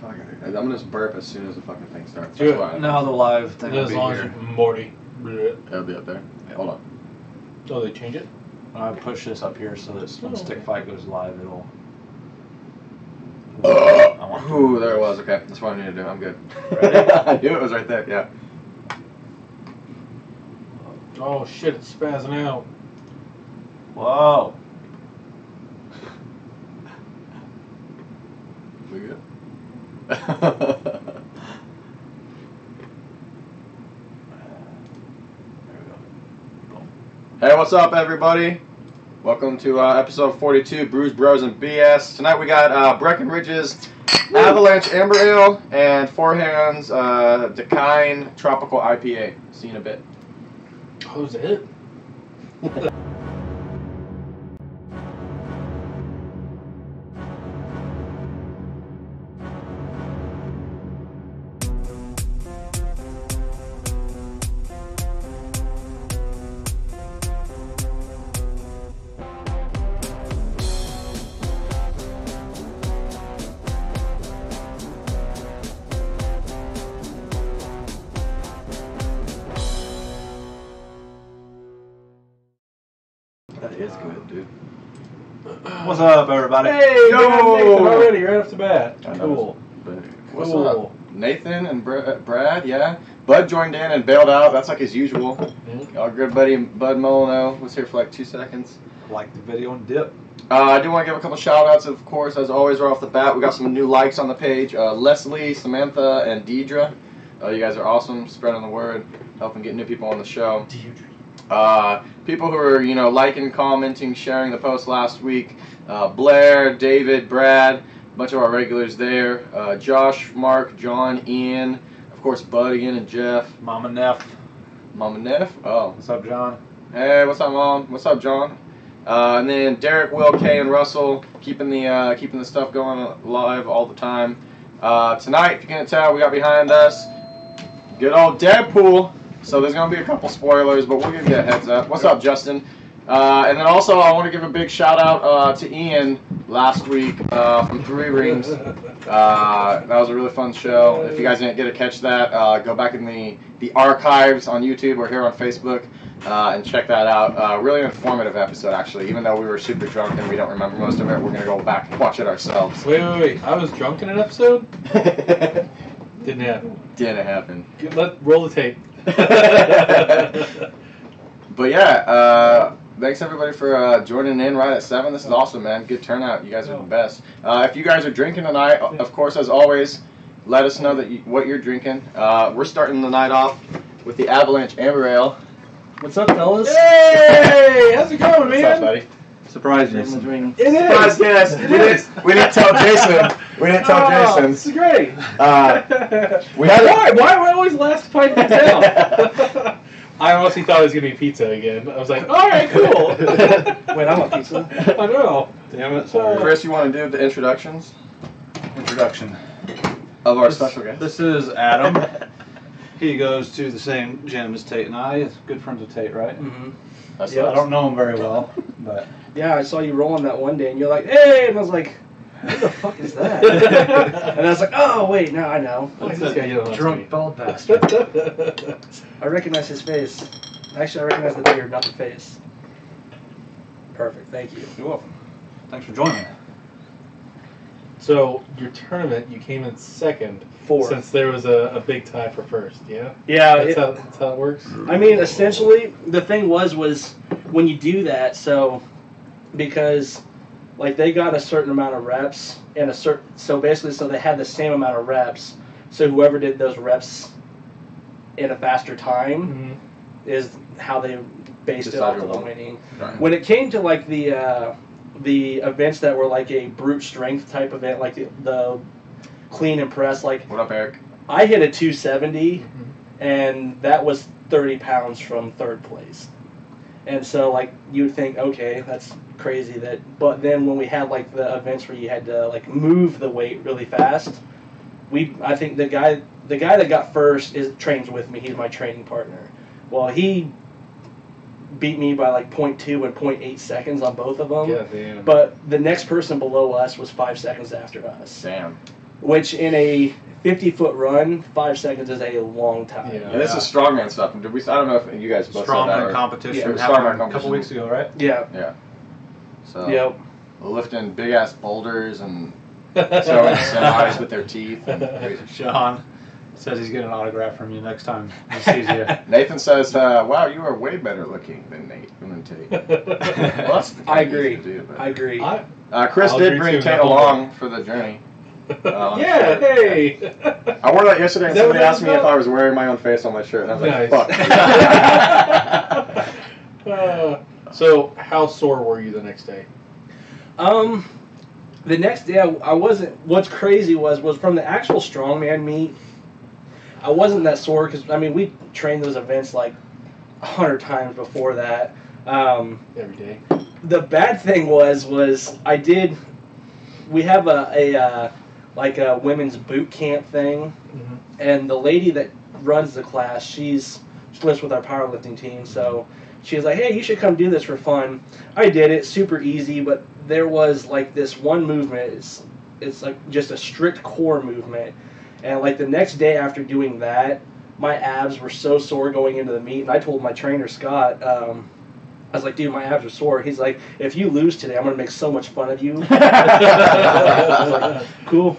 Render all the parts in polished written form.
Fuck it. I'm gonna just burp as soon as the fucking thing starts. Do it. No, the live thing will As be long here. as Morty. It'll be up there. Yeah. Hold on. Oh, they change it? I push this up here so that when Stick Fight goes live, it'll. Ooh, there it was. Okay, that's what I need to do. I'm good. Ready? I knew it was right there. Yeah. Oh shit, it's spazzing out. Whoa. We good? Hey, what's up, everybody? Welcome to episode 42, Brews Bros and BS. Tonight we got Breckenridge's Avalanche Amber Ale and Four Hands Dakine Tropical IPA. See you in a bit. Oh, is it? That is good, dude. What's up, everybody? Hey, Yo! Nathan already, right off the bat. I know. Cool. What's Cool. up? Nathan and Brad, yeah. Bud joined in and bailed out. That's like his usual. Our good buddy Bud Molino was here for like 2 seconds. Like the video and dip. I do want to give a couple shout outs, of course, as always, right off the bat. We got some new likes on the page. Leslie, Samantha, and Deidre. You guys are awesome, spreading the word, helping get new people on the show. People who are, liking, commenting, sharing the post last week. Blair, David, Brad, a bunch of our regulars there. Josh, Mark, John, Ian, of course, Bud again, and Jeff. Mama Neff. Mama Neff? Oh. What's up, John? Hey, what's up, Mom? What's up, John? And then Derek, Will, Kay, and Russell keeping the stuff going live all the time. Tonight, if you can't tell, we got behind us good old Deadpool. So there's going to be a couple spoilers, but we'll give you a heads up. What's up, Justin? And then also, I want to give a big shout out to Ian last week from Three Rings. That was a really fun show. If you guys didn't get to catch that, go back in the archives on YouTube or here on Facebook and check that out. Really informative episode, actually. Even though we were super drunk and we don't remember most of it, we're going to go back and watch it ourselves. Wait. I was drunk in an episode? Didn't happen. Didn't happen. Roll the tape. But yeah, thanks everybody for joining in right at 7. This is awesome, man. Good turnout. You guys are the best. If you guys are drinking tonight, of course, as always, let us know what you're drinking. We're starting the night off with the Avalanche Amber Ale. What's up, fellas? Hey! How's it going, man? What's up, buddy? Surprise It Jason. It is! Surprise guest. We didn't tell Jason. We didn't tell Jason. This is great. We had Why am I always last to find things out? I honestly thought it was going to be pizza again. I was like, alright, cool. Wait, I'm a pizza. I know. Damn it, sorry. Chris, you want to do the introductions Introduction. of our special guest? This is Adam. He goes to the same gym as Tate and I. He's good friends with Tate, right? Mm-hmm. That's Yeah, I don't know him very well, but Yeah, I saw you rolling that one day, and you're like, "Hey!" And I was like, "What the fuck is that?" And I was like, "Oh, wait, now I know." What's this guy yelling at me? Drunk bald bastard. I recognize his face. Actually, I recognize the beard, not the face. Perfect. Thank you. you're welcome. Thanks for joining. So, your tournament, you came in second. 4. Since there was a big tie for first, yeah? Yeah. That's how it works? I mean, essentially, the thing was when you do that, so because like they got a certain amount of reps and so they had the same amount of reps. So whoever did those reps in a faster time is how they based it off of the winning. Right. When it came to like the events that were like a brute strength type event, like the clean and press, like What up, Eric? I hit a 270, and that was 30 pounds from third place. And so, like, you would think, okay, that's crazy. But then when we had like the events where you had to like move the weight really fast, I think the guy that got first trains with me. He's my training partner. Well, he beat me by like 0.2 and 0.8 seconds on both of them. Yeah, damn. But the next person below us was 5 seconds after us. Damn. which in a 50-foot run, 5 seconds is a long time. Yeah. And this is strongman stuff. I don't know if you guys both said that. Strongman or- competition Yeah, happened strongman a couple competition. weeks ago, right? Yeah. Yeah. So Yep. lifting big ass boulders and throwing semis with their teeth. And crazy shit. Sean says he's getting an autograph from you next time he sees you. Nathan says, "Wow, you are way better looking than Tate." Well, that's the I kind of agree. easy to do, but- I agree. Chris I'll did agree bring too, Tate not along for the journey. Yeah, hey! I wore that yesterday, and Is that somebody what asked me that's if I was wearing my own face on my shirt, and I was like, Nice. "Fuck." So, how sore were you the next day? The next day I wasn't. What's crazy was from the actual strongman meet. I wasn't that sore because I mean we trained those events like 100 times before that. Every day. The bad thing was I did. We have a women's boot camp thing, Mm-hmm. and the lady that runs the class, she lives with our powerlifting team, so she was like, "Hey, you should come do this for fun." I did it, super easy, but there was like this one movement. It's like just a strict core movement, and like the next day after doing that, my abs were so sore going into the meet, and I told my trainer Scott. I was like, dude, my abs are sore. He's like, if you lose today, I'm going to make so much fun of you. I was like, cool.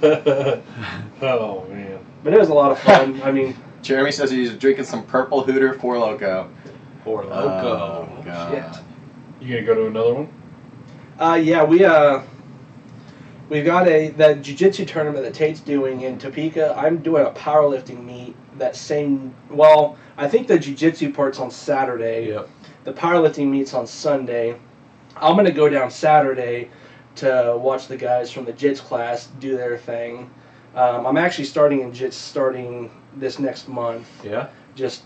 Oh, man. But it was a lot of fun. I mean, Jeremy says he's drinking some Purple Hooter 4 Loco. Four Loco. Oh, God. shit. You gonna go to another one? Yeah, we've got the jiu-jitsu tournament that Tate's doing in Topeka. I'm doing a powerlifting meet that same, well, I think the jiu-jitsu part's on Saturday. Yep. The powerlifting meet's on Sunday. I'm going to go down Saturday to watch the guys from the jits class do their thing. I'm actually starting in jits starting this next month. Yeah. Just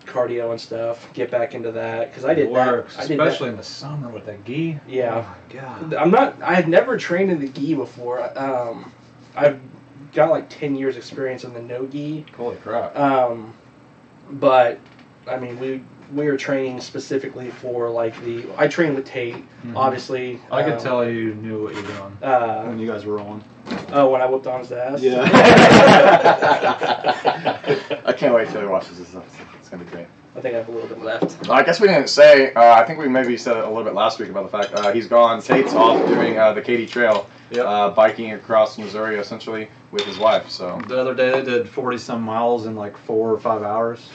cardio and stuff. Get back into that because I did Works, that. I did especially that. in the summer with that gi. Yeah. Oh my God. I had never trained in the gi before. I've got like 10 years experience in the no gi. Holy crap. But I mean, we were training specifically for like I trained with Tate, obviously. I could tell you knew what you were doing when you guys were rolling. Oh, when I whooped on his ass? Yeah. I can't wait till he watches this episode. It's going to be great. I think I have a little bit left. I guess we didn't say, I think we maybe said it a little bit last week about the fact he's gone. Tate's off doing the Katy Trail, biking across Missouri essentially with his wife. So The other day they did 40-some miles in like 4 or 5 hours.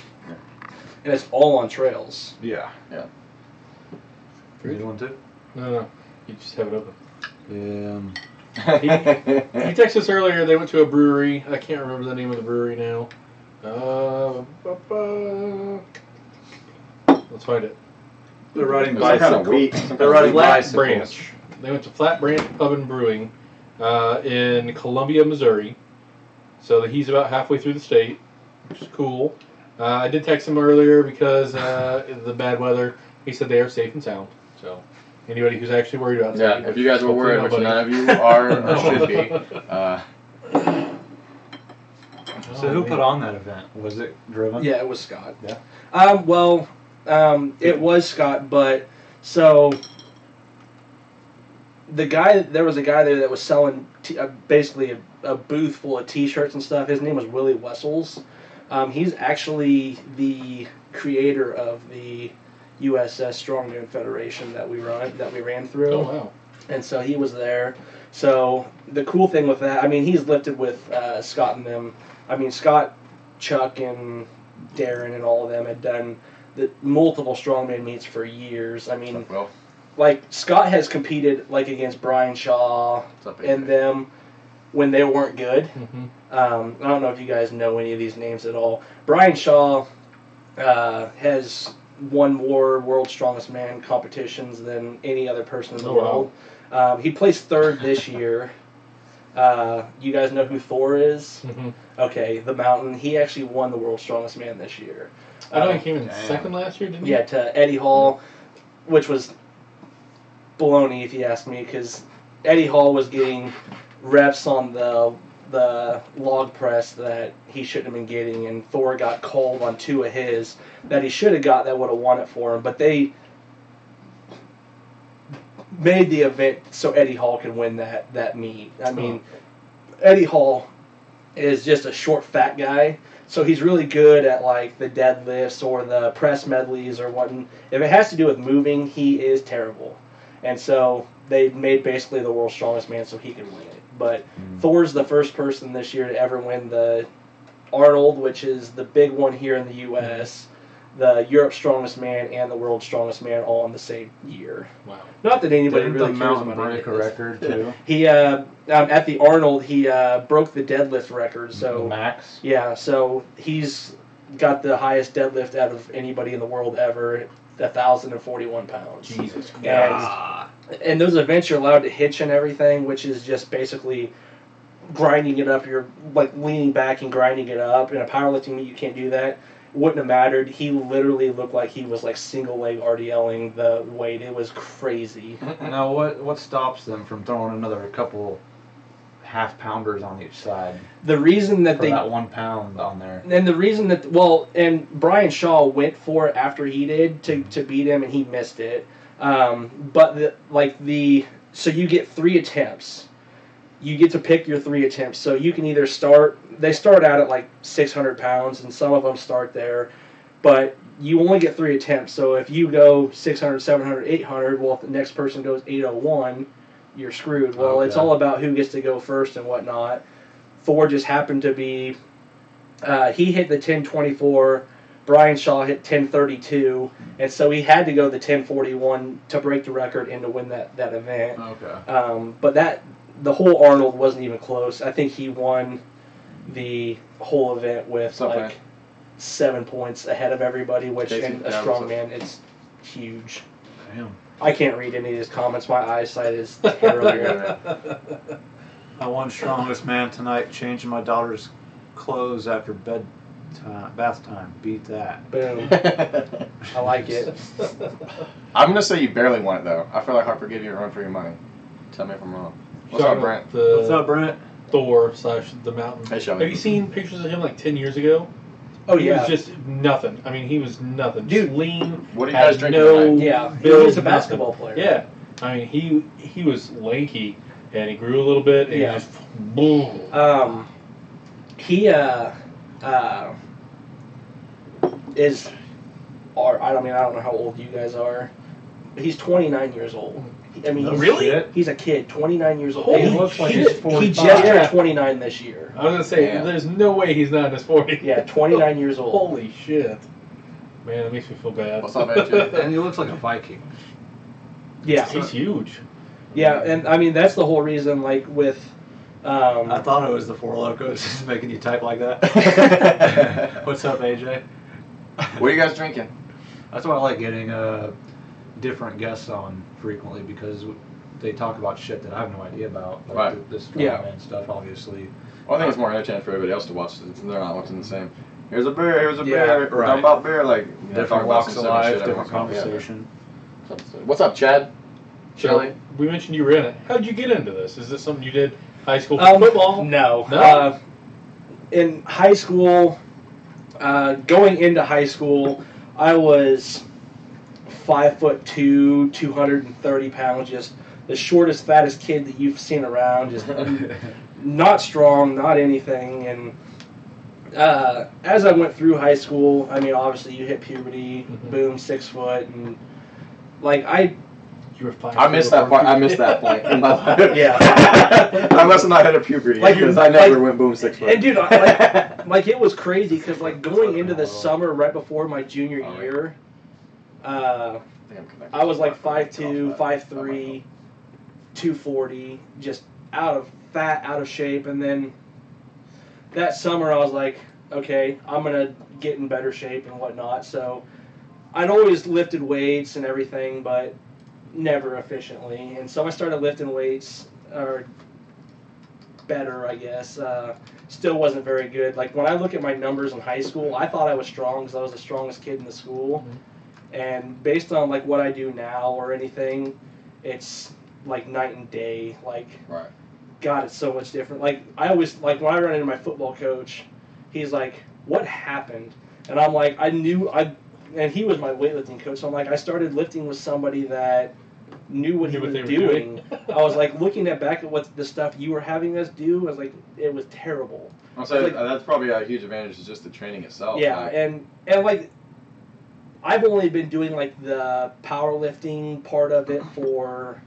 And it's all on trails. Yeah. Yeah. You did one too? No. You just have it open. Yeah. He texted us earlier. They went to a brewery. I can't remember the name of the brewery now. Let's find it. They're riding Some kind of bicycle. wheat. They're riding Flat bicycles. Branch. They went to Flat Branch Pub and Brewing in Columbia, Missouri. So he's about halfway through the state, which is cool. I did text him earlier because the bad weather. He said they are safe and sound. So anybody who's actually worried about Yeah, safety, if you guys were hopefully worried, which nobody. none of you are or should be. So who put on that event? Was it driven? Yeah, it was Scott. Yeah. It was Scott, but so there was a guy there that was selling basically a booth full of T-shirts and stuff. His name was Willie Wessels. He's actually the creator of the USS Strongman Federation that we ran through. Oh wow! And so he was there. So the cool thing with that, I mean, he's lifted with Scott and them. I mean, Scott, Chuck, and Darren and all of them had done the multiple strongman meets for years. I mean, Well, like Scott has competed like against Brian Shaw and them when they weren't good. Mm-hmm. I don't know if you guys know any of these names at all. Brian Shaw has won more World's Strongest Man competitions than any other person in the world. He placed third this year. You guys know who Thor is? Mm-hmm. Okay, the Mountain. He actually won the World's Strongest Man this year. I know he came in second last year, didn't he? Yeah, to Eddie Hall, which was baloney if you ask me, because Eddie Hall was getting reps on the log press that he shouldn't have been getting, and Thor got called on 2 of his that he should have got that would have won it for him, but they made the event so Eddie Hall could win that meet. I mean, Eddie Hall is just a short, fat guy. So he's really good at like the deadlifts or the press medleys or what. If it has to do with moving, he is terrible. And so they made basically the world's strongest man so he could win it. But Thor's the first person this year to ever win the Arnold, which is the big one here in the U.S., the Europe's strongest man and the world's strongest man all in the same year. Wow. Not that anybody Didn't really the cares mountain about break a any of this. record too? He at the Arnold, he broke the deadlift record. So Max. yeah, so he's got the highest deadlift out of anybody in the world ever, 1,041 pounds. Jesus And, and those events you're allowed to hitch and everything, which is just basically grinding it up. You're like leaning back and grinding it up. In a powerlifting meet, you can't do that. Wouldn't have mattered. He literally looked like he was like single leg RDLing the weight. It was crazy. Now, what stops them from throwing another couple half pounders on each side? The reason that For they that 1 pound on there. and the reason that and Brian Shaw went for it after he did to beat him and he missed it. But so you get 3 attempts. You get to pick your 3 attempts. So you can either they start out at like 600 pounds, and some of them start there. But you only get 3 attempts. So if you go 600, 700, 800, well, if the next person goes 801, you're screwed. Well, It's all about who gets to go first and whatnot. Thor just happened to be, he hit the 1024. Brian Shaw hit 1032, and so he had to go the 1041 to break the record and to win that event. Okay. But the whole Arnold wasn't even close. I think he won the whole event with Something. like 7 points ahead of everybody, which in a strongman, it's huge. Damn. I can't read any of his comments. My eyesight is terrible. I won strongest man tonight, changing my daughter's clothes after bath time. Beat that. Boom. I like it. I'm gonna say you barely won it though. I feel like Harper gave you a run for your money. Tell me if I'm wrong. What's up, Brent? What's up, Brent? Thor / the mountain. Hey, Shelby. Have you seen pictures of him like 10 years ago? Oh, He yeah. was just nothing. I mean, he was nothing. Dude. Just lean. What are you guys had drinking no tonight? Yeah, build, he's a nothing. basketball player. Yeah. I mean, he was lanky, and he grew a little bit, and Yeah. he just boom. He is, or I don't know how old you guys are. But he's 29 years old. I mean, Really? He's a kid, 29 years old. Holy And he looks like shit. he's 45. He just Yeah. turned 29 this year. I was gonna say, Yeah. there's no way he's not in his 40s. Yeah, 29 years old. Holy shit. Man, that makes me feel bad. What's up, AJ? And he looks like a Viking. Yeah, He's huge. yeah, and I mean that's the whole reason. Like with, I thought it was the Four Locos just making you type like that. What's up, AJ? What are you guys drinking? That's why I like getting different guests on frequently, because they talk about shit that I have no idea about. Like Right. this Yeah. strongman stuff, obviously. Well, I think it's more entertaining for everybody else to watch since they're not watching the same. Here's a beer. Here's a Yeah, beer. We're right. talking about beer, like talking Different about walks some of silly life, shit every different once in a while. conversation. Yeah. What's up, Chad? Shelly? We mentioned you were in it. How'd you get into this? Is this something you did high school football? No. No? In high school, going into high school, I was 5'2", 230 pounds, just the shortest, fattest kid that you've seen around, just not strong, not anything. And as I went through high school, I mean, obviously you hit puberty, boom, 6 foot, and like You were 5'2" I missed that part. I missed that point in my life. Yeah. I must have not hit a puberty Like, because I never like- went boom 6 foot. And dude, like it was crazy because like going into the summer right before my junior year, I was like 5'2", 5'3", 240, just out of shape. And then that summer I was like, okay, I'm gonna get in better shape and whatnot. So I'd always lifted weights and everything, but never efficiently. And so I started lifting weights, or better, I guess. Still wasn't very good. Like when I look at my numbers in high school, I thought I was strong because I was the strongest kid in the school. And based on like what I do now or anything, it's like night and day. Like, Right. God, it's so much different. Like I always like when I run into my football coach, he's like, "What happened?" And I'm like, and he was my weightlifting coach. So I'm like, I started lifting with somebody that knew what he was doing. I was like looking back at what the stuff you were having us do. I was like, it was terrible. I'll say like, that's probably a huge advantage, is just the training itself. Yeah, like, and like I've only been doing like the powerlifting part of it for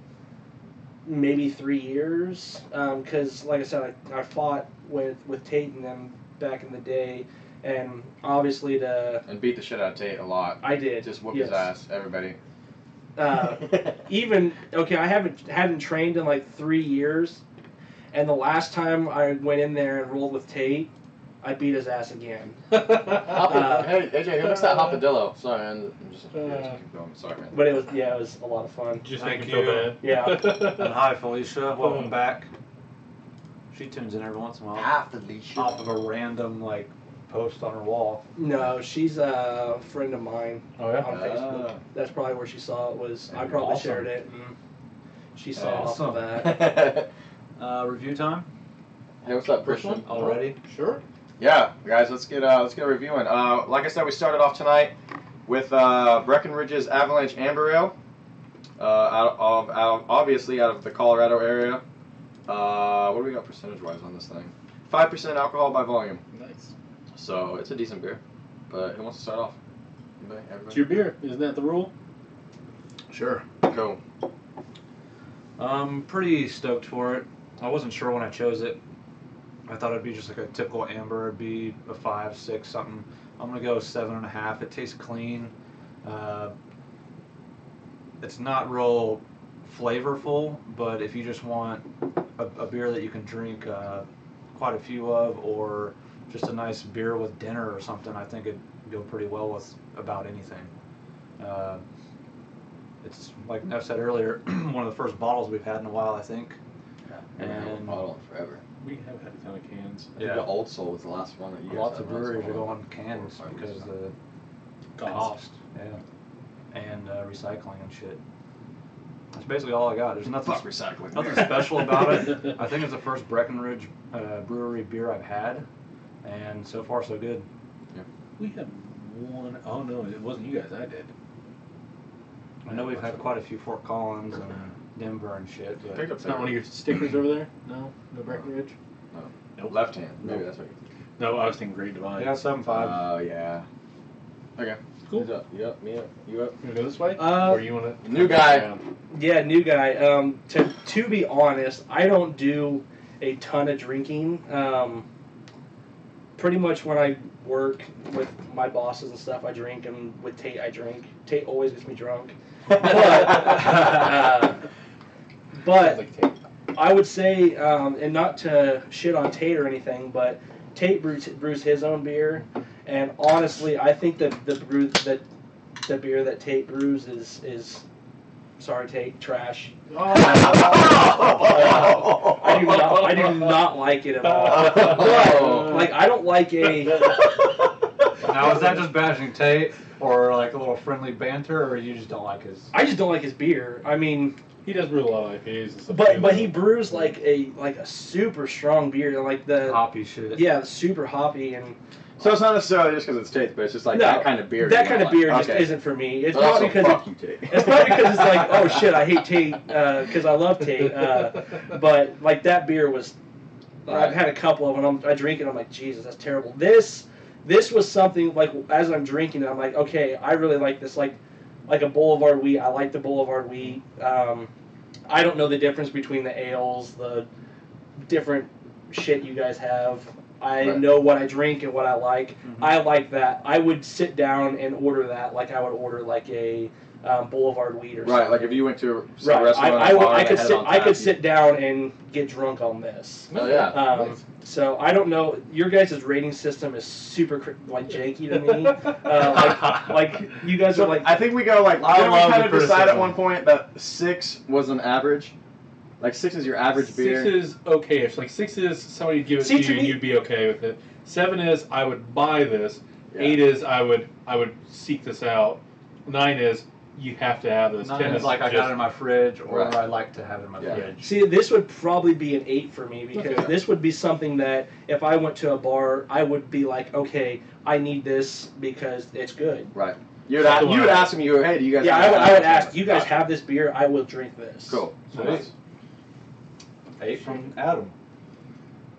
maybe 3 years, because like I said, I fought with Tate and them back in the day, and obviously and beat the shit out of Tate a lot. I did. Just whoop his ass, everybody. Even okay, I hadn't trained in like 3 years, and the last time I went in there and rolled with Tate, I beat his ass again. Hey AJ, who makes that hopadillo? Sorry, I'm just keep going. Sorry, man. But it was a lot of fun. Just Thank make me feel bad. Yeah. And hi, Felicia. Welcome back. She tunes in every once in a while. Hi, Felicia. Off of a random post on her wall. No, she's a friend of mine Oh, yeah? on Facebook. That's probably where she saw it. I probably Awesome. shared it, and she saw Awesome. off of that. Review time Hey, what's up, Christian? already. Sure. Yeah, guys, let's get reviewing. Like I said, we started off tonight with Breckenridge's Avalanche Amber Ale, obviously out of the Colorado area. What do we got percentage-wise on this thing? 5% alcohol by volume. Nice. So it's a decent beer. But who wants to start off? Anybody? Everybody? It's your beer. Isn't that the rule? Sure. Cool. Pretty stoked for it. I wasn't sure when I chose it. I thought it'd be just like a typical amber. It'd be a 5, 6, something. I'm gonna go 7.5. It tastes clean. It's not real flavorful, but if you just want a beer that you can drink quite a few of, or just a nice beer with dinner or something, I think it'd go pretty well with about anything. It's like Neff said earlier, one of the first bottles we've had in a while, I think. I haven't had a bottle in forever. We have had a ton of cans. I think the Old Soul was the last one that you guys Lots had of last breweries are one. going cans 4 or 5 because years of the Cost. yeah, and recycling and shit. That's basically all I got. There's nothing Fuck recycling. nothing special about it. I think it's the first Breckenridge Brewery beer I've had, and so far so good. We had one. Oh, no, it wasn't you guys. I did. I know we've had quite a few Fort Collins and Denver and shit, but Picked up It's not one of your stickers over there? No? No Breckenridge? No. Nope. Left hand. Maybe Nope. that's what you No, I was thinking Great Divine. yeah, 7.5. Oh, yeah. Okay. Cool. Who's up? You up? Me up? You up? You want to go this way? Uh, or you want to... New guy. Yeah, new guy. To be honest, I don't do a ton of drinking. Pretty much when I work with my bosses and stuff, I drink, and with Tate, I drink. Tate always gets me drunk. But Like tape. I would say, and not to shit on Tate or anything, but Tate brews his own beer, and honestly, I think the beer that Tate brews is sorry Tate, trash. I do not like it at all. But, like, I don't like a. Now, is that just bashing Tate, or like a little friendly banter, or you just don't like his? I just don't like his beer. I mean, He does brew a lot of IPAs and stuff. but he brews like a super strong beer, like the Hoppy shit. yeah, super hoppy, and So it's not necessarily just because it's Tate, but it's just like No, that kind of beer. that you kind don't of beer like. just Okay. isn't for me. It's But not also, because fuck you, Tate. it's not because it's like, oh shit, I hate Tate because I love Tate. But like that beer was, I've had a couple of them. I drink it. I'm like, Jesus, that's terrible. This was something like as I'm drinking it, I'm like, okay, I really like this. Like a Boulevard wheat. I like the Boulevard wheat. I don't know the difference between the ales, the different shit you guys have. I Right. know what I drink and what I like. Mhm. I like that. I would sit down and order that like I would order like a Boulevard wheat or something. Right, like if you went to a Right. restaurant, I could sit. I could sit down and get drunk on this. Oh yeah. Nice. So I don't know. Your guys' rating system is super like janky to me. Like you guys are like. I think we go like. I Didn't we love kind the of decide at criticism. one point that 6 was an average? Like 6 is your average beer. 6 is okay-ish. Like 6 is somebody would give it See, to to you and me- you'd be okay with it. 7 is I would buy this. Yeah. 8 is I would seek this out. 9 is you have to have this. 9 10 is like I got it in my fridge, or Right. I like to have it in my Yeah. fridge. See, this would probably be an 8 for me because Okay. this would be something that if I went to a bar, I would be like, okay, I need this because it's good. Right. You would ask me, hey, do you guys? Yeah, I would ask. Do you guys have this beer? I will drink this. Cool. Nice. 8 from Adam.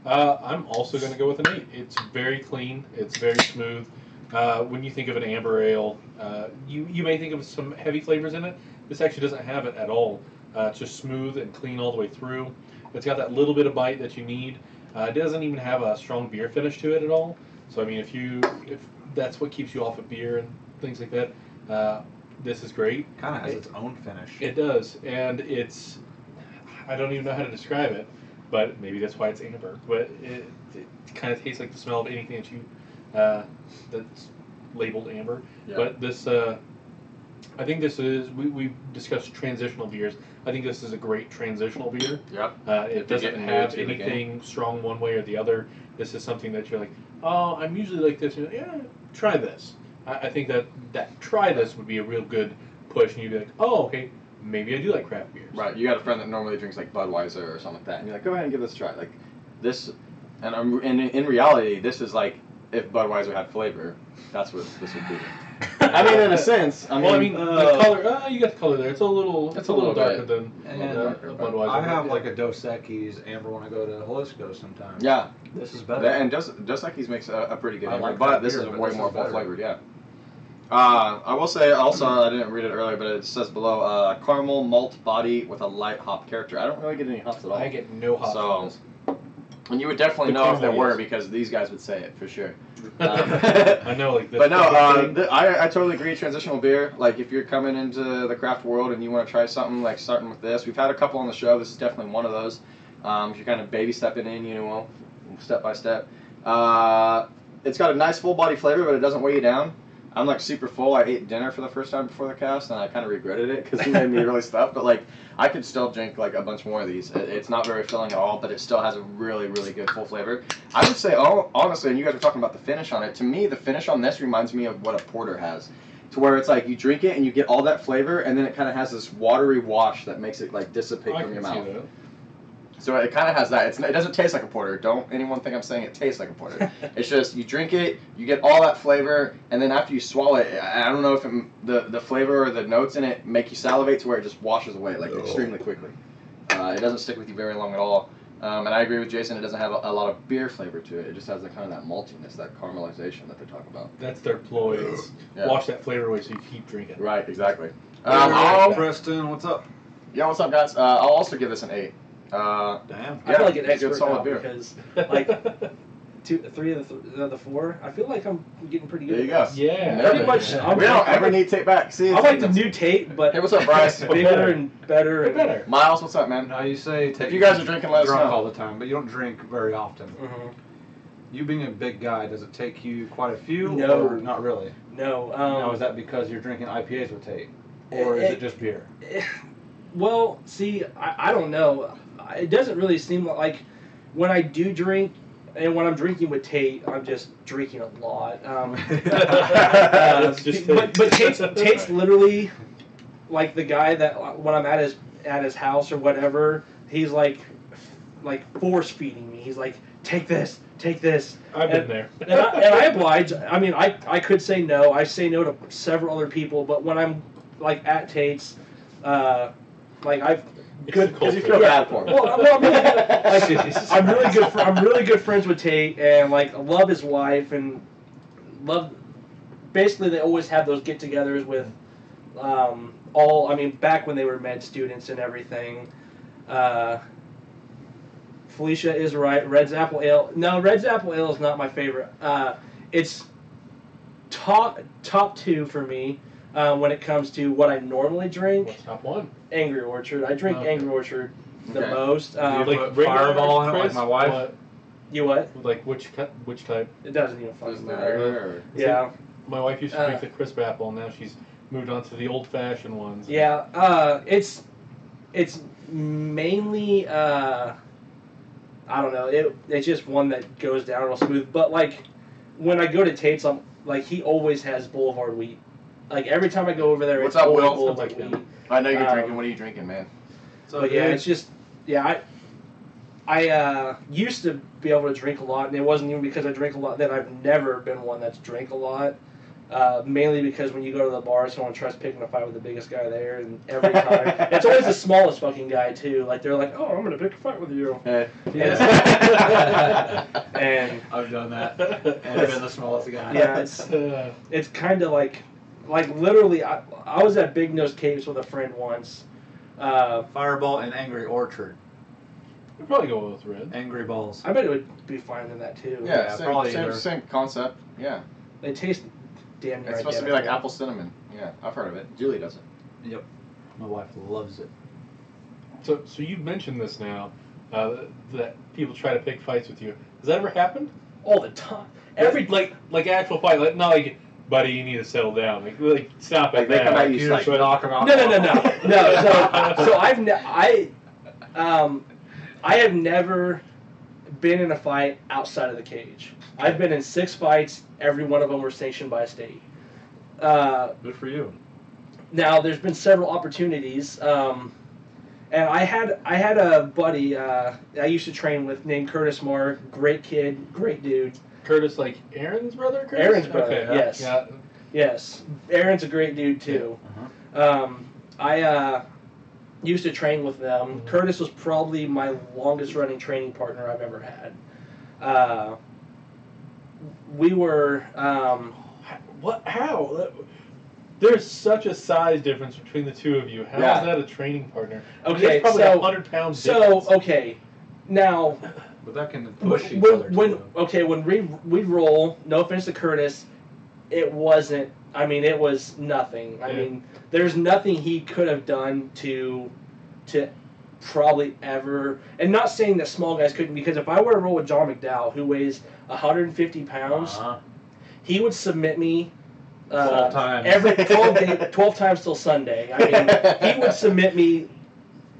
I'm also going to go with an 8. It's very clean. It's very smooth. When you think of an amber ale, you may think of some heavy flavors in it. This actually doesn't have it at all. It's just smooth and clean all the way through. It's got that little bit of bite that you need. It doesn't even have a strong beer finish to it at all. So I mean, if that's what keeps you off of beer and things like that, this is great. Kind of has its own finish. It does, and I don't even know how to describe it, but maybe that's why it's amber. But it kind of tastes like the smell of anything that you that's labeled amber. Yeah. But this, I think this is, we discussed transitional beers. I think this is a great transitional beer. Yep. It doesn't have anything strong one way or the other. This is something that you're like, oh, I'm usually like this. And you're like, yeah, try this. I think that try this would be a real good push, and you'd be like, oh, okay, maybe I do like craft beers. Right. You got a friend that normally drinks like Budweiser or something like that, and you're like, go ahead and give this a try. Like this, and in reality, this is like if Budweiser had flavor, that's what this would be. I mean, in a sense. The color. You got the color there. It's a little darker than Budweiser. I have like a Dos Equis amber when I go to Jalisco sometimes. Yeah. This is better. And Dos Equis makes a pretty good amber, like but that this beer, is but way this more is full better. flavored. Yeah. I will say also, I didn't read it earlier, but it says below caramel malt body with a light hop character. I don't really get any hops at all. I get no hops on this. And you would definitely The know if there caramel, were yes. because these guys would say it for sure. I know, like this. But no, I totally agree. Transitional beer, like if you're coming into the craft world and you want to try something, like starting with this, we've had a couple on the show. This is definitely one of those. If you're kind of baby stepping in, step by step. It's got a nice full body flavor, but it doesn't weigh you down. I'm like super full. I ate dinner for the first time before the cast, and I kind of regretted it because it made me really stuffed. But like, I could still drink like a bunch more of these. It's not very filling at all, but it still has a really, really good full flavor. I would say, honestly, and you guys were talking about the finish on it. To me, the finish on this reminds me of what a porter has, to where it's like you drink it and you get all that flavor, and then it kind of has this watery wash that makes it like dissipate from your mouth. That. So it kind of has that. It doesn't taste like a porter. Don't anyone think I'm saying it tastes like a porter. It's just you drink it, you get all that flavor, and then after you swallow it, I don't know if the flavor or the notes in it make you salivate to where it just washes away like extremely quickly. It doesn't stick with you very long at all. And I agree with Jason. It doesn't have a lot of beer flavor to it. It just has kind of that maltiness, that caramelization that they talk about. That's their ploy. It's wash that flavor away so you keep drinking. Right. Exactly. Preston, what's up? Yeah. What's up, guys? I'll also give this an 8. Damn. I feel like an good expert solid now beer. because like 3 of the 4, I feel like I'm getting pretty good. There you go. Yeah. Pretty much. Yeah. We don't ever need take back. See, I like the new Tate, but Hey, what's up, Bryce? bigger and better. But better. Miles, what's up, man? Now you say If you guys are drinking, let us drunk know. all the time, but you don't drink very often. Mhm. You being a big guy, does it take you quite a few? No. Or not really. No. Now, is that because you're drinking IPAs with Tate? Or is it just beer? Well, see, I don't know. It doesn't really seem like when I do drink, and when I'm drinking with Tate, I'm just drinking a lot. But Tate's literally like the guy that when I'm at his house or whatever, he's like force feeding me. He's like, take this. I've been there. and I oblige. I mean, I could say no. I say no to several other people, but when I'm like at Tate's, like I've good Because you feel bad for him. Well, I'm really good. I'm really good friends with Tate, and like love his wife, and love. Basically, they always have those get-togethers with all. I mean, back when they were med students and everything. Felicia is right. Red's Apple Ale. No, Red's Apple Ale is not my favorite. It's top 2 for me when it comes to what I normally drink. What's top 1? Angry Orchard. I drink Okay. Angry Orchard the Okay. most. Do you Like put regular Fireball in it like crisp, my wife? what? You what? Like which type? It doesn't even Is fucking the matter. regular Yeah. My wife used to drink the crisp apple, and now she's moved on to the old-fashioned ones. Yeah. It's mainly I don't know. It's just one that goes down real smooth. But like when I go to Tate's, I'm like he always has Boulevard wheat. Like every time I go over there, What's it's up, always Will? Boulevard Sounds like wheat. I know you're Um, drinking. What are you drinking, man? But yeah, it's just I used to be able to drink a lot, and it wasn't even because I drink a lot that I've never been one that's drank a lot. Mainly because when you go to the bar, someone tries picking a fight with the biggest guy there, and every time it's always the smallest fucking guy too. Like they're like, "Oh, I'm gonna pick a fight with you." Yeah. And I've done that. And I've been the smallest guy. yeah, it's kind of like literally. I was at Big Nose Caves with a friend once. Fireball and Angry Orchard. We'd probably go with red. Angry Balls. I bet it would be fine in that too. Yeah, probably same concept. Yeah. They taste damn near It's supposed to be like identical. apple cinnamon. Yeah, I've heard of it. Julie doesn't. Yep. My wife loves it. So you mentioned this now, that people try to pick fights with you. Has that ever happened? all the time. Every like actual fight, like not like, buddy, you need to settle down. Like stop Like it. they now. come at you You like just knock them out. No. So I have never been in a fight outside of the cage. I've been in 6 fights. Every one of them were sanctioned by a state. Good for you. Now there's been several opportunities, and I had a buddy I used to train with named Curtis Moore. Great kid, great dude. Curtis, like Aaron's brother? Curtis? Aaron's brother, Okay, yes. Yeah. Yes, Aaron's a great dude too. I used to train with them. Mm-hmm. Curtis was probably my longest running training partner I've ever had. We were What? How? There's such a size difference between the two of you. How is Yeah. that a training partner? okay. There's probably So 100 pounds so difference. okay. Now But that can push each other when too. when we roll, no offense to Curtis, it wasn't. I mean, it was nothing. I Yeah. mean, there's nothing he could have done to probably ever. And not saying that small guys couldn't, because if I were to roll with John McDowell, who weighs 150 pounds, he would submit me 12 times. every 12 times till Sunday. I mean, he would submit me.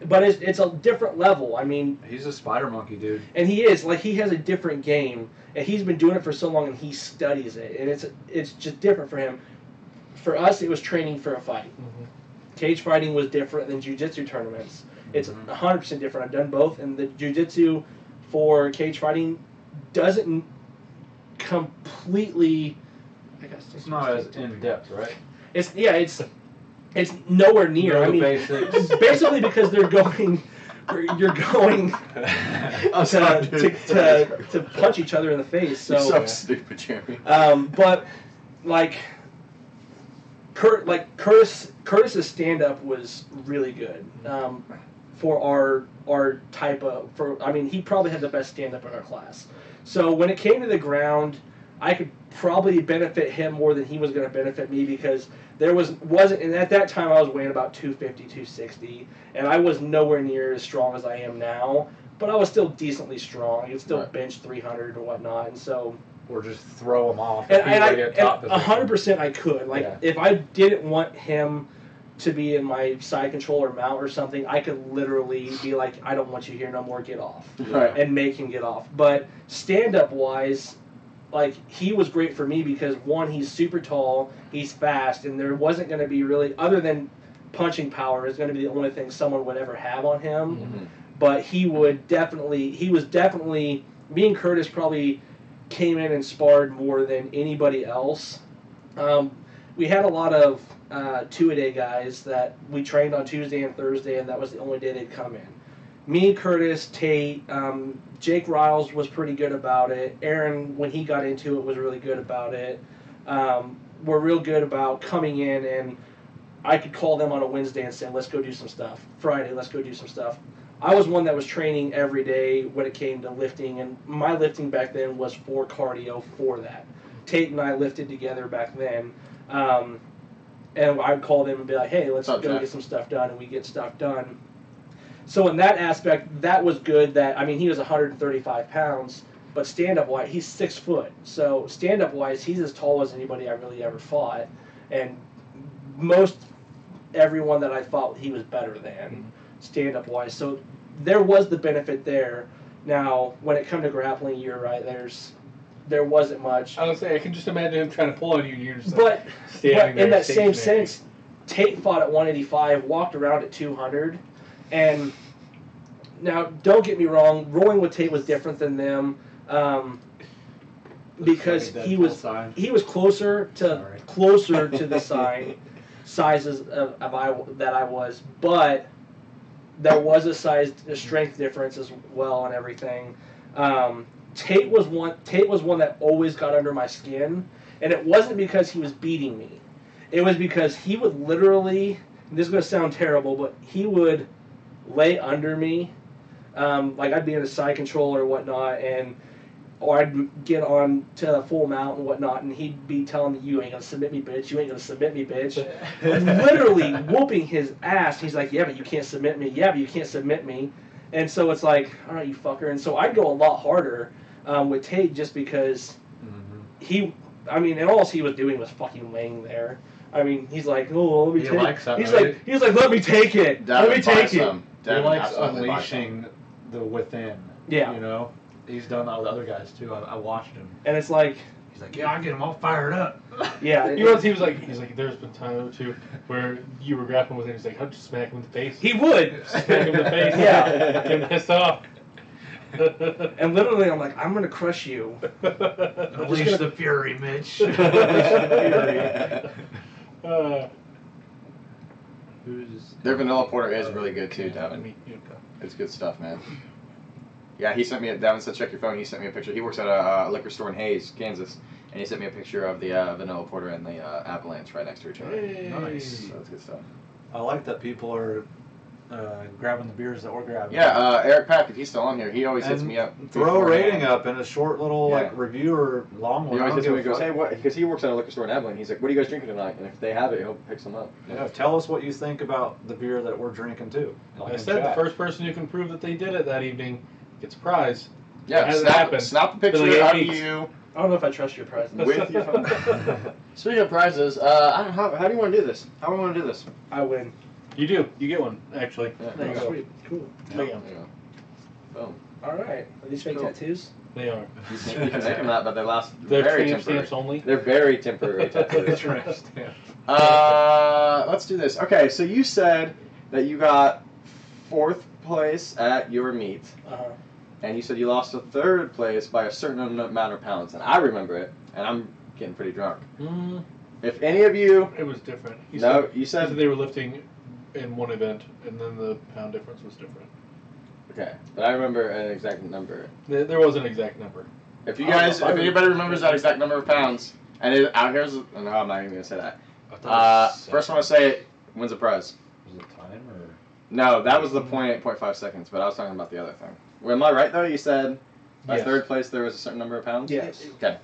But it's a different level. I mean, He's a spider monkey, dude. and he is like he has a different game, and he's been doing it for so long, and he studies it, and it's just different for him. For us, it was training for a fight. Mhm. Cage fighting was different than jiu-jitsu tournaments. It's 100% different. I've done both, and the jiu-jitsu for cage fighting doesn't completely. I guess It's not as in depth, right? It's nowhere near. No I mean, basics. basically because you're going I'm sorry, dude. to punch each other in the face. You're so So, stupid, Jeremy. but Curtis's stand up was really good for our type of. I mean, he probably had the best stand up in our class. So when it came to the ground, I could probably benefit him more than he was going to benefit me, because there wasn't, and at that time I was weighing about 250, 260, and I was nowhere near as strong as I am now, but I was still decently strong. I could still Right. bench 300 or whatnot, and so. Or just throw them off. And, if people I get top position. 100% I could. Like, Yeah. if I didn't want him to be in my side control or mount or something, I could literally be like, I don't want you here no more, get off. Right. And make him get off. But stand-up wise, like, he was great for me because, one, he's super tall, he's fast, and there wasn't going to be really, other than punching power, is going to be the only thing someone would ever have on him. Mhm. But he was definitely, me and Curtis probably came in and sparred more than anybody else. We had a lot of 2-a-day guys that we trained on Tuesday and Thursday, and that was the only day they'd come in. Me, Curtis, Tate, Jake Riles was pretty good about it. Aaron, when he got into it, was really good about it. We're real good about coming in, and I could call them on a Wednesday and say, let's go do some stuff. Friday, let's go do some stuff. I was one that was training every day when it came to lifting, and my lifting back then was for cardio for that. Tate and I lifted together back then, and I'd call them and be like, hey, let's What's up, go Jack? get some stuff done, and we get stuff done. So in that aspect, that was good. That, I mean, he was 135 pounds, but stand-up wise, he's 6 foot. So stand-up wise, he's as tall as anybody I really ever fought, and most everyone that I fought, he was better than stand-up wise. So there was the benefit there. Now, when it come to grappling, you're right. There wasn't much. I was say I can just imagine him trying to pull on you, and you're just But, standing there in that same stationary. sense, Tate fought at 185, walked around at 200, and now don't get me wrong, rolling with Tate was different than them. because he was closer to the sizes that I was, but there was a strength difference as well and everything. Tate was one that always got under my skin, and it wasn't because he was beating me. It was because he would literally, and this is going to sound terrible, but he would lay under me, like I'd be in a side control or whatnot, or I'd get on to a full mount and whatnot, and he'd be telling me, "You ain't gonna submit me, bitch. You ain't gonna submit me, bitch." Literally whooping his ass. He's like, "Yeah, but you can't submit me. Yeah, but you can't submit me." And so it's like, "All right, you fucker." And so I'd go a lot harder with Tate just because he. I mean, and all he was doing was fucking laying there. I mean, he's like, "Oh, let me take it." He's like, "Let me take it. Let me take it." He likes unleashing the within. Yeah. You know? He's done that with other guys too. I watched him. And it's like, he's like, "Yeah, I get him all fired up." Yeah. He was like, there's been time or two where you were grappling with him. He's like, how'd you smack him in the face? He would. Smack him in the face. Yeah. Get him pissed off. And literally, I'm like, "I'm gonna crush you." Unleash the fury, Mitch. Their vanilla porter is really good too, Devin. It's good stuff, man. Yeah, he sent me. Devin said, "Check your phone." He sent me a picture. He works at a liquor store in Hayes, Kansas, and he sent me a picture of the vanilla porter and the Avalanche right next to each other. Hey. Nice. So that's good stuff. I like that people are grabbing the beers that we're grabbing. Yeah, Eric Pack, if he's still on here, he always hits me up. Throw a rating up in a short little review or long one. He always hits me and goes, "Hey, what?" Because he works at a liquor store in Avalanche. He's like, "What are you guys drinking tonight?" And if they have it, he'll pick some up. Yeah, tell us what you think about the beer that we're drinking too. Like I said, the first person who can prove that they did it that evening gets a prize. Yeah, snap the picture Like of you. I don't know if I trust your prize. With your phone. Speaking of prizes, I don't know, how do you want to do this? How do we want to do this? I win. You do. You get one, actually. Yeah, There you go. Sweet. Cool. There you go. Boom. All right. Are these fake tattoos? They are. You can make them that, but they last They're very tramp temporary. stamps only. They're very temporary tattoos. Tramp stamp. Let's do this. Okay, so you said that you got 4th place at your meet. And you said you lost to 3rd place by a certain amount of pounds. And I remember it, and I'm getting pretty drunk. If any of you... It was different. You he said said they were lifting in one event, and then the pound difference was different. Okay, but I remember an exact number. There was an exact number. If you guys, if anybody remembers that exact number of pounds, and out here's... No, I'm not even going to say that. First one to say it wins a prize. Was it time or... No, that was the 0.5 seconds, but I was talking about the other thing. Am I right, though? You said by Yes. 3rd place there was a certain number of pounds? Yes. Okay.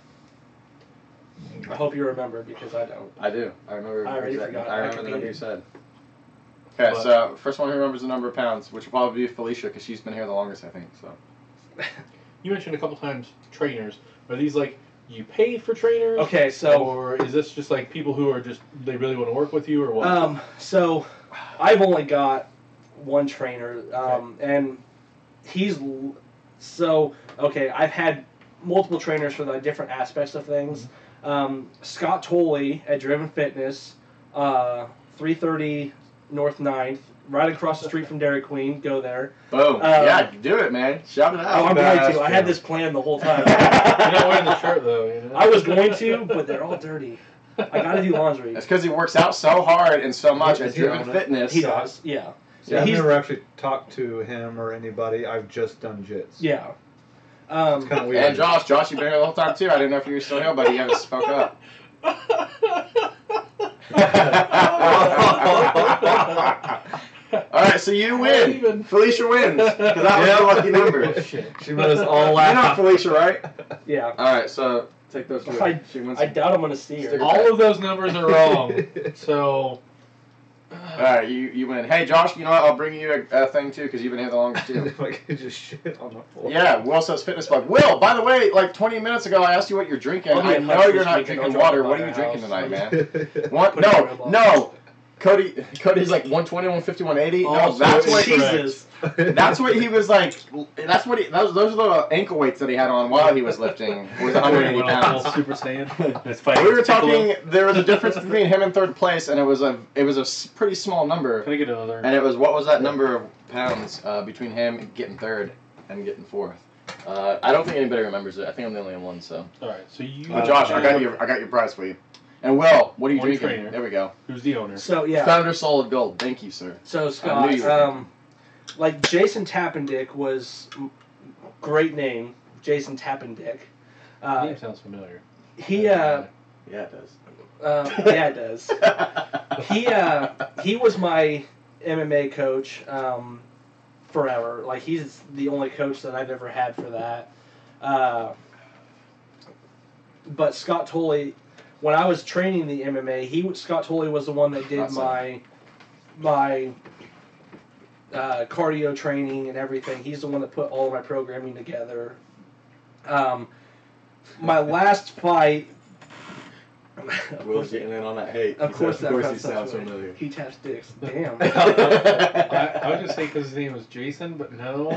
I hope you remember because I don't. I do. I remember. I already forgot. I remember the number you said. Okay, so first one who remembers the number of pounds, which will probably be Felicia because she's been here the longest, I think. So. You mentioned a couple times trainers. Are these like you pay for trainers? Okay, so or is this just like people who are just they really want to work with you or what? So I've only got one trainer, and he's okay. I've had multiple trainers for the different aspects of things. Scott Tolley at Driven Fitness, 330 North 9th, right across the street from Dairy Queen. Go there. Boom. Yeah, do it, man. Shout it out. Oh, I'm going to. I had this plan the whole time. You're not wearing the shirt though. You know? I was going to, but they're all dirty. I got to do laundry. That's because he works out so hard and so much at Driven Fitness. He does. Yeah. Yeah, I've never actually talked to him or anybody. I've just done jits. Yeah. It's kind of weird. And Josh, you've been here the whole time too. I didn't know if you were still here, but you haven't spoke up. All right, so you win. Felicia wins because that was your lucky number. She made us all You're laugh. not Felicia, right? Yeah. All right, so take those two. She wins. I doubt I'm going to see her. All of those numbers are wrong. So. All right, you win. Hey, Josh, you know what? I'll bring you a thing too because you've been here the longest too. If I could just shit on the floor. Yeah, Will says fitness plug. Will, by the way, like 20 minutes ago, I asked you what you're drinking. Oh, yeah, I know you're not this weekend, drinking I'll water. drop What it are you by drinking my tonight, house. man? No. Cody's like 120, 150, 180. Oh, No, that's so what Jesus. That's what he was like. Those are the ankle weights that he had on while he was lifting. Was 180 pounds. Super stand. We were talking. There was a difference between him and 3rd place, and it was a pretty small number. Can I get another? And it was what was that number of pounds between him getting 3rd and getting 4th? I don't think anybody remembers it. I think I'm the only one. So. All right. So you. Josh, I got your prize for you. And Will, what are you drinking? Trainer. There we go. Who's the owner? So yeah. Founder Solid Gold. Thank you, sir. So Scott, like Jason Tappendick was great name. Jason Tappendick. Name sounds familiar. Yeah, it does. Yeah, it does. He was my MMA coach forever. Like he's the only coach that I've ever had for that. But Scott Tolley, when I was training the MMA, Scott Tolley was the one that did my cardio training and everything. He's the one that put all of my programming together. My last fight. Will's getting in on that hate. Of course he sounds familiar. He taps dicks. Damn. I would just say because his name was Jason, but no.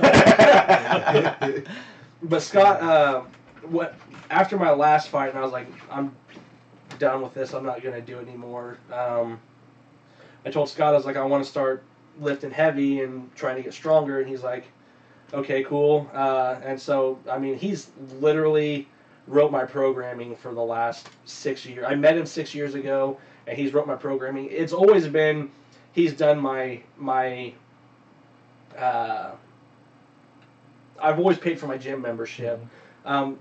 But Scott, after my last fight, and I was like, I'm done with this. I'm not gonna do it anymore. I told Scott, I was like, I want to start lifting heavy and trying to get stronger, and he's like, okay, cool. And so, I mean, he's literally wrote my programming for the last 6 years. I met him 6 years ago, and he's wrote my programming. It's always been, he's done my I've always paid for my gym membership. Now,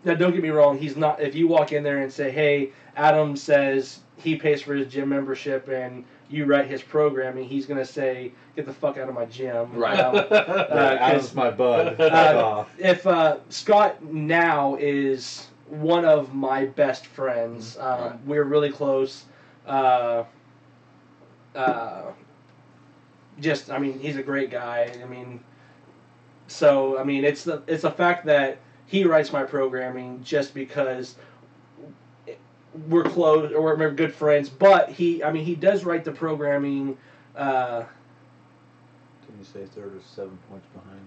don't get me wrong, he's not, if you walk in there and say, hey, Adam says he pays for his gym membership and you write his programming, he's going to say, get the fuck out of my gym. Right. Adam's my bud. If Scott now is one of my best friends, we're really close. Just, I mean, he's a great guy. I mean, so, I mean, it's the fact that he writes my programming just because we're close or we're good friends, but he does write the programming. Didn't you say third or 7 points behind?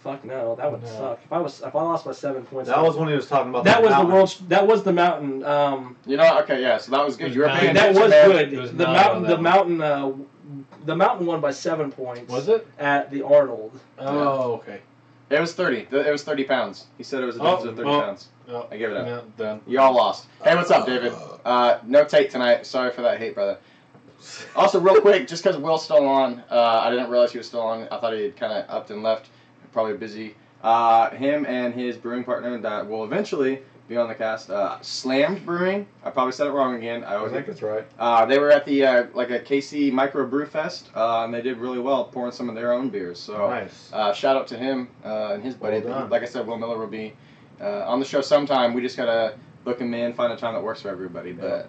Fuck no, that would suck. If I lost by 7 points. That was when he was talking about. That was the world. That was the mountain. You know, okay, yeah, so that was good. You were paying that was attention, good. was The mountain won by 7 points. Was it at the Arnold? Oh, okay. It was 30. It was 30 pounds. He said it was a difference of 30 pounds. Oh, I give it up. Done. You all lost. Hey, what's up, David? No take tonight. Sorry for that hate, brother. Also, real quick, just because Will's still on, I didn't realize he was still on. I thought he had kind of upped and left. Probably busy. Him and his brewing partner that will eventually be on the cast, Slammed Brewing. I probably said it wrong again. I think it's right. They were at the like a KC Micro Brew Fest, and they did really well pouring some of their own beers. So nice. Shout out to him and his buddy. Well done. Like I said, Will Miller will be on the show sometime. We just gotta book him in, find a time that works for everybody. But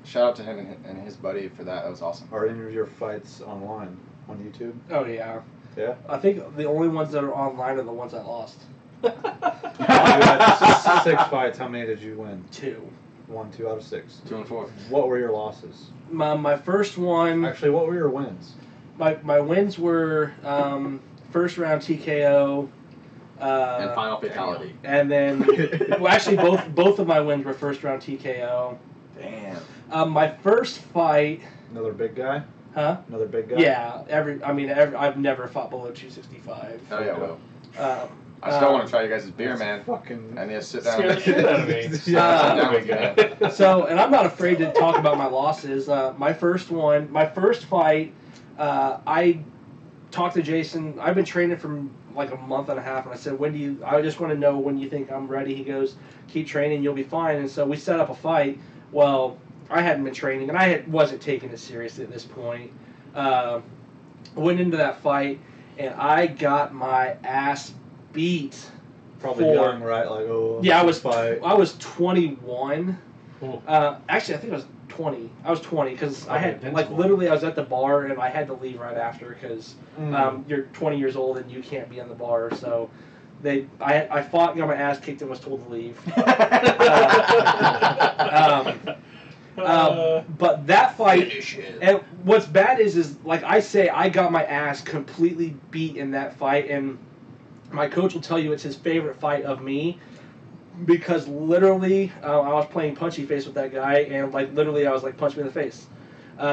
shout out to him and his buddy for that. That was awesome. Are any of your fights online on YouTube? Oh yeah. Yeah. I think the only ones that are online are the ones I lost. You had 6 fights. How many did you win? 2. 1, 2 out of 6. 2 and 4. What were your losses? My first one. Actually, what were your wins? My wins were first round TKO. And final fatality. And then, well, actually, both of my wins were first round TKO. Damn. My first fight. Another big guy? Huh? Another big guy? Yeah. I've never fought below 265. Oh yeah, Will. I I still want to try you guys' beer, man. Fucking. I need to sit down. Scare the shit out of me. Down with you, man. So, and I'm not afraid to talk about my losses. My first fight, I talked to Jason. I've been training for like a month and a half, and I said, I just want to know when you think I'm ready. He goes, keep training, you'll be fine. And so we set up a fight. Well, I hadn't been training, and I wasn't taking it seriously at this point. Went into that fight, and I got my ass beat. Probably young, right? Like, yeah, I was 21. Cool. Actually, I think I was 20. I was 20 because I had literally I was at the bar and I had to leave right after because you're 20 years old and you can't be in the bar. So I fought, got my ass kicked, and was told to leave. But that fight, and what's bad is like I say, I got my ass completely beat in that fight, and my coach will tell you it's his favorite fight of me. Because literally, I was playing punchy face with that guy, and like literally, I was like, punch me in the face.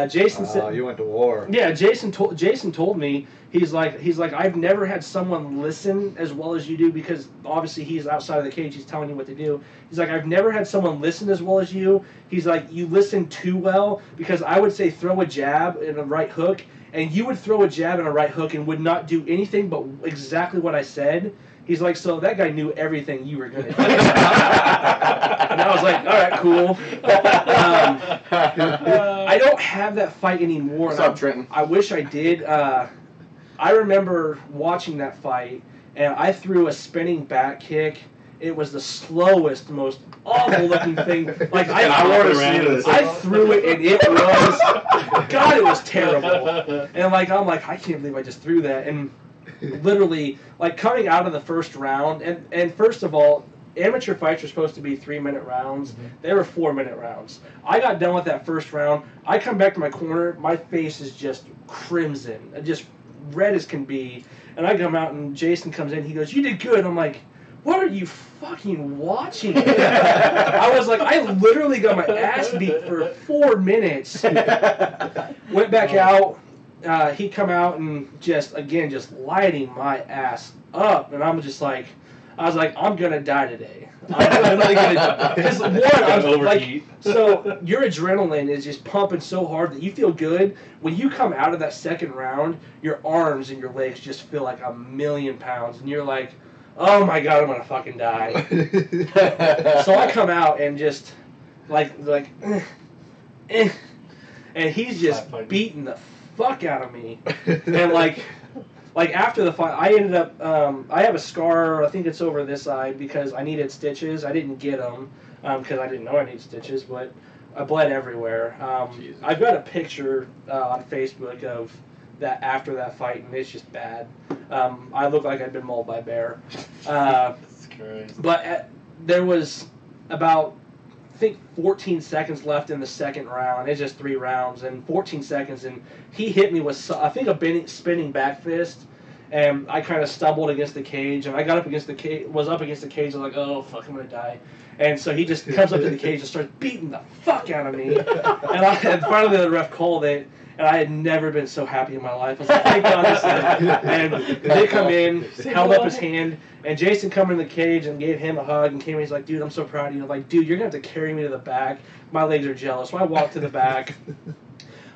Jason said, you went to war. Yeah, Jason told me he's like I've never had someone listen as well as you do, because obviously he's outside of the cage, he's telling you what to do. He's like, I've never had someone listen as well as you. He's like, you listen too well, because I would say throw a jab and a right hook, and you would throw a jab and a right hook and would not do anything but exactly what I said. He's like, so that guy knew everything you were going to do. And I was like, all right, cool. I don't have that fight anymore. What's up, Trenton? I wish I did. I remember watching that fight, and I threw a spinning back kick. It was the slowest, most awful-looking thing. Like I want to see this. I threw it, and it was, God, it was terrible. And like I'm like, I can't believe I just threw that. And literally, like coming out of the first round, and first of all, amateur fights are supposed to be 3-minute rounds. They were 4-minute rounds. I got done with that first round. I come back to my corner. My face is just crimson, just red as can be. And I come out, and Jason comes in. He goes, "You did good." I'm like, "What are you fucking watching?" I was like, I literally got my ass beat for 4 minutes. Went back out. He come out and just lighting my ass up, and I'm just like, I was like, I'm gonna die today. I'm literally gonna die. Because one, I was like, so your adrenaline is just pumping so hard that you feel good. When you come out of that second round, your arms and your legs just feel like 1,000,000 pounds, and you're like, oh my God, I'm gonna fucking die. So I come out and just and he's just beating the fuck out of me. And like after the fight, I ended up I have a scar. I think it's over this eye because I needed stitches. I didn't get them because I didn't know I needed stitches, but I bled everywhere. I've got a picture on Facebook of that after that fight, and it's just bad. I look like I'd been mauled by a bear. That's crazy. But there was about, I think, 14 seconds left in the second round. It's just 3 rounds, and 14 seconds, and he hit me with, I think, a spinning back fist, and I kind of stumbled against the cage, and I got up against the cage, I was like, oh, fuck, I'm going to die. And so he just comes up to the cage and starts beating the fuck out of me. And finally the ref called it, and I had never been so happy in my life. I was like, thank God this is it. And they come in, held up his hand, and Jason come in the cage and gave him a hug and came in. He's like, dude, I'm so proud of you. I'm like, dude, you're going to have to carry me to the back. My legs are jealous. So I walked to the back.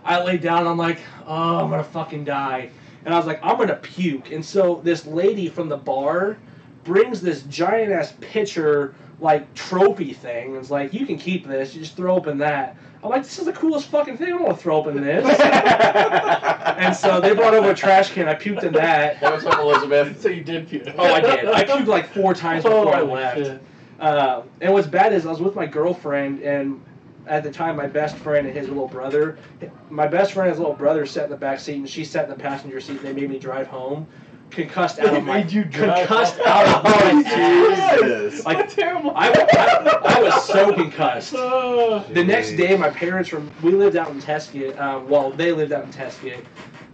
I laid down, and I'm like, oh, I'm going to fucking die. And I was like, I'm going to puke. And so this lady from the bar brings this giant-ass pitcher, like, trophy thing. And it's like, you can keep this. You just throw open that. I'm like, this is the coolest fucking thing. I don't want to throw open this. And so they brought over a trash can. I puked in that. That was from Elizabeth. So you did puke. Oh, I did. I puked like 4 times before I left. And what's bad is I was with my girlfriend, and at the time, my best friend and his little brother. My best friend and his little brother sat in the back seat, and she sat in the passenger seat. And they made me drive home. Concussed out of my ass. Jesus. Like, terrible. I was so concussed. The next day, my parents we lived out in Tesket. They lived out in Tesket.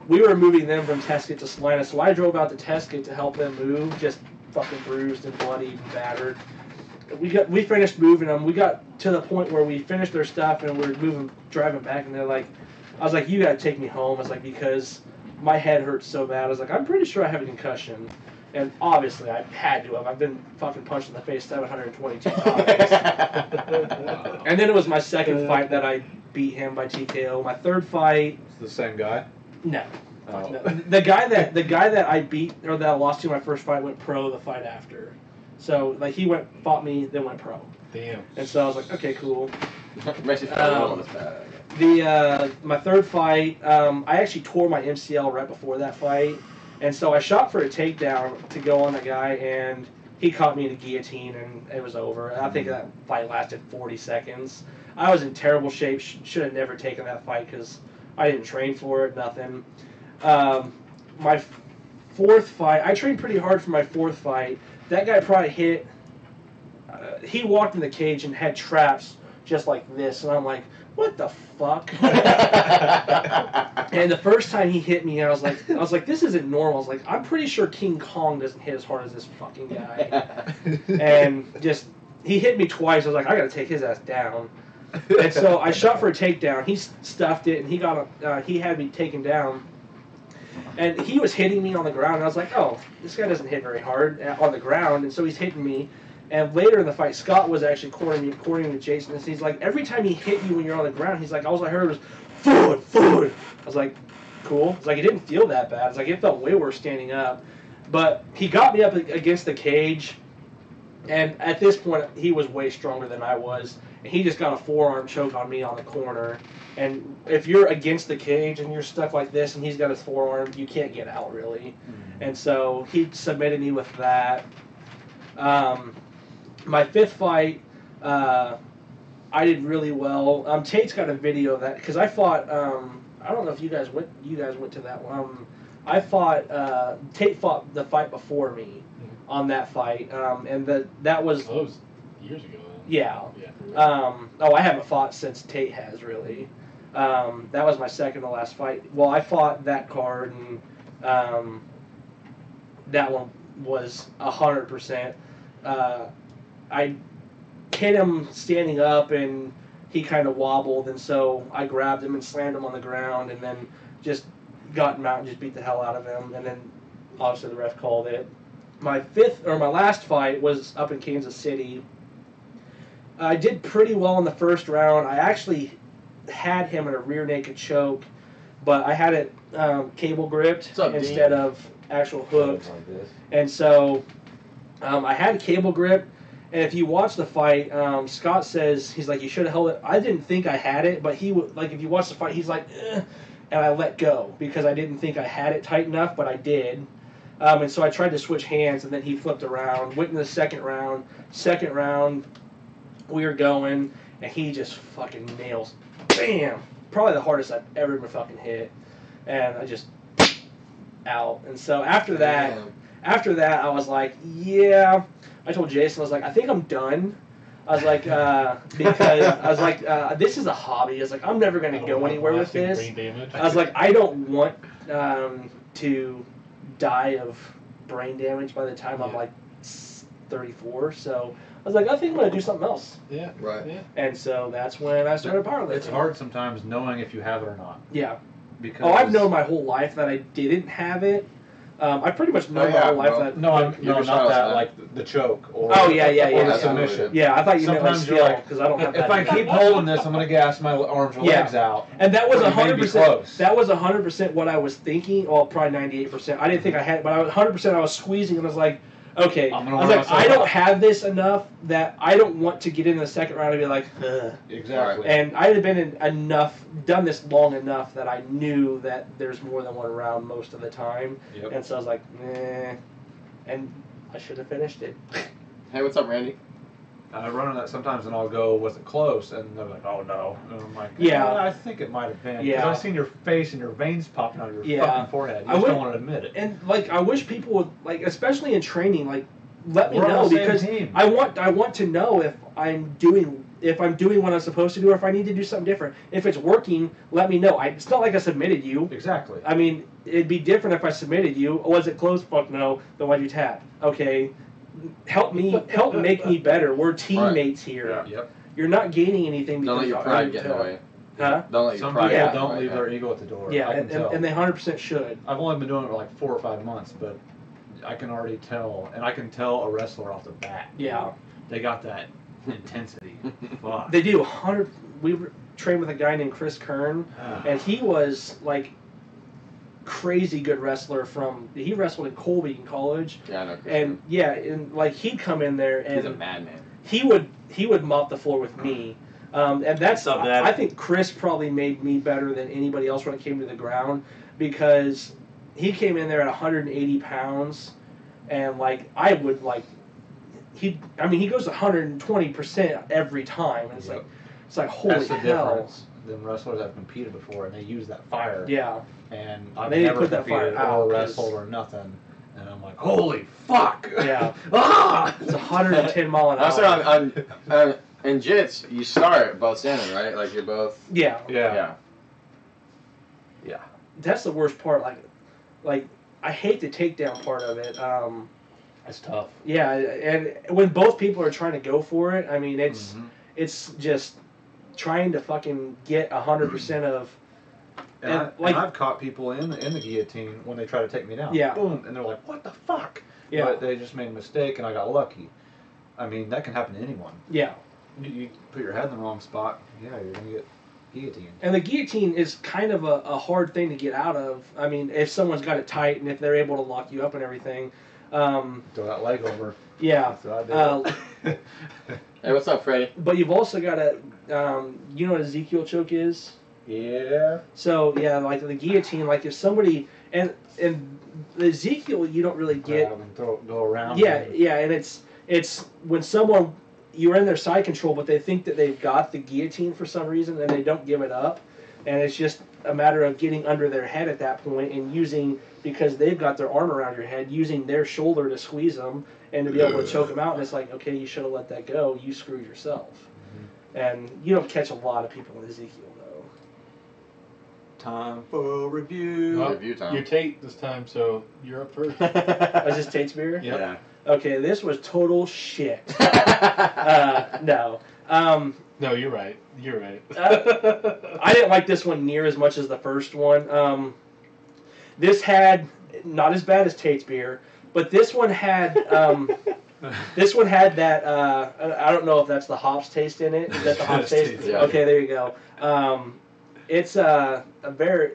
We were moving them from Tesket to Salina, so I drove out to Tesket to help them move, just fucking bruised and bloody and battered. We finished moving them. We got to the point where we finished their stuff and we were driving back, and they're like, I was like, you gotta take me home. I was like, because my head hurts so bad. I was like, I'm pretty sure I have a concussion. And obviously, I had to have. I've been fucking punched in the face 722 times. And then it was my second fight that I beat him by TKO. My third fight. It's the same guy? No. Oh. No. The guy that I beat, or that I lost to my first fight, went pro the fight after. So, like, he fought me, then went pro. Damn. And so I was like, okay, cool. Makes you feel a little bad. My third fight, I actually tore my MCL right before that fight, and so I shot for a takedown to go on the guy, and he caught me in a guillotine, and it was over. I think that fight lasted 40 seconds. I was in terrible shape. Should have never taken that fight because I didn't train for it. Nothing. My fourth fight, I trained pretty hard for my fourth fight. That guy probably hit. He walked in the cage and had traps just like this, and I'm like, what the fuck? And the first time he hit me, I was like, this isn't normal. I was like, I'm pretty sure King Kong doesn't hit as hard as this fucking guy. And just, he hit me twice. I was like, I gotta take his ass down. And so I shot for a takedown. He stuffed it, and he had me taken down. And he was hitting me on the ground, and I was like, oh, this guy doesn't hit very hard on the ground, and so he's hitting me. And later in the fight, Scott was actually cornering with Jason, and he's like, every time he hit you when you're on the ground, he's like, all I heard was, forward, forward. I was like, cool. It's like, it didn't feel that bad. It's like, it felt way worse standing up. But he got me up against the cage, and at this point, he was way stronger than I was. And he just got a forearm choke on me on the corner. And if you're against the cage and you're stuck like this and he's got his forearm, you can't get out, really. Mm-hmm. And so he submitted me with that. My fifth fight, I did really well. Tate's got a video of that, because I fought, I don't know if you guys went to that one. Tate fought the fight before me on that fight. And that was... Oh, that was years ago. Yeah. I haven't fought since Tate has, really. That was my second to last fight. Well, I fought that card, and that one was 100%. I hit him standing up, and he kind of wobbled, and so I grabbed him and slammed him on the ground, and then just got him out and just beat the hell out of him, and then obviously the ref called it. My last fight was up in Kansas City. I did pretty well in the first round. I actually had him in a rear naked choke, but I had it cable gripped instead of actual hooked. And so I had a cable grip, and if you watch the fight, Scott says, he's like, you should have held it. I didn't think I had it, but he would, like, if you watch the fight, he's like, and I let go because I didn't think I had it tight enough, but I did. And so I tried to switch hands, and then he flipped around, went in the second round. Second round, we were going, and he just fucking nails. Bam! Probably the hardest I've ever been fucking hit. And I just out. And so after that, I was like, yeah. I told Jason, I was like, I think I'm done. I was like, because I was like, this is a hobby. I was like, I'm never gonna go anywhere with this. I was like, I don't want to die of brain damage by the time I'm like 34. So I was like, I think I'm going to do something else. Yeah. Right. Yeah. And so that's when I started powerlifting. It's hard sometimes knowing if you have it or not. Yeah. Because I've known my whole life that I didn't have it. I pretty much know my whole life that... No, not that, like the choke. Or the submission. Yeah, I thought you meant like skill, because I don't have that. If I keep holding this, I'm going to gas my arms or legs out. And that was 100%. That was 100% what I was thinking. Well, probably 98%. I didn't think I had it, but I was 100%. I was squeezing, and I was like, okay. I was like, I don't have this enough that I don't want to get in the second round and be like, ugh. Exactly. And I had been done this long enough that I knew that there's more than one round most of the time. Yep. And so I was like, eh. And I should have finished it. Hey, what's up, Randy? I run on that sometimes, and I'll go, was it close? And they're like, oh no. And I'm like, I think it might have been. Because I've seen your face and your veins popping out of your fucking forehead. You just don't want to admit it. And like, I wish people would, like, especially in training, like, let me know, because I want to know if I'm doing what I'm supposed to do, or if I need to do something different. If it's working, let me know. It's not like I submitted you. Exactly. I mean, it'd be different if I submitted you. Was it close? Fuck no. Then why'd you tap? Okay. Help make me better. We're teammates here. Yeah. Yep. You're not gaining anything. Don't let your pride get in the way. Huh? Don't let your Some pride people don't leave their ego at the door. Yeah, I can tell. And they 100% should. I've only been doing it for like 4 or 5 months, but I can already tell, and I can tell a wrestler off the bat. Yeah. They got that intensity. Fuck. They do. We trained with a guy named Chris Kern, and he was like crazy good wrestler he wrestled in Colby in college. Yeah, I know Chris. And and like he'd come in there and he's a madman. He would mop the floor with me. And that's I think Chris probably made me better than anybody else when it came to the ground, because he came in there at 180 pounds, and like I would like he goes 120% every time, and it's like holy that's the hell. Difference. Them wrestlers have competed before, and they use that fire. Yeah. And I've never competed or wrestled or nothing, and I'm like, holy fuck! Yeah. It's 110 mile an hour. Also in jits, you start both standing, right? Like you're both. Yeah. Yeah. That's the worst part. Like I hate the takedown part of it. It's tough. Yeah, and when both people are trying to go for it, I mean it's just trying to fucking get 100% of. And I've caught people in the guillotine when they try to take me down. Yeah. Boom, and they're like, "What the fuck?" Yeah. But they just made a mistake, and I got lucky. I mean, that can happen to anyone. Yeah. You put your head in the wrong spot, yeah, you're gonna get guillotined. And the guillotine is kind of a hard thing to get out of. I mean, if someone's got it tight and if they're able to lock you up and everything. Throw that leg over. Yeah. That's what I did. Hey, what's up, Freddie? But you've also got to, you know what Ezekiel choke is? Yeah. So, yeah, like the guillotine, like if somebody, and the Ezekiel, you don't really get. Grab and go around. Yeah, yeah, and it's when someone, you're in their side control, but they think that they've got the guillotine for some reason and they don't give it up. And it's just a matter of getting under their head at that point and using, because they've got their arm around your head, using their shoulder to squeeze them and to be able to choke them out. And it's like, okay, you should have let that go. You screwed yourself. Mm-hmm. And you don't catch a lot of people in Ezekiel, though. Time for review. Well, Review time. You're Tate this time, so you're up first. Was this Tate's beer? Yep. Yeah. Okay, this was total shit. No. No, you're right. You're right. I didn't like this one near as much as the first one. This had, not as bad as Tate's beer, but this one had that, I don't know if that's the hops taste in it. Is that the hops taste? Yeah. Okay, there you go. It's a very,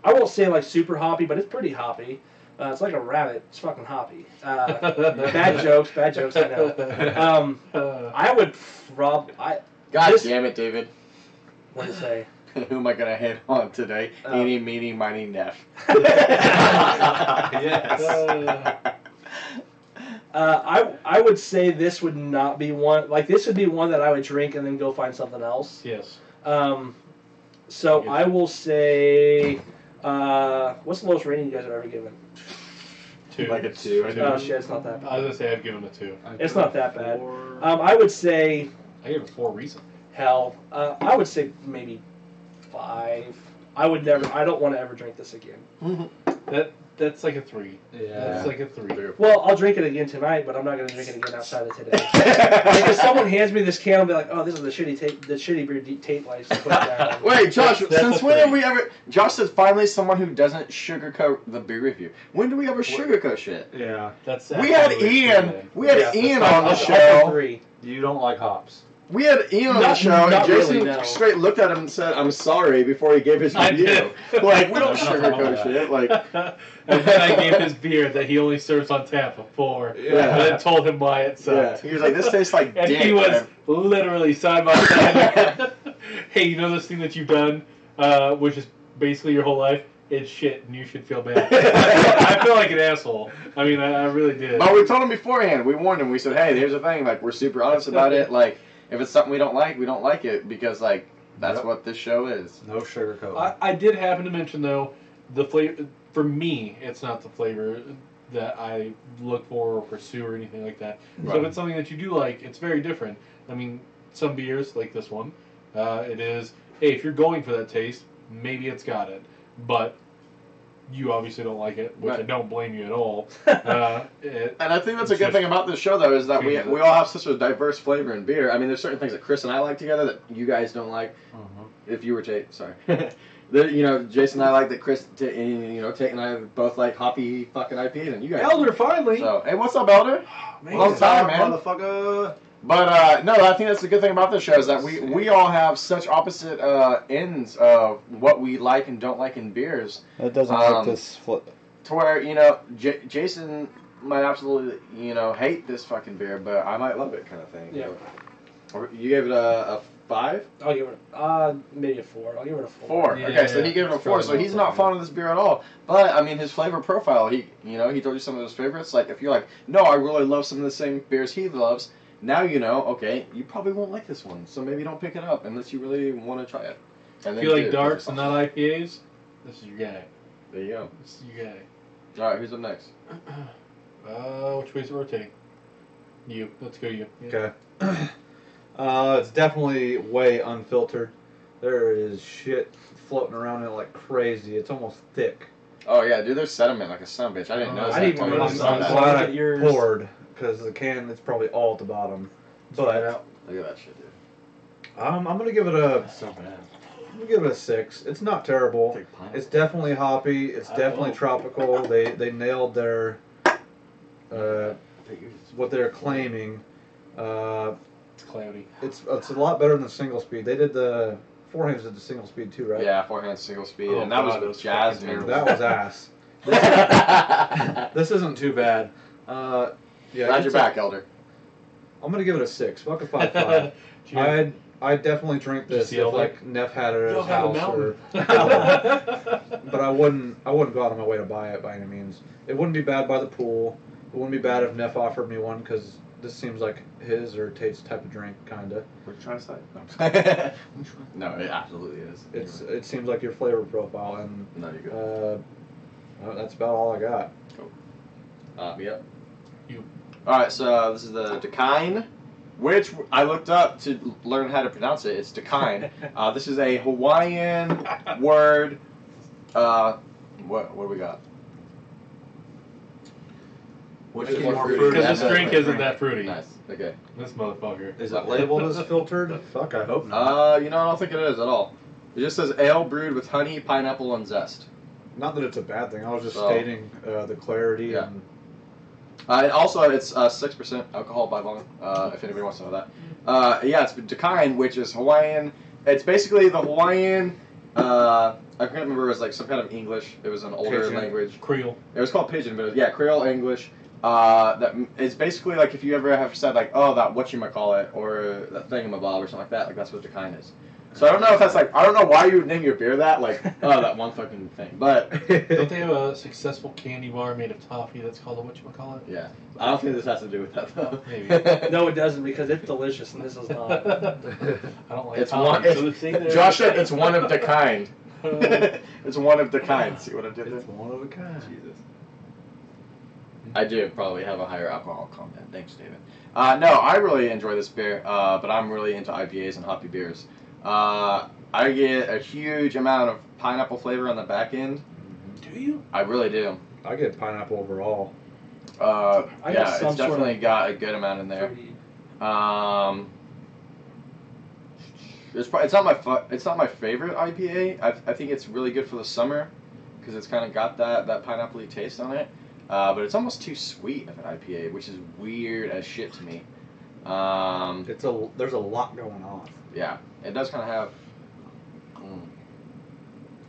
I won't say like super hoppy, but it's pretty hoppy. It's like a rabbit. It's fucking hoppy. Bad jokes, I know. I would God This- damn it, David. what to say? Who am I going to hit on today? Eeny, meeny, miny, neff. Yes. I would say this would not be one, like this would be one that I would drink and then go find something else. Yes. So I will say, what's the lowest rating you guys have ever given? 2. Like a 2. I Two. Oh think. shit, it's not that I was bad. gonna say I've given him a 2. It's not that bad. I would say, I gave it 4 recently. hell, I would say maybe 5. I don't want to ever drink this again. That's like a 3. Yeah. That's like a 3. Well, I'll drink it again tonight, but I'm not going to drink it again outside of today. Like, if someone hands me this can, I'll be like, oh, this is the shitty beer Tate likes. Put it down. Wait, Josh, That's since a when 3. have we ever... Josh says finally someone who doesn't sugarcoat the beer review. When do we ever sugarcoat shit? Yeah. That's We had absolutely Ian. true. We had Yeah, Ian I'll on the go show. 3. You don't like hops. We had Ian on the Not- show, and not Jason really, no. straight looked at him and said, "I'm sorry," before he gave his I review. did. Like, we don't There's nothing wrong sugarcoat with shit. Like, And then I gave his beer that he only serves on tap a 4. Yeah. And then told him why it yeah, sucked. he was like, "This tastes like And dick." he was man. literally side by side. Hey, you know this thing that you've done, which is basically your whole life? It's shit, and you should feel bad. I feel like an asshole. I mean, I really did. But we told him beforehand. We warned him. We said, "Hey, here's the thing. Like, we're super honest about it. Like, if it's something we don't like it because like that's Yep. what this show is." No sugarcoat. I did happen to mention though, the flavor for me, it's not the flavor that I look for or pursue or anything like that. So Right. if it's something that you do like, it's very different. I mean, some beers like this one, it is. Hey, if you're going for that taste, maybe it's got it, but you obviously don't like it, which I Right. don't blame you at all. And I think that's a good thing about this show, though, is that we all have such a diverse flavor in beer. I mean, there's certain things that Chris and I like together that you guys don't like. If you were Tate, sorry. Jason and I like that Chris, Tate and I both like hoppy fucking IPAs, and you guys. Elder, finally. So, hey, what's up, Elder? Long time, man. Motherfucker. But no, I think that's the good thing about this show is that we all have such opposite ends of what we like and don't like in beers. That doesn't like this flip. To where Jason might absolutely hate this fucking beer, but I might love it, kind of thing. Yeah. Or you gave it a 5? I'll give it maybe a 4. I'll give it a 4. 4. Yeah, Okay, so he gave it a it's 4. So probably he's not not fond of this beer at all. But I mean, his flavor profile. He told you some of his favorites. Like if you're like, no, I really love some of the same beers he loves. Now you know. Okay, you probably won't like this one. So maybe don't pick it up unless you really want to try it. And If then you like do it, 'cause darks it's and awesome. not IPAs, this is your guy. There you go. This is your guy. All right, who's up next? Which way's it rotating? You. Let's go you. Okay. It's definitely way unfiltered. There is shit floating around in it like crazy. It's almost thick. Oh yeah, dude, there's sediment like a son of a bitch. I didn't know. I didn't even that. notice I'm that. glad Look I at yours. poured because the can it's probably all at the bottom. But Look at that shit, dude. I'm gonna give it a. So bad. I'm gonna give it a 6. It's not terrible. It's definitely hoppy. It's definitely tropical. They nailed their what they're claiming. It's cloudy. It's a lot better than single speed. They did the forehands did the single speed too, right? Yeah, forehand single speed, Oh, and that God, was Jasmine. That was ass. This isn't too bad. Yeah, Glad you're back, Elder. I'm gonna give it a 6. Fuck a 5.5. I'd definitely drink this if like Neff had it at his house, but I wouldn't go out of my way to buy it by any means. It wouldn't be bad by the pool. It wouldn't be bad if Neff offered me one because this seems like his or Tate's type of drink, kinda. What are you trying to say? No, it absolutely is. It seems like your flavor profile, and no, you're good. That's about all I got. Cool. Yep. You. All right, so this is the Dakine, which I looked up to learn how to pronounce it. It's Dakine. This is a Hawaiian word. What do we got? Which is is more more fruity? fruity? Because this drink isn't that fruity. Nice. Okay. This motherfucker. Is it labeled as filtered? Fuck, I hope not. You know, I don't think it is at all. It just says ale brewed with honey, pineapple, and zest. Not that it's a bad thing. I was just So, stating the clarity. yeah. And Also, it's 6% alcohol by volume, if anybody wants to know that. Yeah, it's Dakine, which is Hawaiian. It's basically the Hawaiian, I can't remember, it was like some kind of English. It was an older Pidgin. language. Creole. It was called Pidgin, but it was, yeah, Creole English. That it's basically like if you ever have said like, oh, that whatchamacallit, or that thingamabob or something like that, like that's what Dakine is. So I don't know if that's like, I don't know why you would name your beer that, like, oh, that one fucking thing, but... Don't they have a successful candy bar made of toffee that's called a whatchamacallit? Yeah. I don't think this has to do with that, though. Maybe. No, it doesn't because it's delicious and this is not. I don't like It's toffee. one. So see there? Josh said it's one of the kind. It's one of the kind. See what I did there? it's one of a kind. Jesus. I do probably have a higher alcohol content. Thanks, David. No, I really enjoy this beer, but I'm really into IPAs and hoppy beers. I get a huge amount of pineapple flavor on the back end. Do you? I really do. I get pineapple overall. got Yeah, some it's sort definitely of got a good amount in there. fruity. It's not my favorite IPA. I think it's really good for the summer because it's kind of got that pineapple-y taste on it. But it's almost too sweet of an IPA, which is weird as shit to me. There's a lot going on. Yeah, it does kind of have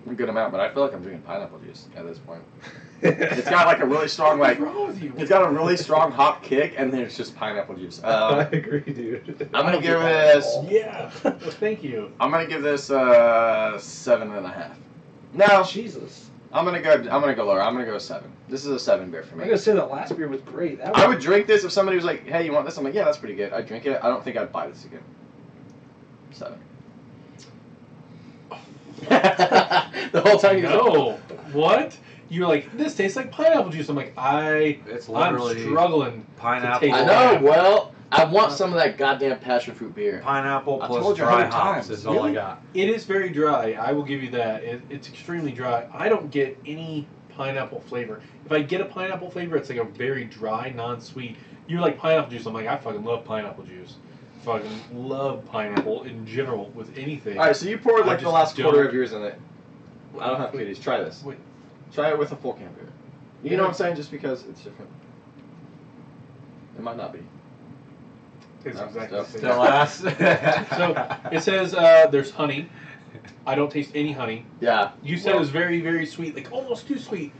a good amount, but I feel like I'm drinking pineapple juice at this point. It's got like a really strong What's wrong with you? it's got a really strong hop kick, and then it's just pineapple juice. I agree, dude. I'm gonna give this. Yeah. Thank you. I'm gonna give this 7.5. No, Jesus. I'm gonna go lower. I'm gonna go 7. This is a 7 beer for I'm me. gonna say that last beer was great. That I would drink this if somebody was like, "Hey, you want this?" I'm like, "Yeah, that's pretty good." I'd drink it. I don't think I'd buy this again. 7. The whole time you No. What? You were like, this tastes like pineapple juice. I'm like, It's I'm literally struggling. pineapple. to I taste know. that. Well, I want some of that goddamn passion fruit beer. Pineapple I plus told you dry 100 hops times. is all I Really? got. It is very dry. I will give you that. It's extremely dry. I don't get any pineapple flavor. If I get a pineapple flavor, it's like a very dry, non-sweet. You're like pineapple juice. I'm like, I fucking love pineapple juice. Fucking love pineapple in general with anything. All right, so you poured I like the just last quarter don't- of yours in it. I don't have kitties. Try this. Wait. Try it with a full can beer. You know what I'm saying? Just because it's different. It might not be. It's No, exactly the same. Still ass. So it says there's honey. I don't taste any honey. Yeah. You said it was very, very sweet, like almost too sweet.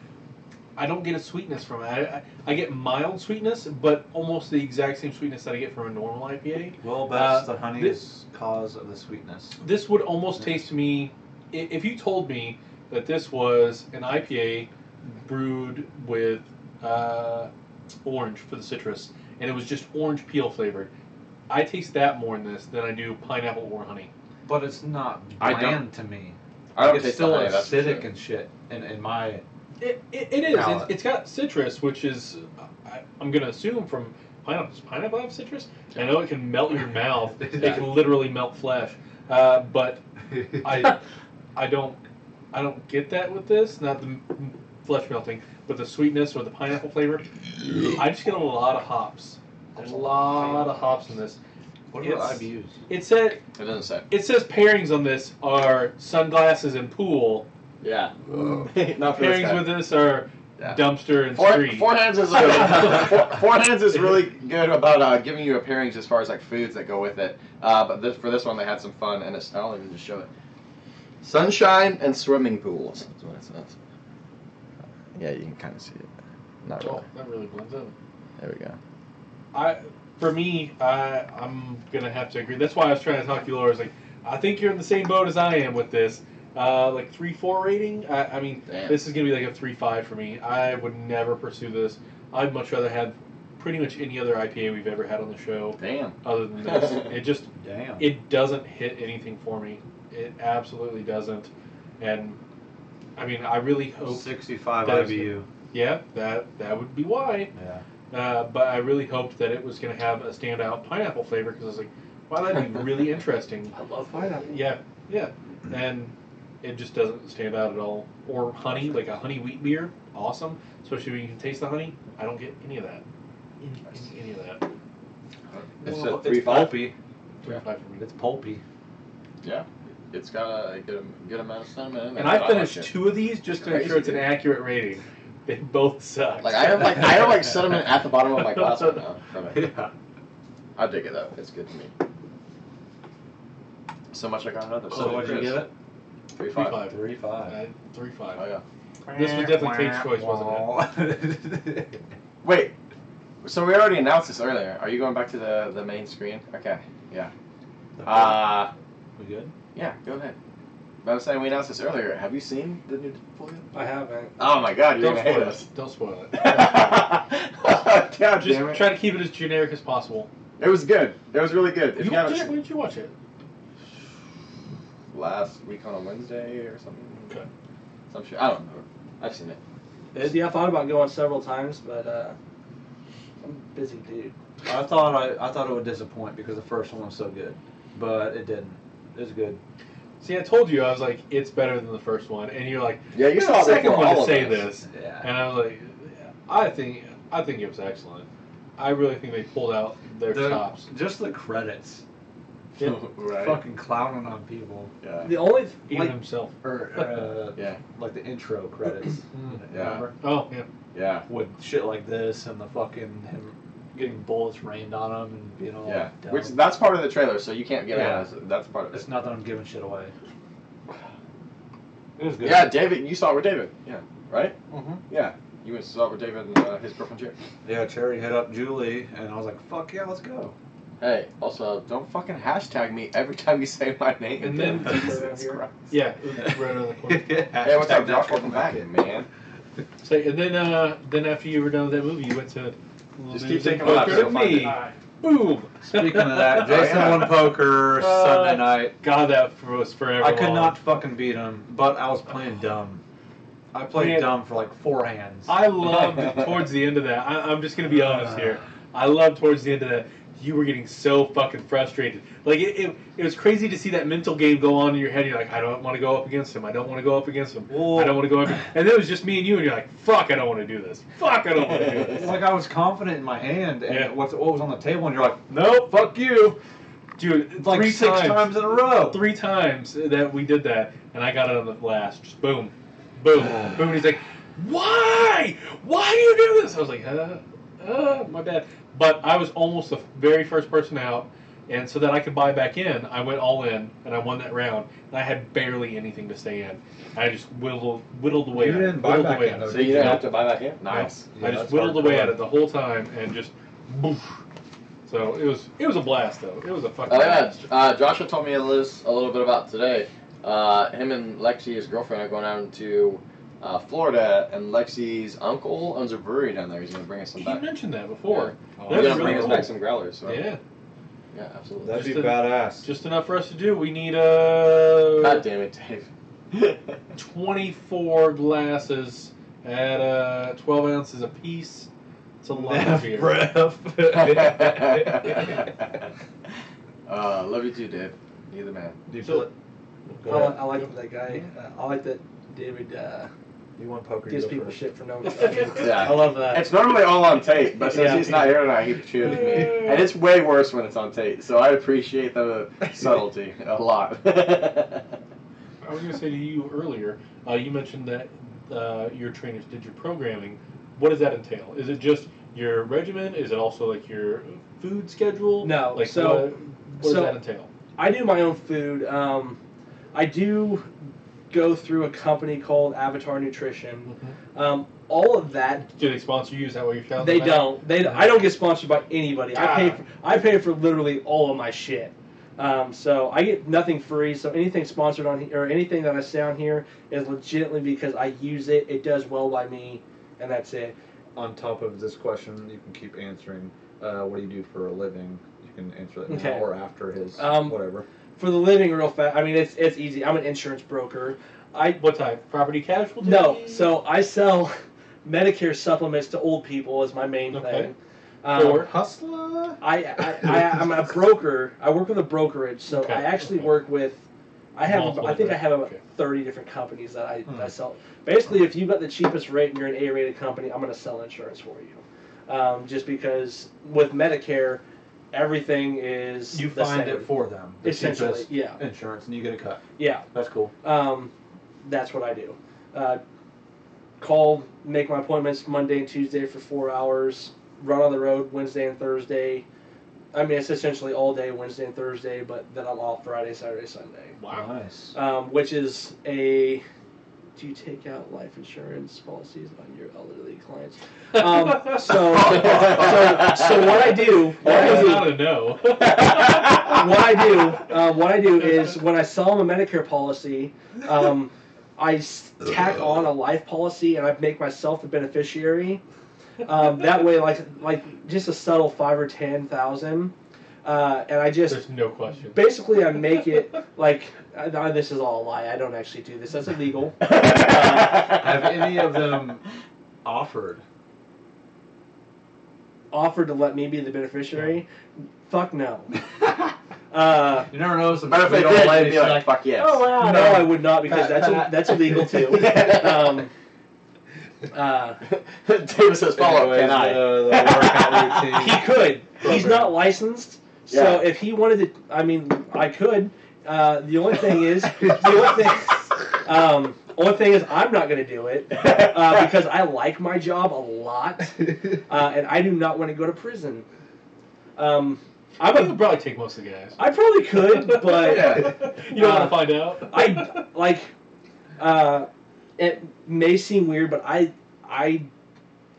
I don't get a sweetness from it. I get mild sweetness, but almost the exact same sweetness that I get from a normal IPA. Well, that's the this- honey's cause of the sweetness. This would almost taste to me, if you told me that this was an IPA brewed with orange for the citrus, and it was just orange peel flavored. I taste that more in this than I do pineapple or honey. But it's not I don't- bland to me. I don't It's taste still the honey, that's for acidic sure. and shit. In my It is. Palate. It's got citrus, which is, I'm going to assume from pineapple. Does pineapple have citrus? I know it can melt your mouth. It can literally melt flesh. But I don't get that with this. Not the flesh melting, but the sweetness or the pineapple flavor. I just get a lot of hops. There's a lot of hops in this. What about IBUs? It said It doesn't say. it says pairings on this are sunglasses and pool. Yeah. Not for this Pairings guy. with this are dumpster and street. Four Hands is Four Hands is really good about giving you a pairings as far as like foods that go with it. But for this one, they had some fun, and I'll even just show it. Sunshine and swimming pools. That's what it says. Yeah, you can kind of see it. Not really. Oh, that really blends in. There we go. I'm gonna have to agree. That's why I was trying to talk to you, Laura. I was like, I think you're in the same boat as I am with this. Like 3-4 rating. I mean, Damn. this is gonna be like a 3-5 for me. I would never pursue this. I'd much rather have pretty much any other IPA we've ever had on the show. Damn. Other than this, Damn. it doesn't hit anything for me. It absolutely doesn't. And I mean, I really hope 65 that is- IBU. Yeah, that would be why. Yeah. But I really hoped that it was going to have a standout pineapple flavor because I was like, wow, that'd be really interesting. I love pineapple. Yeah, and it just doesn't stand out at all. Or honey, like a honey wheat beer, awesome. Especially when you can taste the honey. I don't get any of that. Any of that. It's Well, a 3-5. pulpy. 3-5 for me. It's pulpy. Yeah. It's got a good amount of cinnamon in it. And I but finished like it. 2 of these just to make Crazy, sure it's an dude. accurate rating. They both suck. Like I have cinnamon at the bottom of my glass right now. From it. Yeah. I dig it though. It's good to me. So much I got another. So what'd you give it? 3-5. 3-5. 3-5. Oh yeah. This was definitely Kate's choice, wasn't it? Wait. So we already announced this earlier. Are you going back to the main screen? Okay. Yeah. We good? Yeah. Go ahead. But I was saying we announced this earlier. Have you seen the new folio? I haven't. Oh my God! You're Don't gonna hate spoil us. it. Don't spoil it. God Just damn it. try to keep it as generic as possible. It was good. It was really good. If you haven't When did you watch it? last week on a Wednesday or something. Okay. Some shit. I don't know. I've seen it. Yeah, I thought about going several times, but I'm a busy dude. I thought it would disappoint because the first one was so good, but it didn't. It was good. See, I told you I was like, it's better than the first one, and you're like, Yeah, you you're saw the it second before one all to of say us. this, Yeah. and I was like, I think it was excellent. I really think they pulled out their chops. Just the credits. Yeah. Right. Fucking clowning on people. Yeah. The only Even like himself. Or Yeah. like the intro credits. Yeah. Remember? Oh yeah. Yeah. With shit like this and the fucking him getting bullets rained on him and being all Yeah. dumb. Which that's part of the trailer, so you can't get Yeah. out of it. That's part of it. It's not that I'm giving shit away. It was good. Yeah, David. You saw it with David. Yeah. Right. Mm-hmm. Yeah. You went and saw it with David and his girlfriend Jerry. Yeah, Cherry hit up Julie, and I was like, "Fuck yeah, let's go." Hey, also don't fucking hashtag me every time you say my name. And then- Jesus Christ. Yeah. It was right on the corner. Hey, what's up, Josh? Welcome back, man. So, and then after you were done with that movie, you went to Just keep Lose taking and laps, Poker you'll to find me. it. Boom. Speaking of that, Jason yeah. won poker Sunday night. God, that was forever. I could long. not fucking beat him, but I was playing dumb. I played Man. dumb for like 4 hands. I loved towards the end of that. I'm just gonna be honest here. I loved towards the end of that. You were getting so fucking frustrated. Like it was crazy to see that mental game go on in your head. You're like, I don't want to go up against him. I don't want to go up against him. Well- I don't want to go up. And then it was just me and you, and you're like, fuck, I don't want to do this. Fuck, I don't want to do this. Like I was confident in my hand, and Yeah. what was on the table, and you're like, Nope. "Fuck you!" Dude, It's like 3 6 times in a row. 3 times that we did that, and I got it on the last. Just boom, boom, boom. And he's like, why? Why do you do this? I was like, my bad. But I was almost the very first person out, and so that I could buy back in, I went all in, and I won that round. And I had barely anything to stay in. I just whittled away You at it. didn't buy whittled back away in, at though, it. So you didn't have to buy back in. Nice. Yeah, I just that's whittled away hardcore. at it the whole time, and just boof. So it was a blast though. It was a fucking Oh yeah, blast. Joshua told me a little bit about today. Him and Lexi, his girlfriend, are going down to Florida, and Lexi's uncle owns a brewery down there. He's going to bring us some He back. mentioned that before. He's That's going to really bring us cool. back some growlers. So. Yeah, Yeah, absolutely. That'd be Just a- badass. just enough for us to do. We need God damn it, Dave. 24 glasses at 12 ounces a piece. It's a lot of beer. Love you too, Dave. You're the man. Do you So- feel it? Go ahead. I like that guy. I like that David You want poker? Gives you go people first. shit for no reason. Yeah. I love that. It's normally all on tape, but since Yeah. he's not here tonight, he cheers me. And it's way worse when it's on tape, so I appreciate the subtlety a lot. I was going to say to you earlier, you mentioned that your trainers did your programming. What does that entail? Is it just your regimen? Is it also like your food schedule? No, Like so- what does so- that entail? I do my own food. I do go through a company called Avatar Nutrition. All of that. Do they sponsor you? Is that what you're telling They them? don't. I don't get sponsored by anybody. Ah. I pay for literally all of my shit. So I get nothing free. So anything sponsored on here, or anything that I say on here, is legitimately because I use it. It does well by me, and that's it. On top of this question, you can keep answering. What do you do for a living? You can answer that Okay. now or after his whatever. For the living, real fast. I mean, it's easy. I'm an insurance broker. What type? Property casualty? No. So I sell Medicare supplements to old people is my main Okay. thing. Or Hustler. I'm a broker. I work with a brokerage, so Okay, I actually okay. work with. I Multiple think I have about different- 30 different companies that I sell. Basically, if you've got the cheapest rate and you're an A-rated company, I'm going to sell insurance for you. Just because with Medicare, everything is You the find same. it for them. The Essentially, cheapest yeah. Insurance, and you get a cut. Yeah. That's cool. That's what I do. Call, make my appointments Monday and Tuesday for 4 hours. Run on the road Wednesday and Thursday. I mean, it's essentially all day Wednesday and Thursday, but then I'm off Friday, Saturday, Sunday. wow. Nice. Which is a. Do you take out life insurance policies on your elderly clients? So what I do. That's not a no. What I do is when I sell them a Medicare policy, I tack on a life policy and I make myself the beneficiary. That way, like just a subtle 5 or 10,000, and I just There's no question. basically I make it like this is all a lie. I don't actually do this. That's illegal. Have any of them offered? Offered to let me be the beneficiary? Fuck no. You never know. Some But if they sweet old did, you'd lady be like, like, fuck yes. oh wow. No, I would not because Pat. that's illegal too. David says, follow up, can I? The workout routine. He could. He's Program. not licensed, so Yeah. if he wanted to, I mean, I could. The only thing is, only thing is, I'm not going to do it because I like my job a lot, and I do not want to go to prison. I would probably take most of the guys. I probably could, but Yeah. You don't want to find out? I like. It may seem weird, but I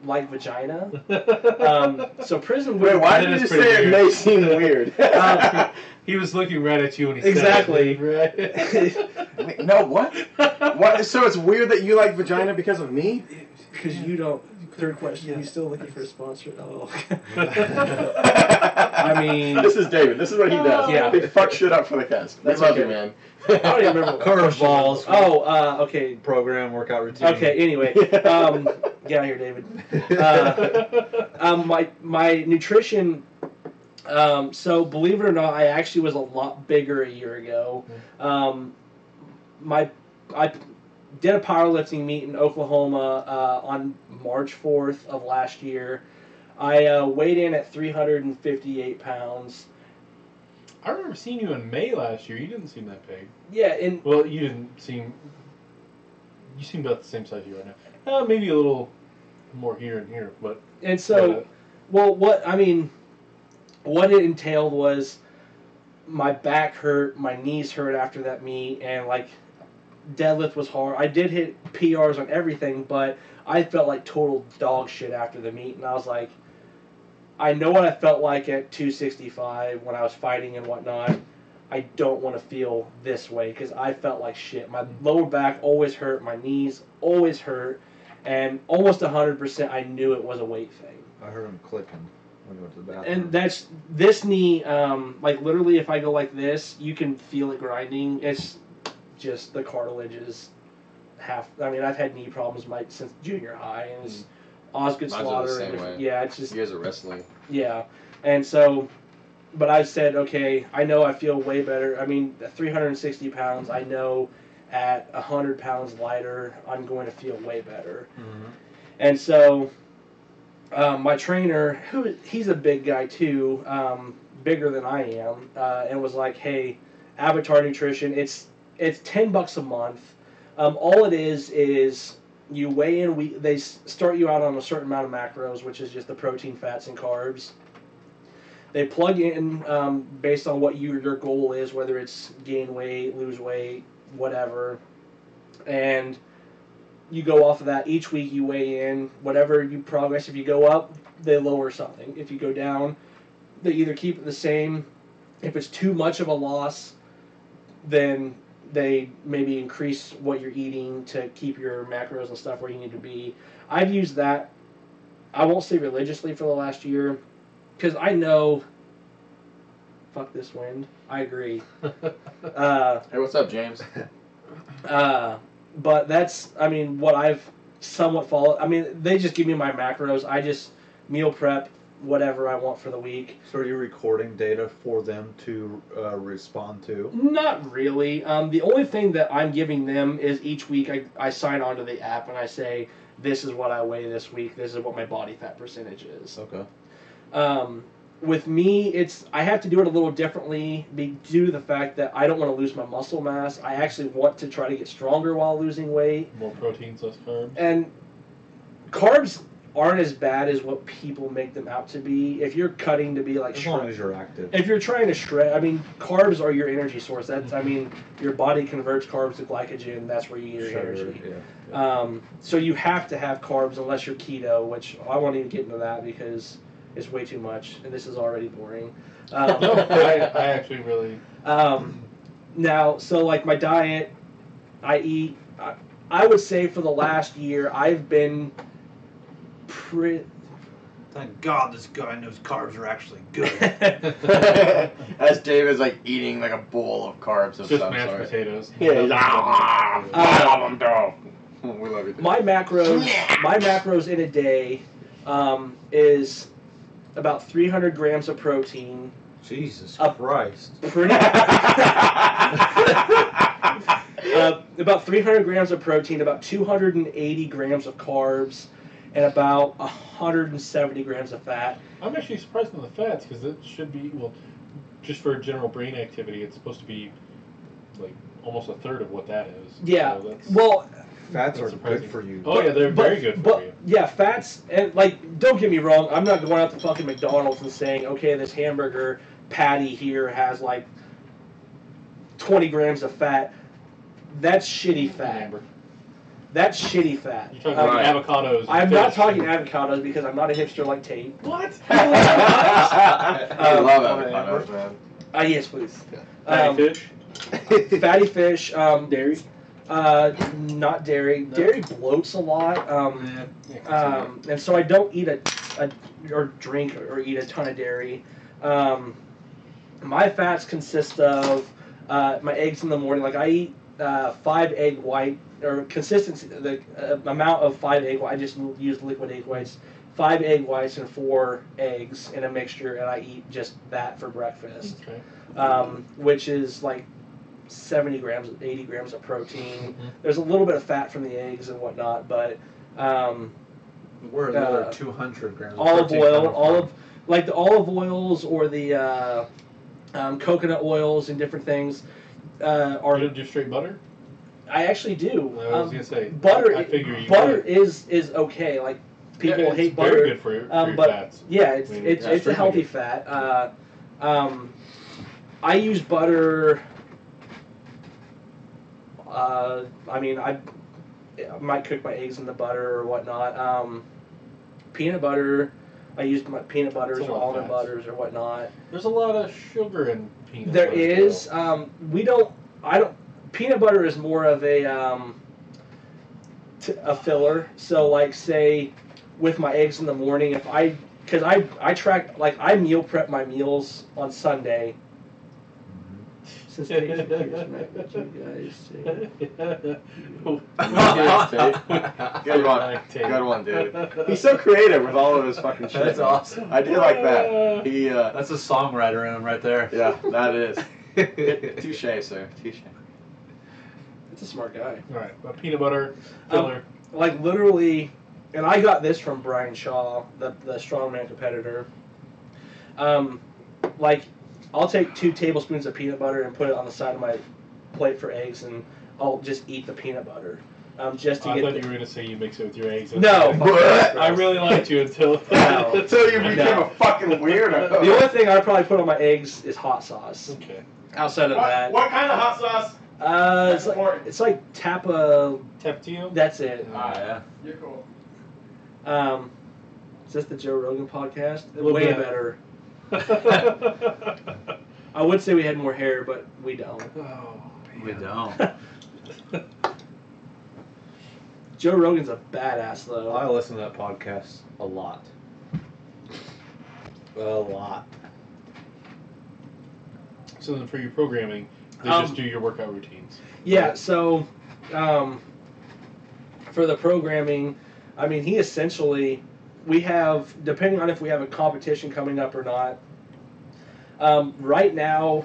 like vagina. So prison. Wait, why That did is you pretty say it weird. may seem weird? He was looking right at you when he Exactly. said it. Right? Wait, no, what? What? So it's weird that you like vagina because of me? Because you don't. Third question. You still looking for a sponsor? Oh. I mean- this is David. This is what he does. Yeah. He fucks shit up for the cast. We That's love okay. you, man. I don't even remember. Curveballs. Oh, okay. Program workout routine. Okay. Anyway, get out of here, David. My nutrition. So believe it or not, I actually was a lot bigger a year ago. I did a powerlifting meet in Oklahoma on March 4th of last year. I weighed in at 358 pounds. I remember seeing you in May last year. You didn't seem that big. Yeah, and Well, you didn't seem. You seem about the same size you are now. Maybe a little more here and here, but. so, well, what it entailed was my back hurt, my knees hurt after that meet, and like deadlift was hard. I did hit PRs on everything, but I felt like total dog shit after the meet, and I was like, I know what I felt like at 265 when I was fighting and whatnot. I don't want to feel this way because I felt like shit. My lower back always hurt, my knees always hurt, and almost 100% I knew it was a weight thing. I heard him clicking when he went to the bathroom. And that's this knee, like literally if I go like this, you can feel it grinding. It's just the cartilage is half. I mean, I've had knee problems since junior high, and it's Osgood Mine's Slaughter. the same And different- way. yeah, it's just You guys are wrestling. yeah, and so, but I said, okay, I know I feel way better. I mean, at 360 pounds, I know at 100 pounds lighter, I'm going to feel way better. Mm-hmm. And so my trainer, he's a big guy too, bigger than I am, and was like, hey, Avatar Nutrition, it's $10 a month. All it is you weigh in. They start you out on a certain amount of macros, which is just the protein, fats, and carbs. They plug in based on what your goal is, whether it's gain weight, lose weight, whatever, and you go off of that. Each week you weigh in, whatever you progress. If you go up, they lower something. If you go down, they either keep it the same. If it's too much of a loss, then they maybe increase what you're eating to keep your macros and stuff where you need to be. I've used that, I won't say religiously for the last year, because I know, fuck this wind, I agree. Hey, what's up, James? But that's, I mean, what I've somewhat followed. I mean, they just give me my macros. I just meal prep whatever I want for the week. So are you recording data for them to respond to? Not really. The only thing that I'm giving them is each week I sign onto the app and I say, this is what I weigh this week. This is what my body fat percentage is. Okay. With me, I have to do it a little differently due to the fact that I don't want to lose my muscle mass. I actually want to try to get stronger while losing weight. More proteins, less carbs. And carbs aren't as bad as what people make them out to be. If you're cutting to be like as long as you're active. If you're trying to shred, I mean, carbs are your energy source. That's, I mean, your body converts carbs to glycogen. That's where you get your energy. Yeah. So you have to have carbs unless you're keto, which I won't even get into that because it's way too much, and this is already boring. No, I actually really... Now, so like my diet, I eat, I would say for the last year, I've been Thank God this guy knows carbs are actually good. As David's like eating like a bowl of carbs of just some mashed sort. potatoes. Yeah, he's I love them though. We love you. My macros in a day is about 300 grams of protein. Jesus Christ. About 300 grams of protein, about 280 grams of carbs, and about 170 grams of fat. I'm actually surprised on the fats because it should be, well, just for general brain activity, it's supposed to be like almost a third of what that is. Yeah. So that's, well, fats are surprising. good for you. Oh yeah, they're very good for you. Yeah, fats, and like, don't get me wrong, I'm not going out to fucking McDonald's and saying, okay, this hamburger patty here has like 20 grams of fat. That's shitty fat. That's shitty fat. You're talking about avocados. I'm not talking avocados because I'm not a hipster like Tate. What? I love avocados, man. Yes, please. Fatty fish? Fatty fish. Dairy? Not dairy. Dairy bloats a lot. And so I don't eat or drink or eat a ton of dairy. My fats consist of my eggs in the morning. Like I eat 5 egg white, or consistency, the amount of 5 egg white. I just use liquid egg whites. 5 egg whites and 4 eggs in a mixture, and I eat just that for breakfast. Okay. Which is like 70 grams, 80 grams of protein. There's a little bit of fat from the eggs and whatnot, but Where are the other 200 grams of olive protein oil, coming from? like the olive oils or the coconut oils and different things are. You don't do straight butter? I actually do. I was gonna say butter. I figure you butter would. is okay. Like people Yeah, hate it's butter. very good for your but fats. yeah, it's I mean, it's yeah, it's a healthy fat. I use butter. I mean, I might cook my eggs in the butter or whatnot. Peanut butter. I use my peanut butters That's a or lot of almond fats. butters or whatnot. There's a lot of sugar in peanut There butter. is. We don't. I don't. Peanut butter is more of a filler. So, like, say, with my eggs in the morning, because I track, like, I meal prep my meals on Sunday. Since Tate's here tonight, what you guys say? Good one. Good one, dude. He's so creative with all of his fucking shit. That's awesome. I do like that. He, That's a songwriter in him right there. yeah, that is. Touche, sir. Touche. That's a smart guy. All right, a peanut butter filler. Like literally, and I got this from Brian Shaw, the strongman competitor. Like, I'll take 2 tablespoons of peanut butter and put it on the side of my plate for eggs, and I'll just eat the peanut butter. Just to I get. thought you were gonna say you mix it with your eggs. No, I really liked you until Until you became a fucking weirdo. The only thing I probably put on my eggs is hot sauce. Okay. Outside of that, What kind of hot sauce? it's like Tapa. Tapatio? That's it. Yeah. You're cool. Is this the Joe Rogan podcast? A little Way bit. better. I would say we had more hair, but we don't. Oh, We don't. Joe Rogan's a badass, though. I listen to that podcast a lot. A lot. So then for your programming, they just do your workout routines. Yeah, so for the programming, I mean, he essentially, we have, depending on if we have a competition coming up or not, right now,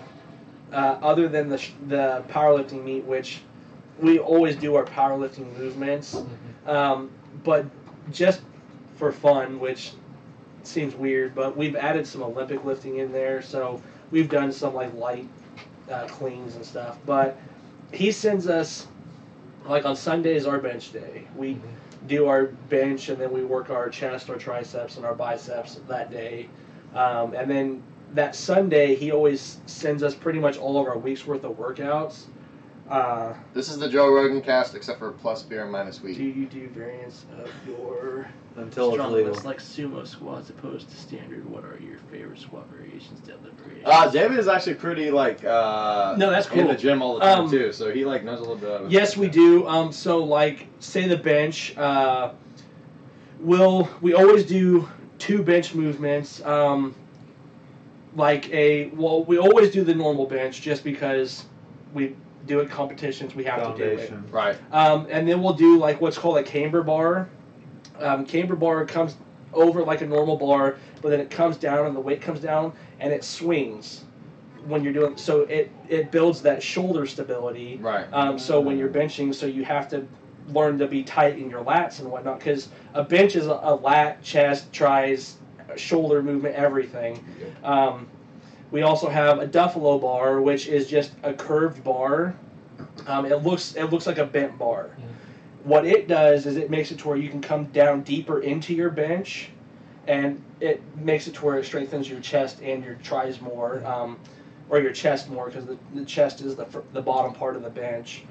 other than the powerlifting meet, which we always do our powerlifting movements, but just for fun, which seems weird, but we've added some Olympic lifting in there, so we've done some like light cleans and stuff. But he sends us, like on Sundays, our bench day. We do our bench, and then we work our chest, our triceps, and our biceps that day. And then that Sunday, he always sends us pretty much all of our week's worth of workouts. This is the Joe Rogan cast, except for plus beer and minus Do wheat. you do variants of your Until it's strong legal. lifts like sumo squats opposed to standard? What are your favorite squat variations, deadlift variations? David is actually pretty like No, that's in the cool. gym all the time too, so he like knows a little bit about it. Yes, we do. So like, say the bench, we always do 2 bench movements. We always do the normal bench just because we do it competitions. We have to do it. Foundation. Right. And then we'll do like what's called a camber bar. Camber bar comes over like a normal bar, but then it comes down and the weight comes down and it swings when you're doing. So it builds that shoulder stability. Right. So when you're benching, so you have to learn to be tight in your lats and whatnot, because a bench is a lat, chest, tris, shoulder movement, everything. We also have a Duffalo bar, which is just a curved bar. It looks like a bent bar. What it does is it makes it to where you can come down deeper into your bench, and it makes it to where it strengthens your chest and your tris more, or your chest more, because the chest is the bottom part of the bench.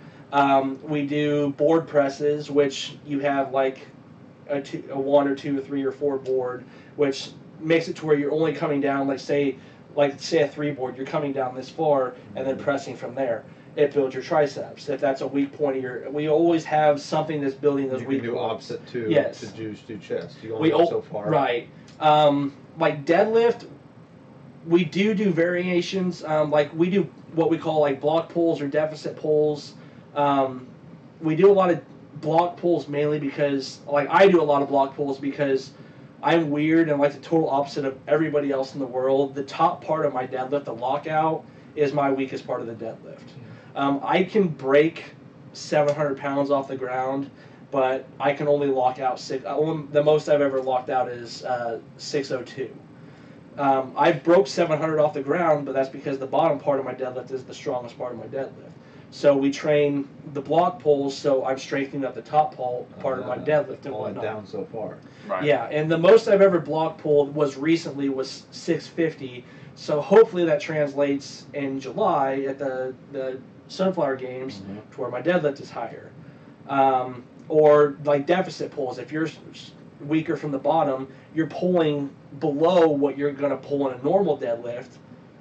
We do board presses, which you have like a 1 or 2 or 3 or 4 board, which makes it to where you're only coming down, like say a 3 board, you're coming down this far and then pressing from there. It builds your triceps. If that's a weak point of we always have something that's building those You weak can do points. opposite too. Yes. To do chest. You only go so far. Right. Like deadlift, we do variations. Like we do what we call like block pulls or deficit pulls. We do a lot of block pulls mainly because, like, I do a lot of block pulls because I'm weird and like the total opposite of everybody else in the world. The top part of my deadlift, the lockout, is my weakest part of the deadlift. I can break 700 pounds off the ground, but I can only lock out the most I've ever locked out is 602. I broke 700 off the ground, but that's because the bottom part of my deadlift is the strongest part of my deadlift. So we train the block pulls, so I'm strengthening up the top part of my deadlift and Only whatnot. down so far. Right. Yeah, and the most I've ever block pulled was 650. So hopefully that translates in July at the Sunflower Games to where my deadlift is higher. Or like deficit pulls. If you're weaker from the bottom, you're pulling below what you're going to pull in a normal deadlift.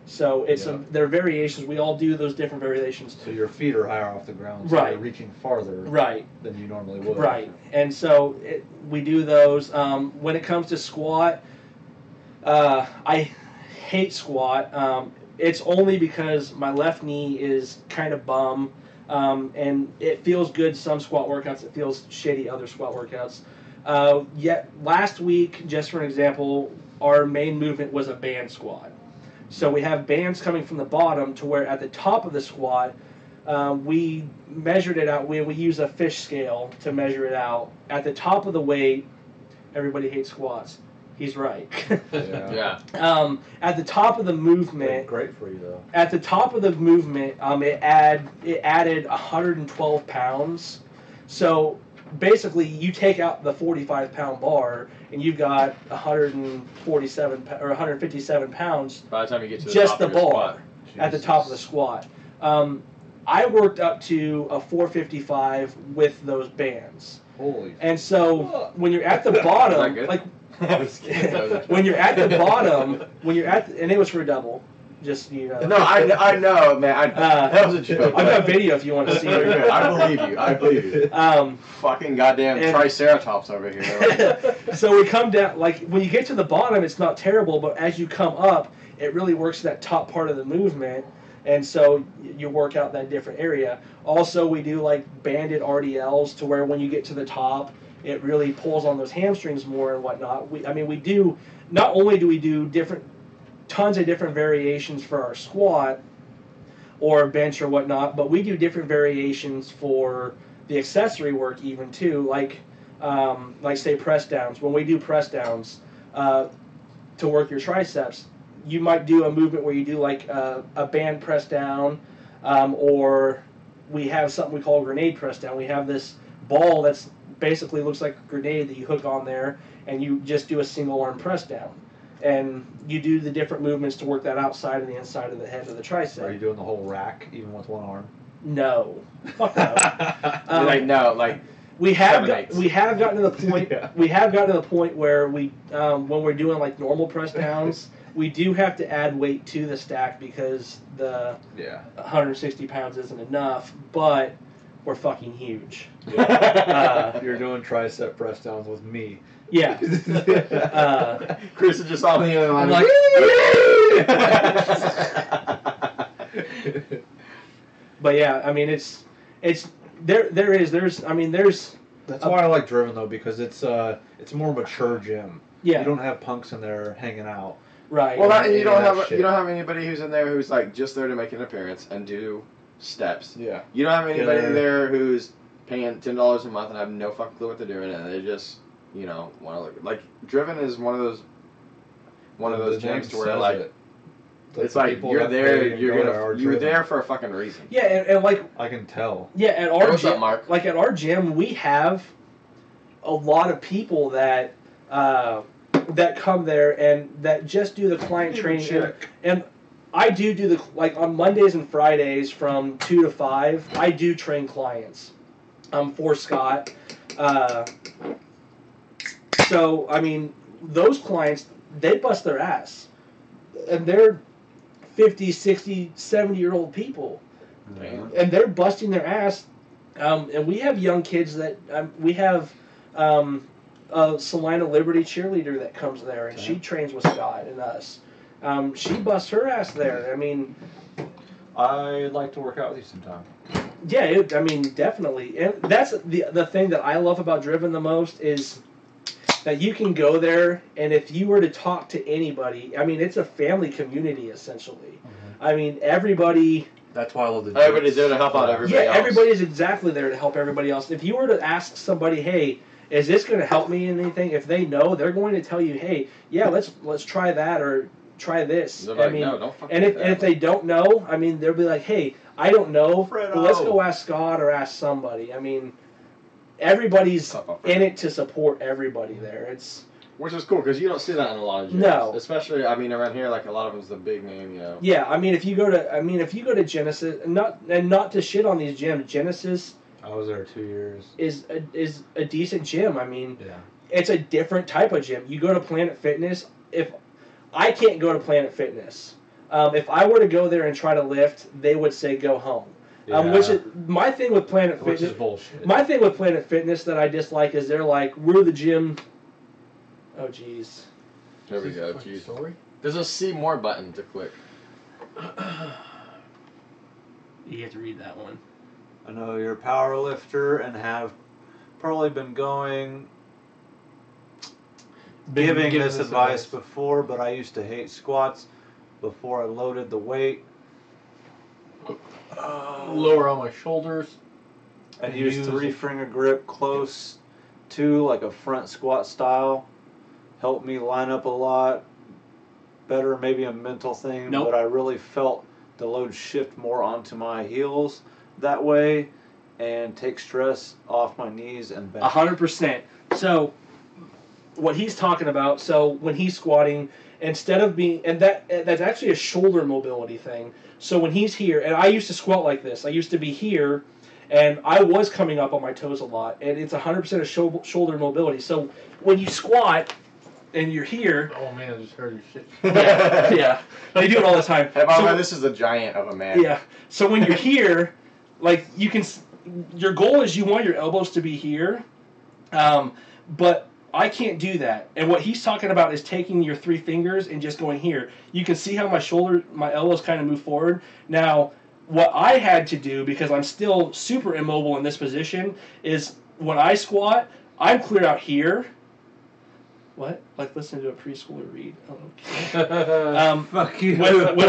So there are variations. We all do those different variations. So your feet are higher off the ground. So Right. You're reaching farther. Right. Than you normally would. Right. And so we do those. When it comes to squat, I hate squat. It's only because my left knee is kind of bum, and it feels good some squat workouts. It feels shitty other squat workouts. Yet last week, just for an example, our main movement was a band squat. So we have bands coming from the bottom to where at the top of the squat, we measured it out. We use a fish scale to measure it out. At the top of the weight, everybody hates squats. He's right. Yeah. At the top of the movement, Great for you though. at the top of the movement, it added 112 pounds. So basically, you take out the 45-pound bar, and you've got 147 or 157 pounds. By the time you get to the just top the of your bar squat. at the top of the squat. I worked up to a 455 with those bands. Holy. And so when you're at the bottom, like when you're at the bottom, and it was for a double, just you know. No, I know, man. That was a joke. I've got video if you want to see You're it. good. I believe you. I believe you. Fucking goddamn Triceratops over here. So we come down, like when you get to the bottom, it's not terrible, but as you come up, it really works that top part of the movement. And so you work out that different area. Also, we do like banded RDLs to where when you get to the top, it really pulls on those hamstrings more and whatnot. We do, not only do we do tons of different variations for our squat or bench or whatnot, but we do different variations for the accessory work even too, like say press downs. When we do press downs to work your triceps, you might do a movement where you do like a band press down, or we have something we call grenade press down. We have this ball that's basically looks like a grenade that you hook on there, and you just do a single arm press down. And you do the different movements to work that outside and the inside of the head of the tricep. Are you doing the whole rack even with one arm? No. Fuck no. We have gotten to the point. Yeah. We have gotten to the point where we, when we're doing like normal press downs, we do have to add weight to the stack because the 160 pounds isn't enough. But we're fucking huge. Yeah. You're doing tricep press downs with me. Yeah. Chris is just on the other line. I'm like, but yeah, I mean, it's there's. That's why I like Driven though, because it's a more mature gym. Yeah. You don't have punks in there hanging out. Right. Well, and you don't have anybody who's in there who's like just there to make an appearance and do steps. Yeah. You don't have anybody there who's paying $10 a month and have no fucking clue what they're doing, and they just want to look like Driven is one of those gyms to where like it's like you're there, you're there for a fucking reason. Yeah, and like I can tell. Yeah, at our what's gym, up, Mark? Like at our gym, we have a lot of people that come there and that just do the client training. And I do the on Mondays and Fridays from 2 to 5. I do train clients for Scott. So I mean, those clients, they bust their ass, and they're 50, 60, 70-year-old people. Damn. And they're busting their ass. And we have young kids that we have a Salina Liberty cheerleader that comes there, and she trains with Scott and us. She busts her ass there. I mean, I'd like to work out with you sometime. Yeah, definitely. And that's the thing that I love about Driven the most is that you can go there, and if you were to talk to anybody, I mean, it's a family community essentially. Mm-hmm. I mean, everybody. That's why I love the gym. Everybody's there to help out everybody else. Yeah, everybody's exactly there to help everybody else. If you were to ask somebody, hey, is this going to help me in anything? If they know, they're going to tell you, hey, yeah, let's try that or try this. Like, no, don't fucking and if they don't know, I mean, they'll be like, hey, I don't know. Well, let's go ask Scott or ask somebody. I mean, everybody's in it to support everybody there. Which is cool because you don't see that in a lot of gyms. No, especially around here, like a lot of them's the big name, Yeah, I mean, if you go to Genesis, and not to shit on these gyms, Genesis. I was there 2 years. Is a decent gym. I mean, it's a different type of gym. You go to Planet Fitness. If I can't go to Planet Fitness, if I were to go there and try to lift, they would say go home. Which is my thing with Planet Fitness. Which is bullshit. My thing with Planet Fitness that I dislike is they're like, we're the gym. Oh jeez. There we go. Jeez. Sorry. There's a see more button to click. You have to read that one. I know you're a power lifter and have probably been giving this advice before, but I used to hate squats before I loaded the weight. lower on my shoulders. And use 3-finger grip close to like a front squat style. Helped me line up a lot better, maybe a mental thing, but I really felt the load shift more onto my heels that way and take stress off my knees and back. 100%. So what he's talking about, so when he's squatting, instead of being, and that's actually a shoulder mobility thing. So when he's here, and I used to squat like this. I used to be here, and I was coming up on my toes a lot, and it's 100% of shoulder mobility. So when you squat and you're here, oh man, I just heard your shit. yeah, they do it all the time. Hey, by the way, this is a giant of a man. Yeah. So when you're here, like you can, your goal is you want your elbows to be here, but I can't do that. And what he's talking about is taking your 3 fingers and just going here. You can see how my elbows kind of move forward. Now, what I had to do, because I'm still super immobile in this position, is when I squat, I'm clear out here. What? Like listen to a preschooler read. Oh, okay. Fuck you. When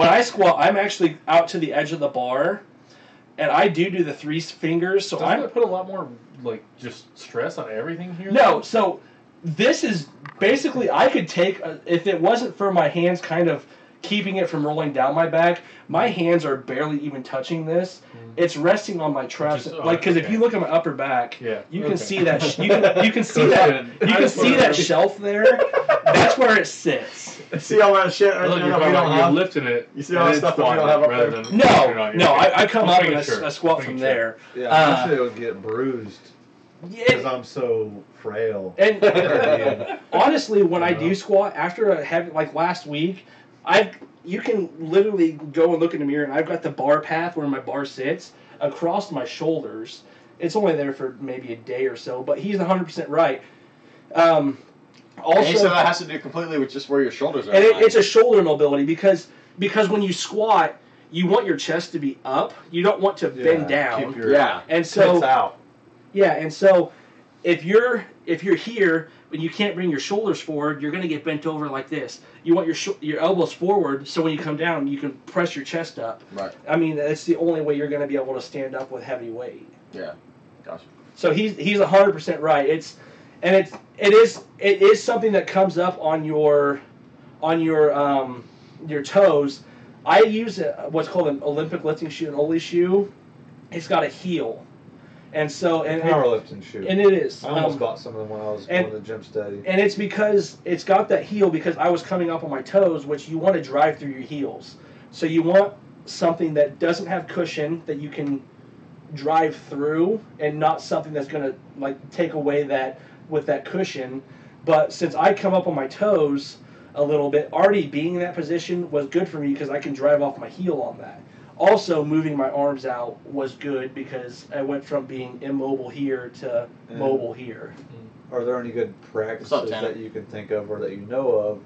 I squat, I'm actually out to the edge of the bar, and I do the 3 fingers. So Doesn't it put a lot more like just stress on everything here? No. So this is basically I could take if it wasn't for my hands kind of keeping it from rolling down my back. My hands are barely even touching this. It's resting on my traps, because if you look at my upper back, you can see that you can see that you can see that shelf there. That's where it sits. See all that shit right there that we don't you're have? lifting it. You see all that stuff that we don't have up there? No, I come up and I squat from there. Yeah, usually it would get bruised because I'm so frail. And honestly, when I do squat after a heavy, like last week, you can literally go and look in the mirror, and I've got the bar path where my bar sits across my shoulders. It's only there for maybe a day or so, but he's 100% right. Also, and so that has to do completely with just where your shoulders are. And it's a shoulder mobility because when you squat, you want your chest to be up. You don't want to bend down. Keep your and so out. Yeah, and so if you're here and you can't bring your shoulders forward, you're going to get bent over like this. You want your elbows forward, so when you come down, you can press your chest up. Right. I mean, that's the only way you're going to be able to stand up with heavy weight. Yeah. Gotcha. So he's 100% right. It is something that comes up on your toes. I use what's called an Olympic lifting shoe, an Ollie shoe. It's got a heel. And so, powerlifting shoe. And it is. I almost bought some of them when I was going to the gym steady. And it's because it's got that heel because I was coming up on my toes, which you want to drive through your heels. So you want something that doesn't have cushion that you can drive through, and not something that's going to like take away that with that cushion. But since I come up on my toes a little bit, already being in that position was good for me because I can drive off my heel on that. Also, moving my arms out was good because I went from being immobile here to mobile here. Are there any good practices that you can think of or that you know of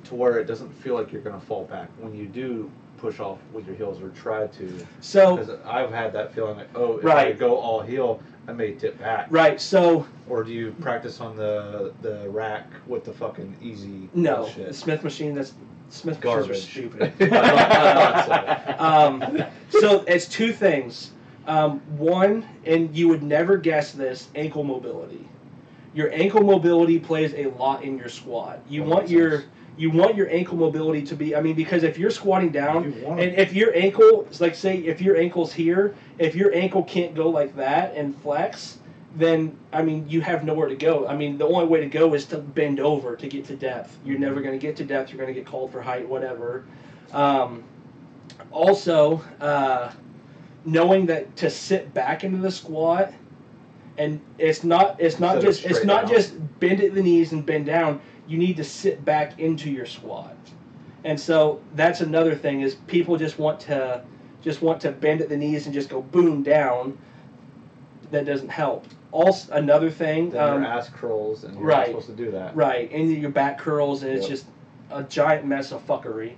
to where it doesn't feel like you're going to fall back when you do push off with your heels or try to? So, because I've had that feeling like, if I go all heel, I may tip back. Right, so... Or do you practice on the rack with the fucking easy bullshit? The Smith machine, Smith garbage. Machines are stupid. So it's 2 things. One, and you would never guess this, ankle mobility. Your ankle mobility plays a lot in your squat. You want your ankle mobility to be, because if you're squatting down, and if your ankle, like say if your ankle's here, if your ankle can't go like that and flex, then, you have nowhere to go. The only way to go is to bend over to get to depth. You're never going to get to depth. You're going to get called for height, whatever. Also, knowing that to sit back into the squat, and it's not just bend at the knees and bend down. You need to sit back into your squat. And so that's another thing is people just want to bend at the knees and just go boom down. That doesn't help. Also, another thing. Then your ass curls, and you're not supposed to do that. Right, and your back curls, and it's just a giant mess of fuckery.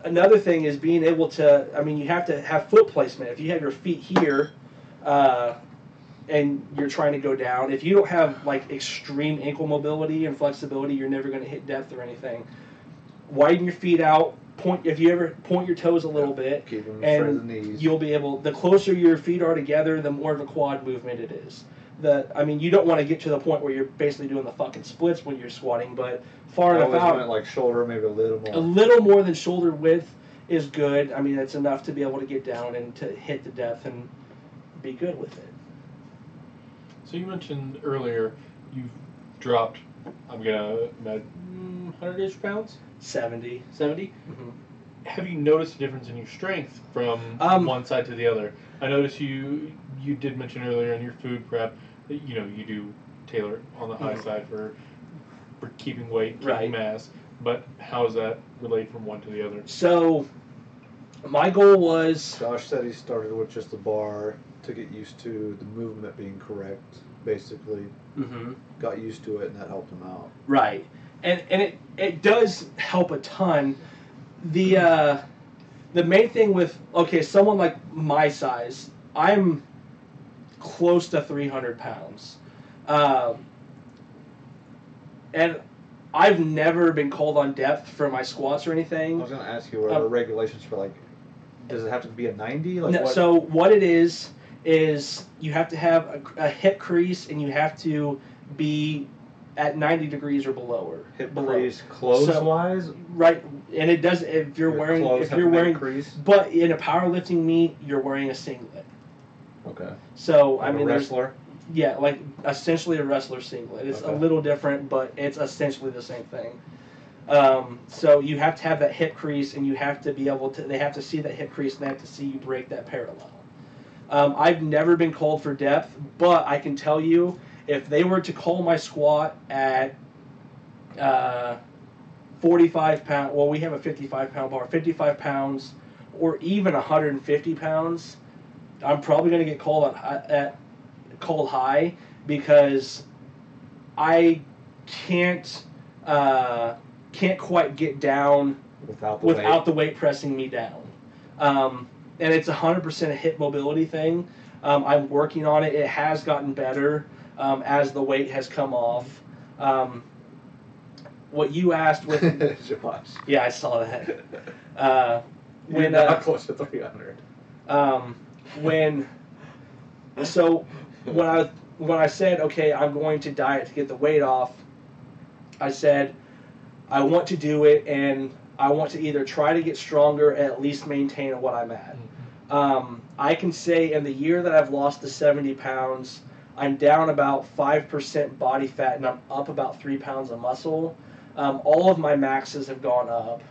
Another thing is being able to. You have to have foot placement. If you have your feet here, and you're trying to go down, if you don't have like extreme ankle mobility and flexibility, you're never going to hit depth or anything. Widen your feet out. If you ever point your toes a little bit, keep them straight and at the knees. you'll be able. The closer your feet are together, the more of a quad movement it is. You don't want to get to the point where you're basically doing the fucking splits when you're squatting, but far enough out. Went like shoulder, maybe a little more. A little more than shoulder width is good. I mean, it's enough to be able to get down and to hit the depth and be good with it. So you mentioned earlier you've dropped, I'm going to imagine, 100-ish pounds? 70. 70? Mm-hmm. Have you noticed a difference in your strength from one side to the other? I noticed you did mention earlier in your food prep that, you do tailor it on the high side for keeping weight, keeping mass. But how does that relate from one to the other? So, my goal was... Josh said he started with just a bar to get used to the movement being correct, basically. Mm-hmm. Got used to it, and that helped him out. Right. And it does help a ton. The main thing with, someone like my size, I'm close to 300 pounds. And I've never been called on depth for my squats or anything. I was going to ask you, what are the regulations for, like, does it have to be a 90? Like, no, what? So what it is you have to have a hip crease and you have to be at 90 degrees or below. Hip crease clothes-wise? Right, and it does if you're wearing crease? But in a powerlifting meet, you're wearing a singlet. Okay. So like a wrestler? Yeah, like essentially a wrestler singlet. It's a little different, but it's essentially the same thing. So you have to have that hip crease, and you have to be able to. They have to see that hip crease, and they have to see you break that parallel. I've never been called for depth, but I can tell you, if they were to call my squat at 45 pounds, well, we have a 55-pound bar, 55 pounds, or even 150 pounds, I'm probably going to get called called high because I can't quite get down without the weight pressing me down. And it's 100% a hip mobility thing. I'm working on it. It has gotten better as the weight has come off. What you asked with Josh. Yeah, I saw that. When not close to 300. When I said, okay, I'm going to diet to get the weight off, I said I want to do it, and I want to either try to get stronger and at least maintain what I'm at. I can say in the year that I've lost the 70 pounds, I'm down about 5% body fat, and I'm up about 3 pounds of muscle. All of my maxes have gone up.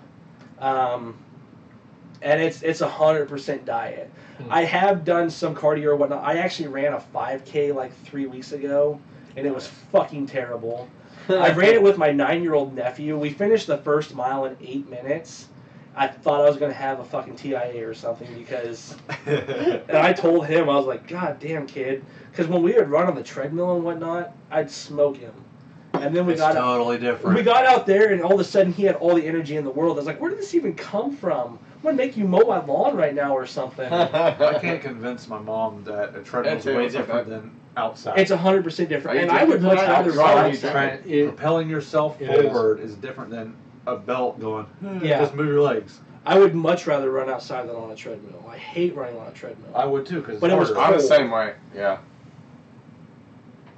And it's 100% diet. I have done some cardio or whatnot. I actually ran a 5K like 3 weeks ago, and it was fucking terrible. I ran it with my 9-year-old nephew. We finished the first mile in 8 minutes. I thought I was going to have a fucking TIA or something because... and I told him, I was like, God damn, kid. Because when we would run on the treadmill and whatnot, I'd smoke him. And then we totally different. We got out there, and all of a sudden he had all the energy in the world. I was like, where did this even come from? I'm going to make you mow my lawn right now or something. I can't convince my mom that a treadmill is way different than outside. It's 100% different. And I would much rather run outside. Propelling yourself forward is different than a belt going, just move your legs. I would much rather run outside than on a treadmill. I hate running on a treadmill. I would too, because it was I'm the same way, yeah.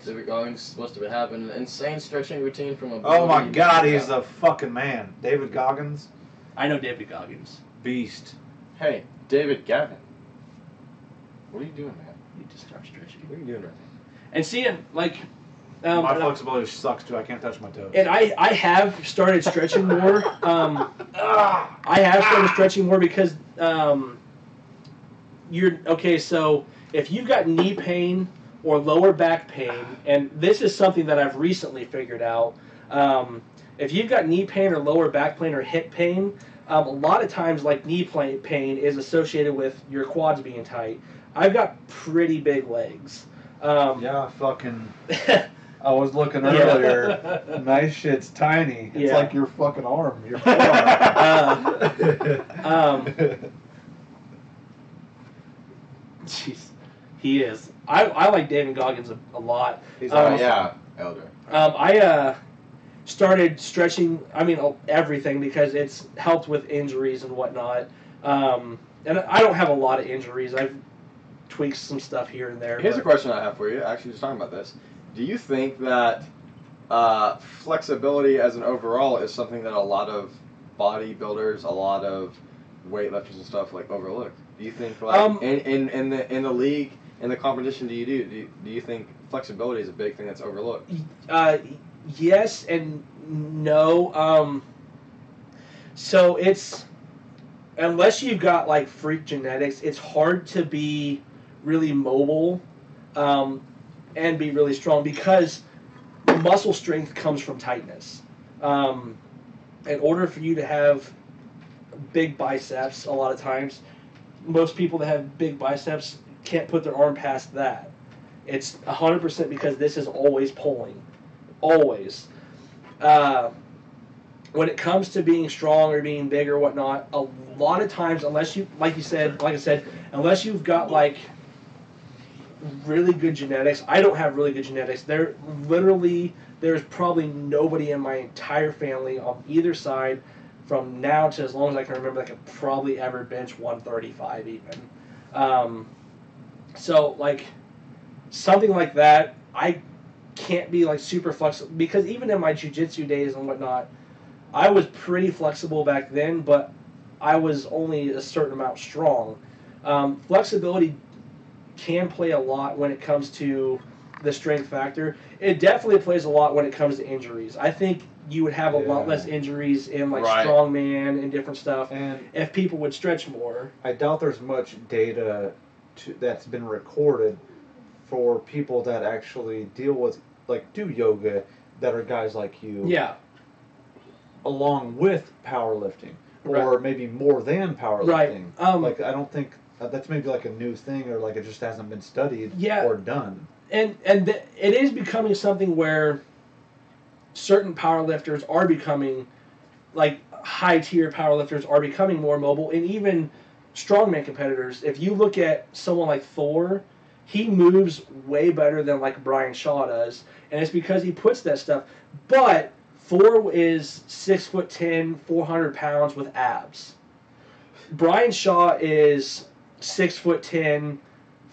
David Goggins supposed to have an insane stretching routine from a... Oh my God, he's a fucking man. David Goggins. I know David Goggins. Beast. Hey, David Gavin. What are you doing, man? You need to start stretching. What are you doing right And seeing, like... my flexibility sucks too. I can't touch my toes. And I have started stretching more. I have started stretching more because so if you've got knee pain or lower back pain, and this is something that I've recently figured out, if you've got knee pain or lower back pain or hip pain, a lot of times like knee pain is associated with your quads being tight. I've got pretty big legs. Fucking... I was looking earlier. My shit's tiny. It's like your fucking arm. Your forearm. Jeez, he is. I like David Goggins a lot. He's elder. I started stretching. I mean everything because it's helped with injuries and whatnot. And I don't have a lot of injuries. I've tweaked some stuff here and there. Here's a question I have for you. Actually, just talking about this. Do you think that flexibility as an overall is something that a lot of bodybuilders, a lot of weightlifters and stuff like overlook? Do you think like in the league, in the competition, do you think flexibility is a big thing that's overlooked? Yes and no. So it's unless you've got like freak genetics, it's hard to be really mobile and be really strong because muscle strength comes from tightness. In order for you to have big biceps, a lot of times, most people that have big biceps can't put their arm past that. It's 100% because this is always pulling. Always. When it comes to being strong or being big or whatnot, a lot of times, unless you, like I said, unless you've got like really good genetics, I don't have really good genetics. There's probably nobody in my entire family on either side from now to as long as I can remember that could probably ever bench 135 even. So like something like that, I can't be like super flexible because even in my jiu-jitsu days and whatnot, I was pretty flexible back then, but I was only a certain amount strong. Flexibility can play a lot when it comes to the strength factor. It definitely plays a lot when it comes to injuries. I think you would have a lot less injuries in like strongman and different stuff and if people would stretch more. I doubt there's much data that's been recorded for people that actually deal with, like, do yoga, that are guys like you. Yeah. Along with powerlifting, or maybe more than powerlifting. Right. Like, I don't think that's maybe like a new thing, or like it just hasn't been studied or done. And it is becoming something where certain powerlifters are becoming, like high tier powerlifters are becoming more mobile, and even strongman competitors. If you look at someone like Thor, he moves way better than like Brian Shaw does, and it's because he puts that stuff. But Thor is 6'10", 400 pounds with abs. Brian Shaw is 6'10",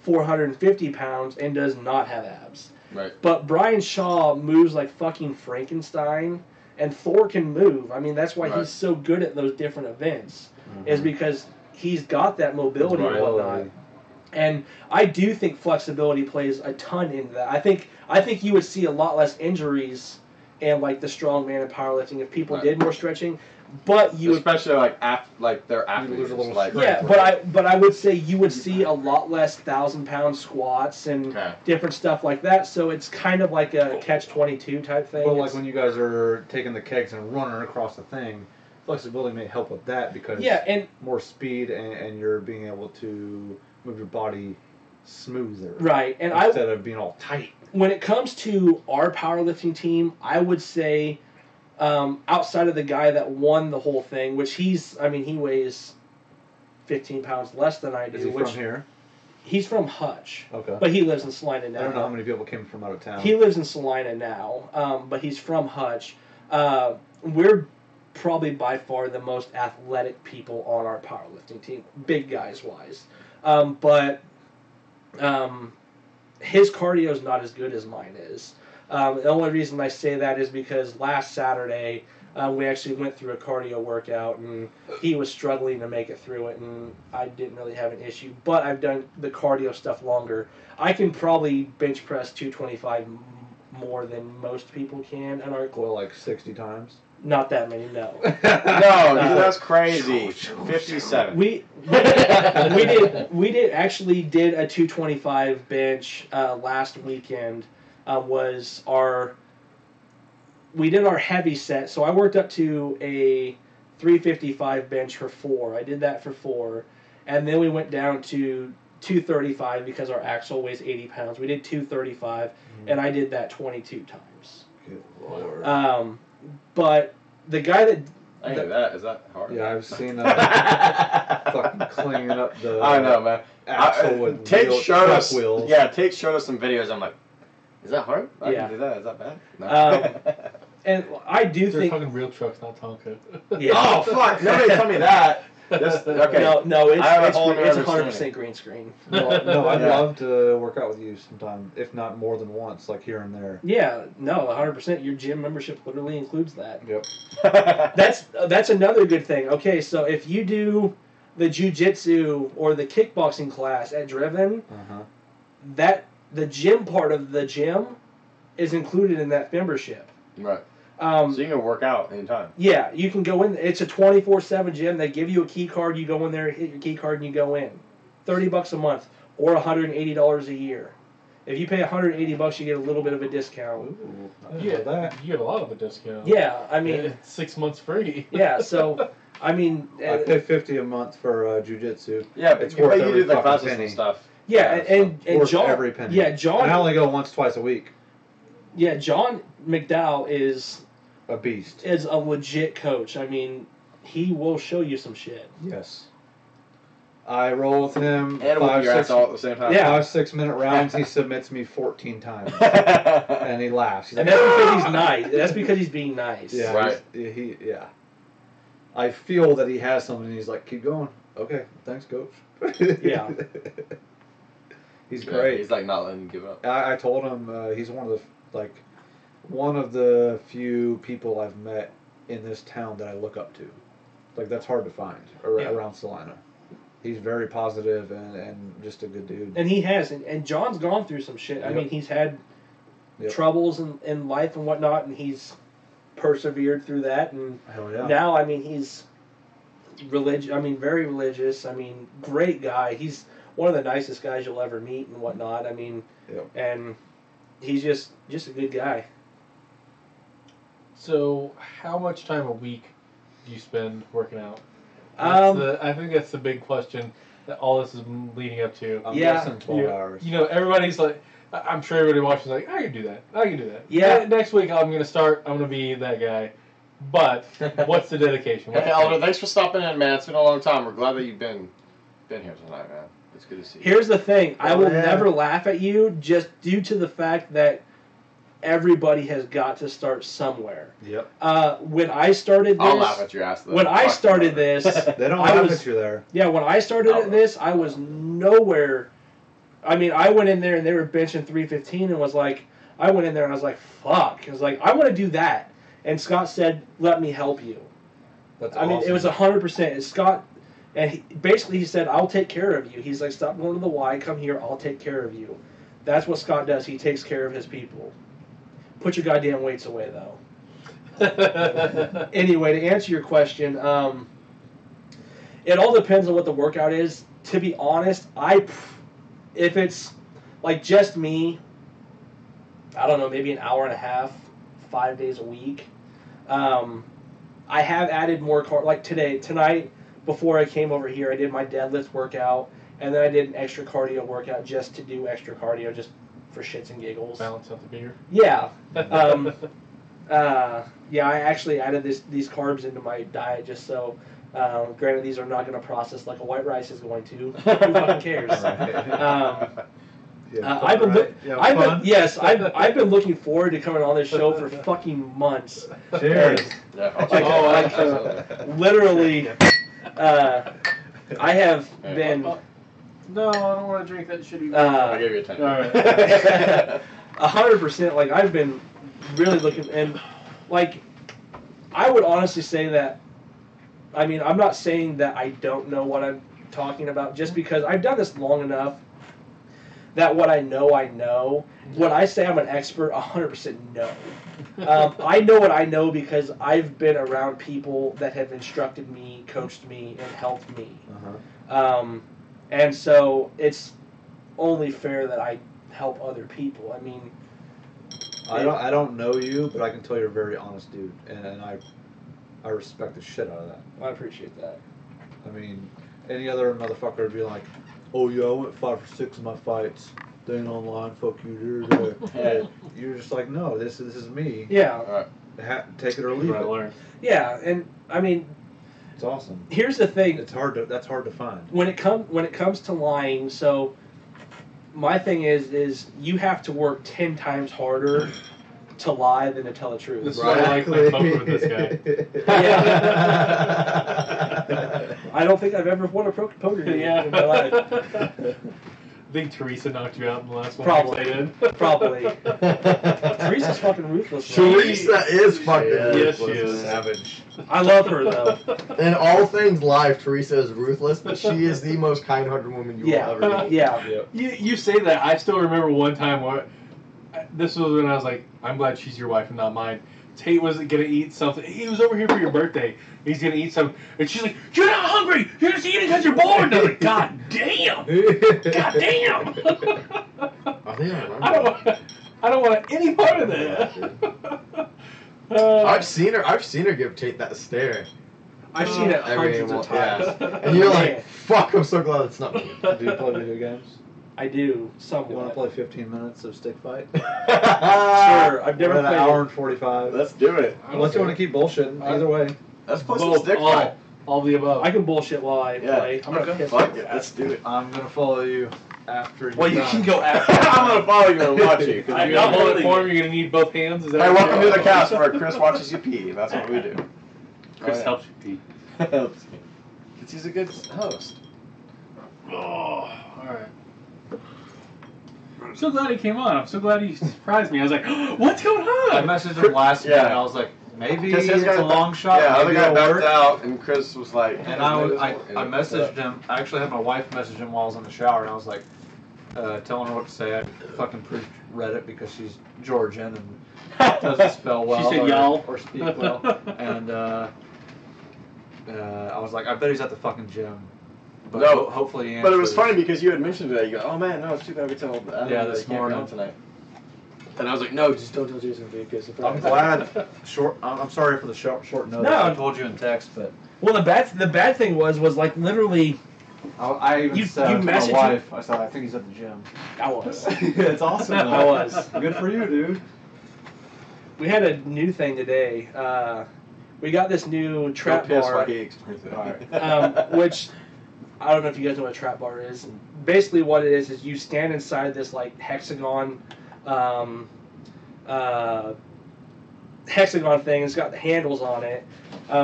450 pounds and does not have abs. Right. But Brian Shaw moves like fucking Frankenstein, and Thor can move. I mean, that's why he's so good at those different events, is because he's got that mobility and whatnot. And I do think flexibility plays a ton into that. I think you would see a lot less injuries in like the strongman and powerlifting if people did more stretching. But you especially like their athletes. But I would say you would see a lot less 1,000-pound squats and different stuff like that. So it's kind of like a catch-22 type thing. Well, like when you guys are taking the kegs and running across the thing, flexibility may help with that because and more speed and you're being able to move your body smoother. Right, and instead of being all tight. When it comes to our powerlifting team, I would say. Outside of the guy that won the whole thing, which he weighs 15 pounds less than I do. Is he from here? He's from Hutch. Okay. But he lives in Salina now. I don't know how many people came from out of town. He lives in Salina now, but he's from Hutch. We're probably by far the most athletic people on our powerlifting team, big guys wise. But his cardio is not as good as mine is. The only reason I say that is because last Saturday we actually went through a cardio workout and he was struggling to make it through it, and I didn't really have an issue. But I've done the cardio stuff longer. I can probably bench press 225 more than most people can. And like 60 times? Not that many, no. No, that's crazy. 57. We did a 225 bench last weekend. We did our heavy set, so I worked up to a 355 bench for 4. I did that for 4, and then we went down to 235 because our axle weighs 80 pounds. We did 235, and I did that 22 times. Good Lord. But the guy that I ain't that. Is that hard? Yeah, I've seen fucking cleaning up the. I know, man. Axle with Tate showed us. wheels. Yeah, Tate showed us some videos. I'm like, is that hard? I Yeah. can do that. Is that bad? No. And I do They're think. talking real trucks, not Tonka. Yeah. Oh fuck! Nobody told me that. Okay. No, I have a it's whole new 100% understanding. green screen. No, I'd Yeah. love to work out with you sometime, if not more than once, like here and there. Yeah, no, 100%. Your gym membership literally includes that. Yep. That's another good thing. Okay, so if you do the jiu-jitsu or the kickboxing class at Driven, that the gym part of the gym is included in that membership. Right. So you can work out anytime. Yeah, you can go in. It's a 24/7 gym. They give you a key card. You go in there, hit your key card, and you go in. $30 a month or $180 a year. If you pay $180, you get a little bit of a discount. Ooh, Yeah, that. You get a lot of a discount. Yeah, I mean, It's 6 months free. yeah. So, I mean, I pay $50 a month for jiu-jitsu. Yeah, but It's worth you every do the fucking classes penny. and stuff. yeah, and Worth John, every penny. yeah, John, And I only go once, twice a week. yeah, John McDowell is A beast. a legit coach. I mean, he will show you some shit. Yes. I roll with him And with your ass all at the same time. Yeah. 5-6 minute rounds. He submits me 14 times, and he laughs. He's And like, that's because he's nice. That's because he's being nice. yeah, Right. Yeah. I feel that he has something. He's like, keep going. Okay, thanks, coach. Yeah. He's Yeah, great. he's like not letting you give up. I told him he's one of the few people I've met in this town that I look up to. Like, that's hard to find around Salina. He's very positive and just a good dude. And he has. And John's gone through some shit. I Yep. mean, he's had Yep. troubles in life and whatnot, and he's persevered through that. And Hell yeah. now, I mean, he's religious. I mean, very religious. I mean, great guy. He's one of the nicest guys you'll ever meet and whatnot. I mean, Yep. and he's just a good guy. So, how much time a week do you spend working out? I think that's the big question that all this is leading up to. I'm Yeah. guessing 12 hours. You know, everybody's like, I'm sure everybody watching is like, I can do that. I can do that. Yeah. Next week I'm going to be that guy. But what's the dedication? Hey, Elder, thanks for stopping in, man. It's been a long time. We're glad that you've been here tonight, man. It's good to see you. Here's the thing. I Oh, will yeah. never laugh at you just due to the fact that everybody has got to start somewhere. Yep. When I started this, I'll laugh at your ass, though. when I Fuck started you, Elder. this, They don't I laugh was- at you there. yeah, when I started Oh. at this, I was nowhere. I mean, I went in there and they were benching 315 and was like, I went in there and I was like, fuck. I was like, I want to do that. And Scott said, let me help you. That's I mean, it was 100%. And Scott, and he said, I'll take care of you. He's like, stop going to the Y, come here, I'll take care of you. That's what Scott does. He takes care of his people. Put your goddamn weights away, though. Anyway, to answer your question, it all depends on what the workout is. To be honest, if it's like just me, I don't know, maybe an hour and a half, 5 days a week. I have added more like tonight, before I came over here, I did my deadlift workout, and then I did an extra cardio workout just to do extra cardio, just for shits and giggles. Balance out the beer. Yeah. Yeah, I actually added these carbs into my diet just so. Granted, these are not going to process like a white rice is going to. Who fucking cares? I've been looking forward to coming on this show for fucking months. Cheers. Yeah, I'll Like, check it out. Literally, I have been. No, I don't want to drink that shitty. I gave you a 10. All right. 100%. Like, I've been really looking, and like, I would honestly say that. I mean, I'm not saying that I don't know what I'm talking about, just because I've done this long enough that what I know, I know. When I say I'm an expert, 100% no. I know what I know because I've been around people that have instructed me, coached me, and helped me. And so it's only fair that I help other people. I mean, I don't know you, but I can tell you're a very honest dude, and I respect the shit out of that. I appreciate that. I mean, any other motherfucker would be like, oh yeah, I went 5 for 6 in my fights. They ain't online, fuck you, dude. You're just like, no, this is me. Yeah. Alright. take it or leave What I it. learned. Yeah, and I mean, It's awesome. here's the thing. That's hard to find. When it comes to lying, so my thing is you have to work 10 times harder to lie than to tell the truth. This is why I like playing poker with this guy. Yeah. I don't think I've ever won a poker game in my life. I think Teresa knocked you out in the last one. Probably. Probably. Teresa's fucking ruthless. Man. Teresa is fucking Yes, she ruthless, is. man. Savage. I love her though. In all things life, Teresa is ruthless, but she is the most kind-hearted woman you Yeah. will ever meet. Yeah. Yep. You say that. I still remember one time where this was when I was like, I'm glad she's your wife and not mine. Tate was gonna eat something. He was over here for your birthday. He's gonna eat something, and she's like, "You're not hungry. You're just eating because you're bored." And I was like, "God damn! God damn!" I think I remember. I don't want any part of that. I've seen her give Tate that stare. I've seen it Every hundreds of animal- times. yeah. And you're like, fuck, I'm so glad it's not me. Do you play video games? I do You want to somewhat. play 15 minutes of stick fight? Sure. I've never Or an played hour it. and 45. Let's do it. Unless you want to keep bullshitting. Either way. Let's play some Both, stick fight. all the above. I can bullshit while I Yeah. play. I'm gonna piss Fuck my it. pants. Let's do it. I'm going to follow you after you Well, you can go after. I'm gonna follow you and watch you. You're gonna hold it for him. You're gonna need both hands. Is that Hey, what welcome you're to the doing? cast where Chris watches you pee. That's what we do. Chris Oh, yeah. helps you pee. Helps me. 'Cause he's a good host. Oh, all right. I'm so glad he came on. I'm so glad he surprised me. I was like, "What's going I on?" messaged him last Yeah. night. I was like, maybe Because it's a long shot. Yeah, other maybe guy it'll backed work. out, and Chris was like, And I messaged him. I actually had my wife message him while I was in the shower, and I was like, telling her what to say. I fucking read it because she's Georgian and doesn't spell well She said or, y'all. or speak well. And I was like, I bet he's at the fucking gym. But No, hopefully he But it was answers. funny because you had mentioned that. You go, oh man, no, it's too bad we told Adam Yeah, that this he can't be morning. on tonight. And I was like, no, just don't tell Jason because I'm glad. I'm sorry for the short notice. No. I told you in text, but Well, the bad thing was like literally I even You- said you to my messaged wife, I said, I think he's at the gym. I was. It's awesome. I was. Good for you, dude. We had a new thing today. We got this new trap piss bar, while he explains it. All right. which I don't know if you guys know what a trap bar is. Basically, what it is you stand inside this like hexagon thing. It's got the handles on it.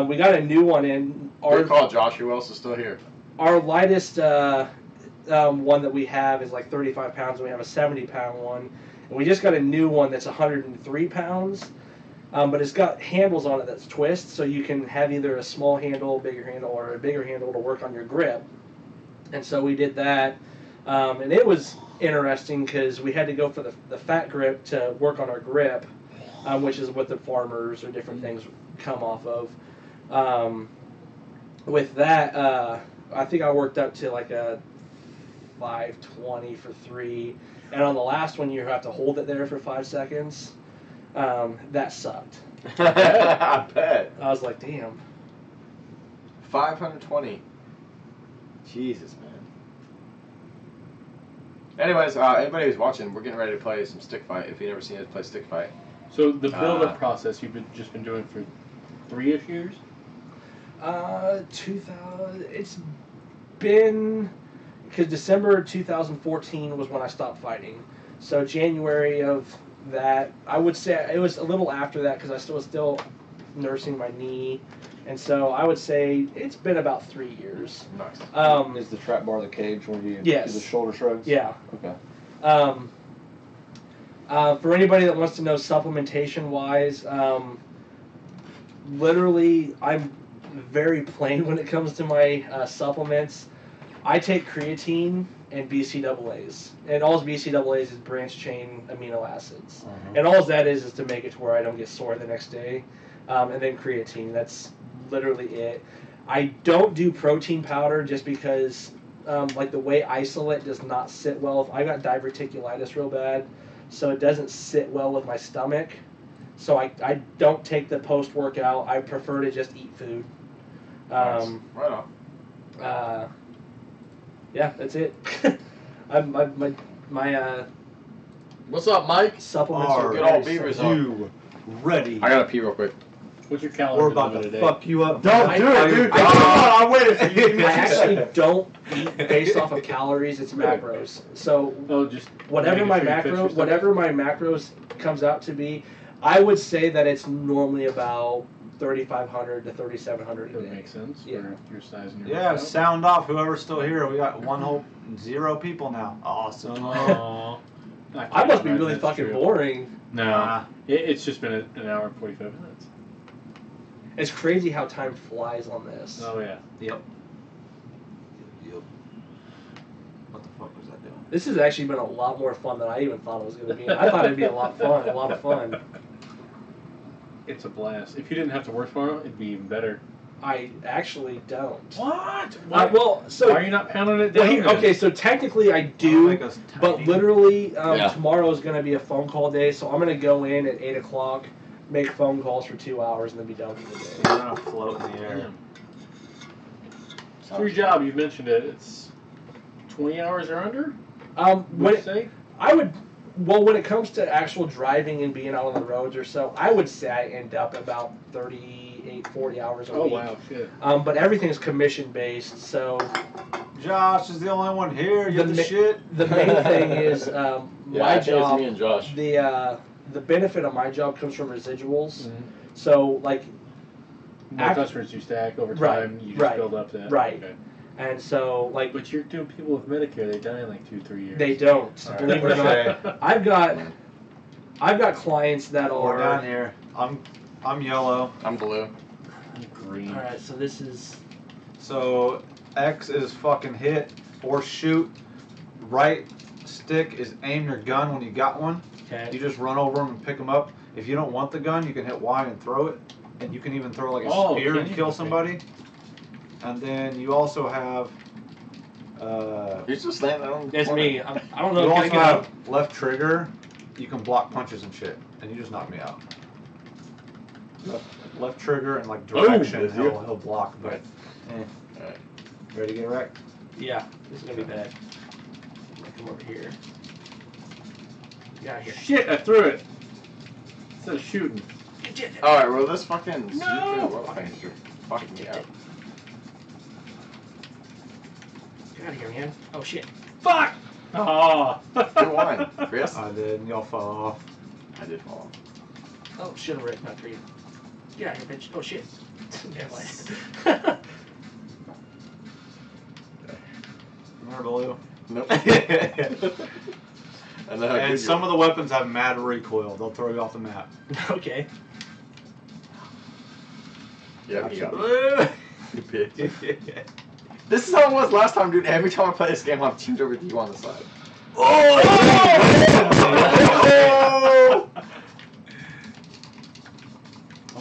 We got a new one in. Good call, Josh. Who else is still here? Our lightest one that we have is like 35 pounds, and we have a 70-pound one. And we just got a new one that's 103 pounds, but it's got handles on it that's twist, so you can have either a small handle, bigger handle, or a bigger handle to work on your grip. And so we did that, and it was interesting because we had to go for the fat grip to work on our grip, which is what the farmers or different things come off of. With that, I think I worked up to like a 520 for 3, and on the last one you have to hold it there for 5 seconds. That sucked. I bet. I was like, damn. 520. Jesus, man. Anyways, anybody who's watching, we're getting ready to play some stick fight. If you've never seen us play stick fight. So the build-up process you've just been doing for 3-ish years? 2000. It's been because December 2014 was when I stopped fighting. So January of that, I would say it was a little after that because I was still nursing my knee, and so I would say it's been about 3 years. Nice. Is the trap bar the cage where you Yes. do the shoulder shrugs? Yeah. Okay. For anybody that wants to know supplementation wise, literally I'm very plain when it comes to my supplements. I take creatine and BCAAs, and all BCAAs is branched chain amino acids, and all that is to make it to where I don't get sore the next day, and then creatine. That's literally it. I don't do protein powder just because like the whey isolate does not sit well. I got diverticulitis real bad, so it doesn't sit well with my stomach. So I don't take the post workout. I prefer to just eat food. Nice. Right on. Yeah, that's it. my What's up, Mike? supplements Are are good old very Beavers simple. You ready. I gotta pee real quick. What's your calendar We're about limit to today? fuck you up. Don't do it, dude. I- I'm waiting for you. I actually don't eat based off of calories. It's macros. So Oh, just whatever making my sure you finish your macro, stuff. whatever my macros comes out to be, I would say that it's normally about 3,500 to 3,700 a That day. makes sense Yeah. for your size and your Yeah, workout. sound off. Whoever's still here, we got 0 people now. Awesome. Aw. I must be can't really imagine that's fucking true. boring. No, Nah. it's just been an hour and 45 minutes. It's crazy how time flies on this. Oh yeah. Yep. What the fuck was that doing? This has actually been a lot more fun than I even thought it was going to be. I thought it'd be a lot of fun. It's a blast. If you didn't have to work tomorrow, it'd be even better. I actually don't. What? Well, so why are you not pounding it well, down? okay, so technically I do, Make us but tiny. literally Yeah. tomorrow is going to be a phone call day, so I'm going to go in at 8 o'clock, make phone calls for 2 hours, and then be done for the day. You're gonna float in the air. Damn. For your job, you mentioned it. It's 20 hours or under. When Would you say? when it comes to actual driving and being out on the roads or so, I would say I end up about 38, 40 hours a Oh week. wow, shit. But everything's commission based, so Josh is the only one here. You The the ma- shit. the main thing is Yeah, my I think it's job. me and Josh. The benefit of my job comes from residuals. Mhm. So like, More After- customers you stack over Right, time, you just right, build up that. right. Okay. and so like But you're doing people with Medicare, they die in like 2-3 years. they don't. All right. Believe it or not, I've got clients that We're down are. here. I'm yellow. I'm blue. Green. All right, so this is. So X is fucking hit or shoot. Right stick is aim your gun when you got one. You Okay. just run over them and pick them up. If you don't want the gun, you can hit Y and throw it. And you can even throw like a Oh, spear can and you? kill Okay. somebody. And then you also have You're just standing on. It's me. I don't know. you Can I also get up? have left trigger. You can block punches and shit. And you just knocked me out. Left trigger and like direction, Boom. he'll block. But Alright. ready to get wrecked? Yeah, this is gonna be bad. I'm gonna come over here. Get out of here. Shit, I threw it. Instead of shooting. Alright, well, this fucking. No! You're fucking me out. Get out of here, man. Oh shit. Fuck! Oh. Who won? Chris? I did, and y'all fell off. I did fall. Oh shit, I'm ready. Not for you. Get out of here, bitch. Oh shit. Never mind. Remember blue? Nope. I know how And good some you of the weapons have mad recoil. They'll throw you off the map. Okay. Yeah, you got me. You bitch. This is how it was last time, dude. Every time I play this game, I'm teamed over with you on the side.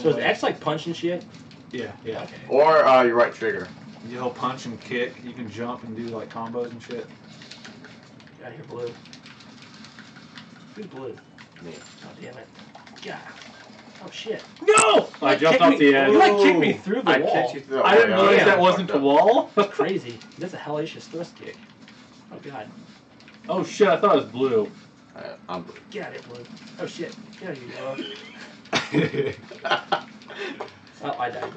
So is X like punch and shit? Yeah, yeah. Okay. Or your right trigger. You'll punch and kick. You can jump and do like combos and shit. Get out of here, blue. Who's blue? Me. Oh damn it. God. Oh shit. No! I jumped off the edge. You like kicked me through the I wall. kicked you through the I didn't wall, realize yeah. that wasn't the wall. That's crazy. That's a hellacious thrust kick. Oh god. Oh shit, I thought it was blue. I'm blue. Get out of here, blue. Oh shit. Get out of here, yellow. Oh, I died.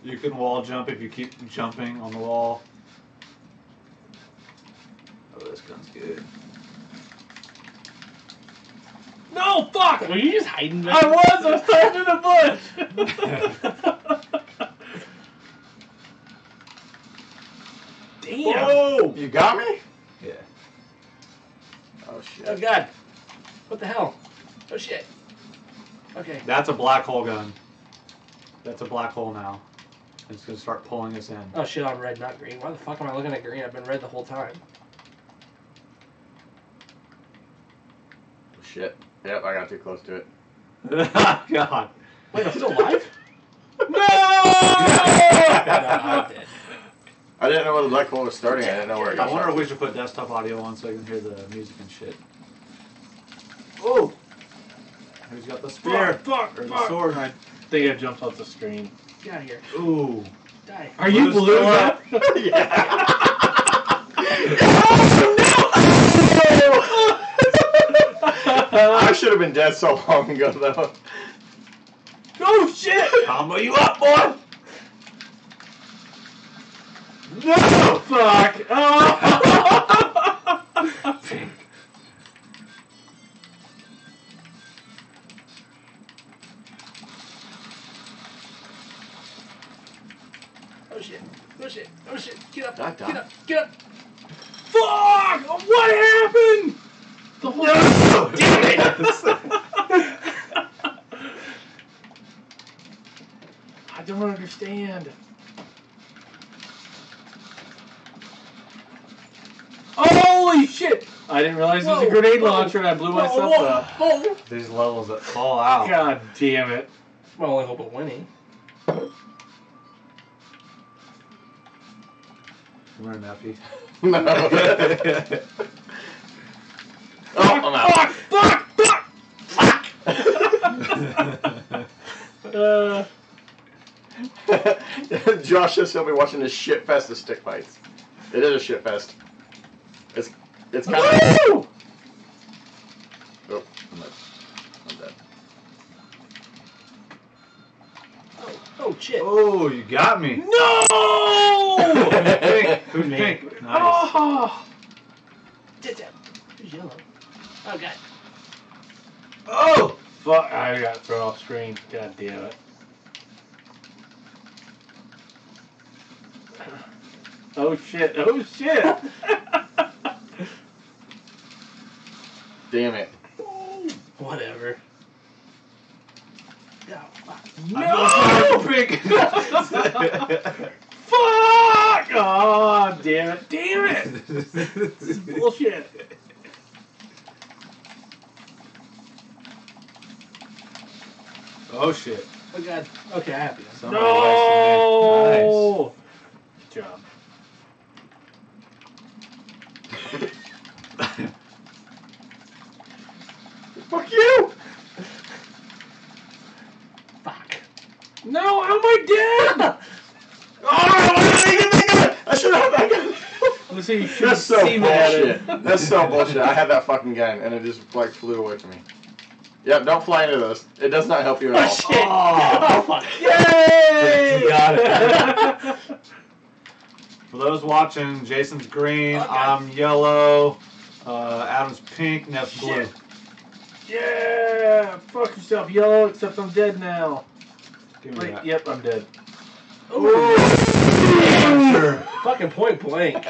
You can wall jump if you keep jumping on the wall. Oh, this gun's good. No, fuck! Were you just hiding there? I was hiding in the bush! Damn. Whoa! You got me? Yeah. Oh shit. Oh god. What the hell? Oh shit. Okay. That's a black hole gun. That's a black hole now. It's gonna start pulling us in. Oh shit, I'm red, not green. Why the fuck am I looking at green? I've been red the whole time. Shit. Yep, I got too close to it. God. Wait, I'm still alive? No! No, I'm dead. I didn't know where the black hole was starting. I didn't know where it I was. wonder if we should put desktop audio on so I can hear the music and shit. Oh! Who's got the spear? Fuck! Or the sword? I think I jumped off the screen. Get out of here. Ooh. Die. Are you Blue's blue? still up. Yeah. I should have been dead so long ago, though. Oh shit! Combo you up, boy! No! Fuck! Oh! Oh shit! Oh shit! Oh shit! Get up! That Get up! Get up! Fuck! What happened? The whole Damn it! I don't understand. Holy shit! I didn't realize it was a Whoa, grenade whoa, launcher and I blew myself whoa, up. whoa. These levels that fall out. God damn it. Well, I only hope of winning. Come here, Neffy. No. Oh, I'm out. Fuck! Josh says he'll be watching this shit fest of stick fights. It is a shit fest. It's kind of. Woo! Oh, I'm dead. Oh shit! Oh, you got me. No! Who's pink? Nice. Oh! Who's yellow? Oh god! Oh! Fuck! I got thrown off screen. God damn it. Oh shit! Oh shit! Damn it. Whatever. No! No! Pink. Fuck! Oh damn it! Damn it! This is bullshit. Oh shit. Oh god! Okay, I have to. Somebody wasted me. No! Good job. Fuck you! Fuck! No! How am I dead? Oh, why did I get that gun? I should have had that gun. Let's see. You should That's so see bullshit. That's so bullshit. I had that fucking gun and it just like flew away from me. Yep, don't fly into those. It does not help you at Oh all. shit! Oh. Oh fuck! Yay! You got it. For those watching, Jason's green, I'm yellow, Adam's pink, Neff's blue. Shit. Yeah! Fuck yourself, yellow, except I'm dead now. Give me Wait, that. yep, I'm dead. Ooh. Fucking point blank.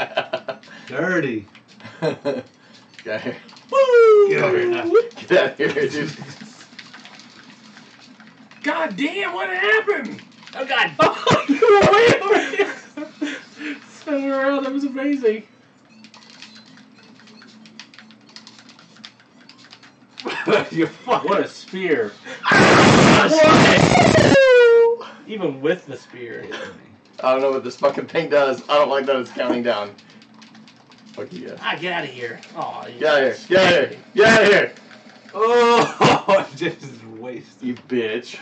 Dirty. Get out of here. Get over here now. Get out of here, dude. God damn, what happened? Oh god! You were way over here! Spinning around, that was amazing. You fucking. What a spear. Even with the spear. I don't know what this fucking thing does. I don't like that it's counting down. Fuck you guys. Ah, get out of here! Oh, Get out of here. Get out of here. Get out of here. Oh, just wasted. You bitch.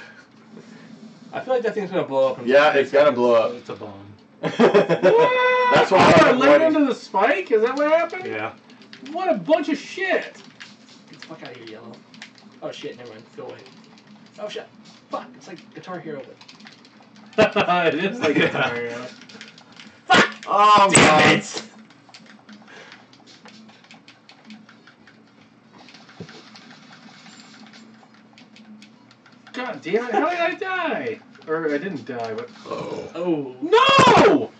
I feel like that thing's gonna blow up. In Yeah, it's gotta blow up. It's a bomb. That's why I I'm landed avoiding. into the spike? Is that what happened? Yeah. What a bunch of shit. Get the fuck out of here, yellow. Oh shit! Never mind. Go away. Oh shit! Fuck! It's like Guitar Hero, but. It is like Guitar Hero. Fuck! Oh, Damn it! God damn it, how did I die? Or I didn't die, but... Oh. No!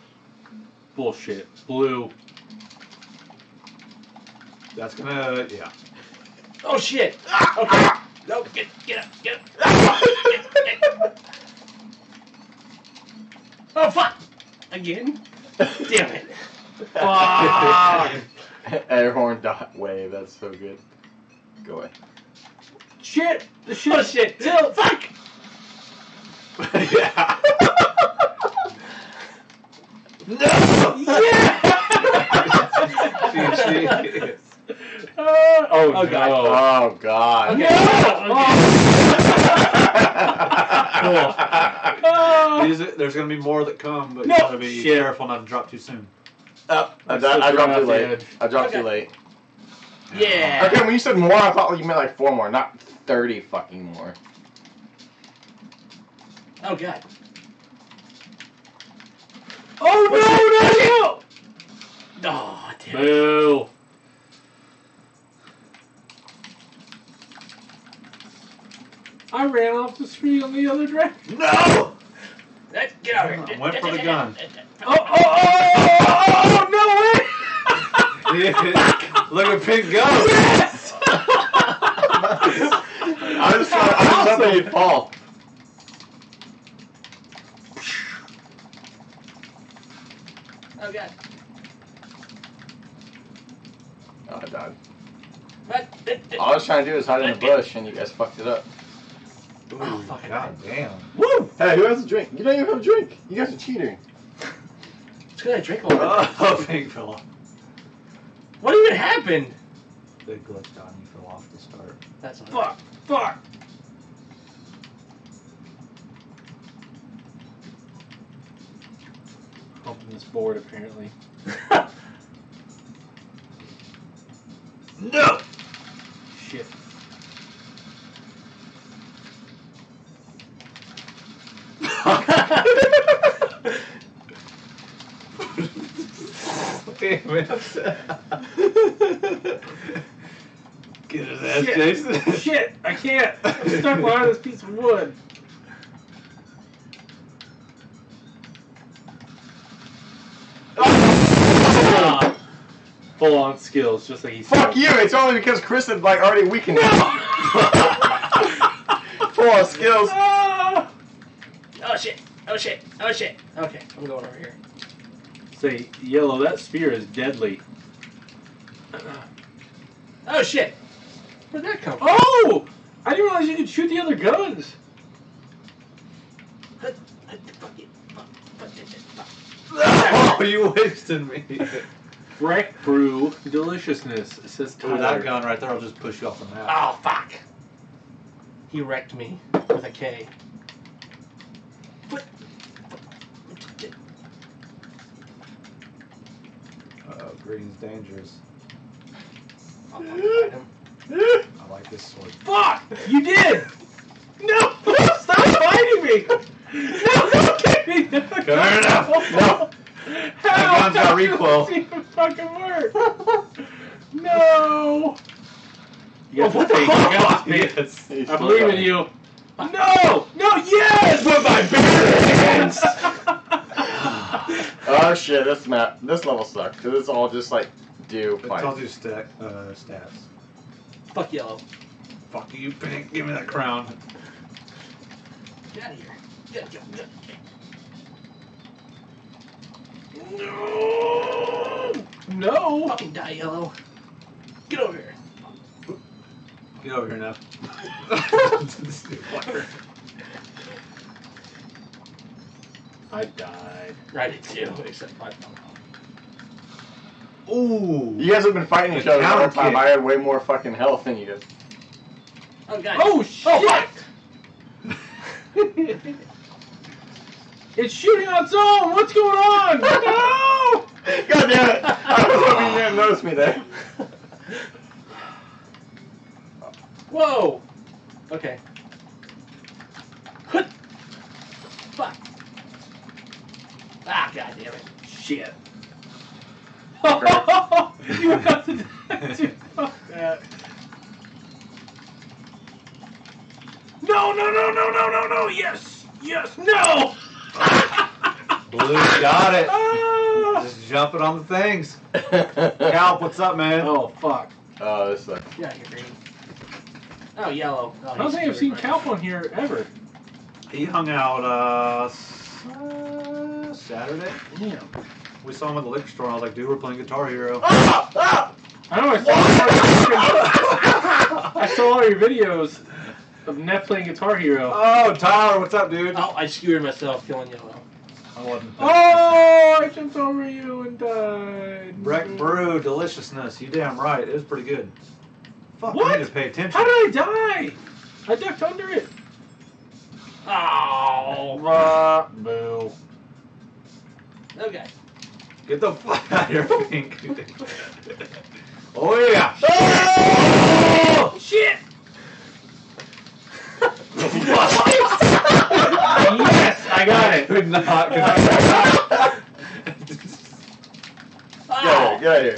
Bullshit. Blue. That's gonna, yeah. Oh shit! Okay. No, get up, get up. Oh fuck! Again? Damn it! Fuck! Air horn dot wave. That's so good. Go away. Shit! The shit! Oh shit! Tilt! Fuck! Yeah. No! Yeah! oh, Oh, no. God. Oh god. Okay. No! Oh. There's gonna be more that come, but No. you gotta be Shit. careful not to drop too soon. Oh, I Slipped dropped right too off the late. edge. I dropped Okay. too late. Yeah. Okay, when you said more, I thought you meant like 4 more, not 30 fucking more. Oh god. Oh no! Oh damn. Boo! I ran off the street on the other direction. No! Get out of here. I went for the gun. Oh, no way! Look at Pink go! Yes! I was hoping you'd fall. Oh god. Oh, I died. What? All I was trying to do is hide in the bush, and you guys fucked it up. Oh fuck. God damn. Woo! Hey, who has a drink? You don't even have a drink. You guys are cheating. It's good I drink a lot. Oh, Pink fell off. What even happened? They glitched on you, fell off the start. That's all Fuck! Fuck! Humping this board, apparently. No! Shit. Damn it. Get his ass, Shit. Jason. Shit! I can't! I'm stuck behind this piece of wood. Full on skills, just like he said. Fuck you! It's only because Chris had like already weakened it. Full on skills. Oh shit. Oh shit. Oh shit. Okay, I'm going over here. Say, Yellow, that spear is deadly. Oh shit. Where'd that come from? Oh! I didn't realize you could shoot the other guns. Oh, you wasted me. Breck Brew Deliciousness, says Ooh, Tyler. that gun right there will just push you off the map. Oh fuck. He wrecked me with a K. Uh-oh, green's dangerous. I'll fight him. I like this sword. Fuck! You did! No! Stop fighting me! No, don't get me! Fair enough. No. How? gun's got recoil. That doesn't even fucking work! No! You got What to the take fuck? guns, Yes. I believe in you. No! No, yes! With my bare hands. Oh shit! This level sucks because it's all just like do It fight. tells you stats. Fuck yellow. Fuck you, Pink. Give me that crown. Get out of here. Get. No! No! Fucking die, yellow. Get over here. Get over here now. I died. I did too, except I fell off. Ooh. You guys have been fighting each other the whole Counter time. kick. I had way more fucking health than you did. Oh god. Oh, shit! fuck. It's shooting on its own! What's going on? No! God damn it! I was hoping you didn't notice me there. Whoa. Okay. Fuck. Ah, god damn it. Shit. You have to do that. No! Yes! Yes! No! Blue got it. Ah! Just jumping on the things. Calp, what's up, man? Oh, fuck. Oh, this sucks. Get out of here, green. Oh, yellow. Oh, I don't think I've seen Calp on here ever. He hung out Saturday. Damn. We saw him at the liquor store and I was like, dude, we're playing Guitar Hero. Ah! I know I saw all your videos of Neff playing Guitar Hero. Oh, Tyler, what's up, dude? Oh, I skewered myself killing yellow. I wasn't. Oh, I jumped over you and died. Breck Brew Deliciousness. You damn right. It was pretty good. Fuck, What? I need to pay attention. How did I die? I ducked under it. Oh. Boo. Okay. Get the fuck out of here, Pink. Oh, yeah. Oh, shit! I got it. Could not. Get out of here.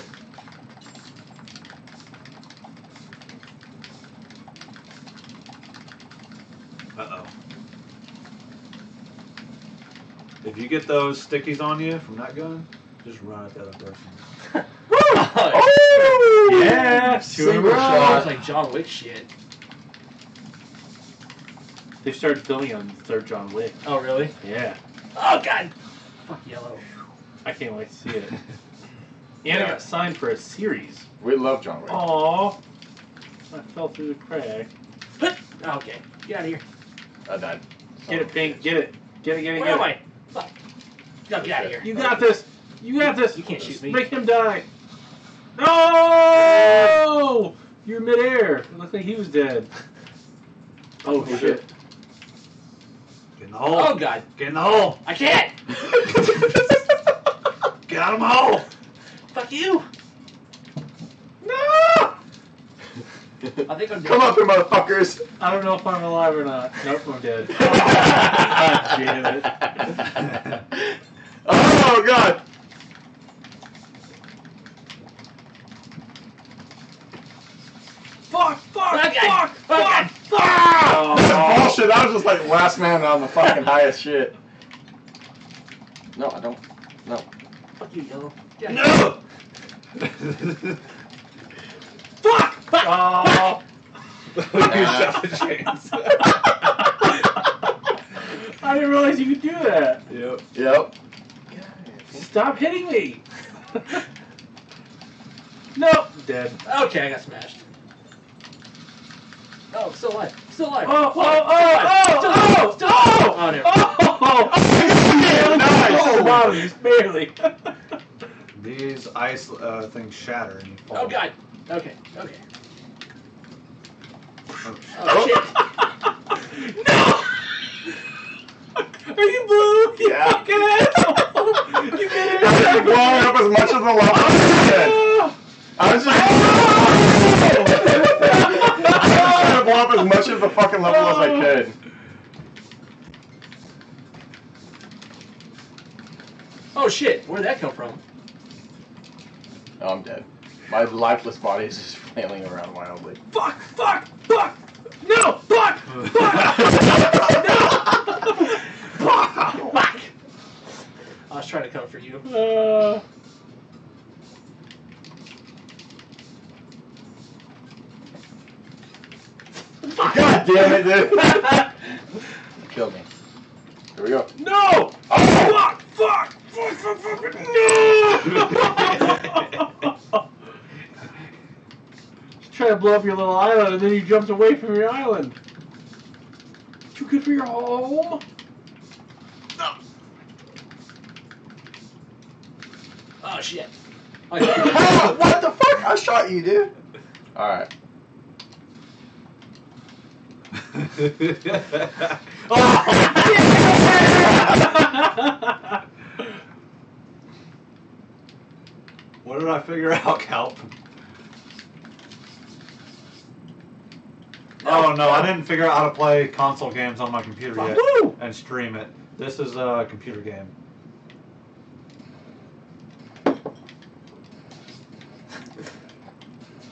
Uh-oh. If you get those stickies on you from that gun, just run at the other person. Oh! Yeah, Single shot. shot. Like John Wick shit. They've started filming on the third John Wick. Oh, really? Yeah. Oh, God. Fuck yellow. I can't wait to see it. And I got signed for a series. We love John Wick. Aww. I fell through the crack. Okay, get out of here. I died. Get it, Pink. Get it. Get it, get it, Where get am it. I? Fuck. No, get out of here. You got this. You got this. You can't shoot me. Make him die. No! You're midair. It looked like he was dead. Oh, shit. Get in the hole. Oh, God. Get in the hole. I can't. Get out of my hole. Fuck you. No! I think I'm dead. Come up here, motherfuckers. I don't know if I'm alive or not. Nope, I'm dead. God damn it. Oh, God. Fuck! Okay. Fuck! Okay. Oh. Bullshit. I was just like last man on the fucking highest shit. No, I don't. No. Fuck you, yellow. Get out of here. No! Fuck! Oh. You shot the chance. I didn't realize you could do that. Yep. Yep. Stop hitting me. Nope. Dead. Okay, I got smashed. Oh, still alive. Still alive. Oh! Still alive. Oh, never mind. Just barely. These ice things shatter and you fall. Oh, God. Okay. Oh, Oh, shit. No! Are you blue? You Yeah. fucking asshole! You get it! I'm blowing up as much of the level as I can. I was just trying to blow up as much of the fucking level as I could. Oh, shit. Where'd that come from? Oh, I'm dead. My lifeless body is just flailing around wildly. Fuck! No! Fuck! Fuck! I was trying to come for you. God damn it, dude! You killed me. Here we go. No! Oh! Fuck! No! Trying to blow up your little island, and then you jumped away from your island. Too good for your home? Oh, shit. What the fuck? I shot you, dude. Alright. What did I figure out, Calp? Oh no, I didn't figure out how to play console games on my computer yet Woo! and stream it. This is a computer game.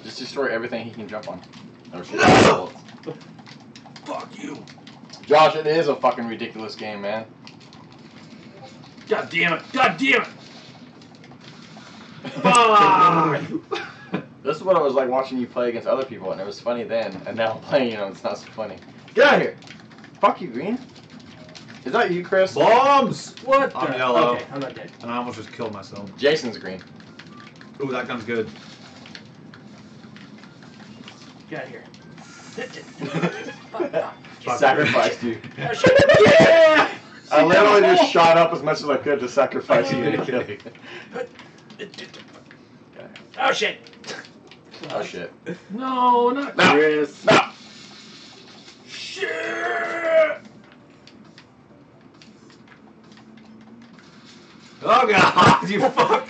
Just destroy everything he can jump on. No shit. No! Fuck you. Josh, it is a fucking ridiculous game, man. God damn it. Fuck! This is what it was like watching you play against other people, and it was funny then, and now playing, it's not so funny. Get out of here! Fuck you, Green. Is that you, Chris? Bombs! What? I'm the- yellow. Okay, I'm not dead. And I almost just killed myself. Jason's green. Ooh, that gun's good. Get out of here. Fuck. Sacrificed you. Oh, shit. Yeah! I literally just shot up as much as I could to sacrifice you and kill you. Oh, shit. Oh shit. No, not No. Chris. No! Shit! Oh god, you fuck!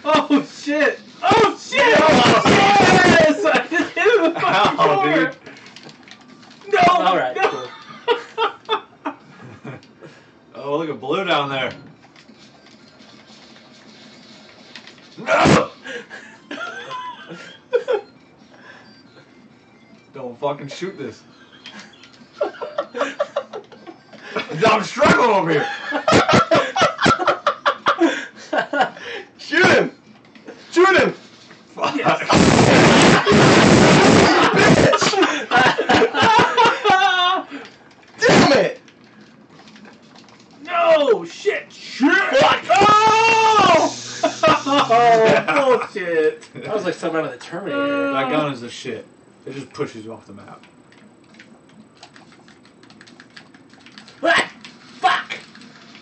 Oh shit! Oh shit! Yes! I just hit him in the fucking Ow, door. dude. No! All right, no. cool. Don't fucking shoot this. I'm struggling over here. Shoot him! Shoot him! Fuck. Damn it! No! Shit! Fuck! Oh! Oh, bullshit. That was like something out of the Terminator. That gun is the shit. It just pushes you off the map. Ah, fuck!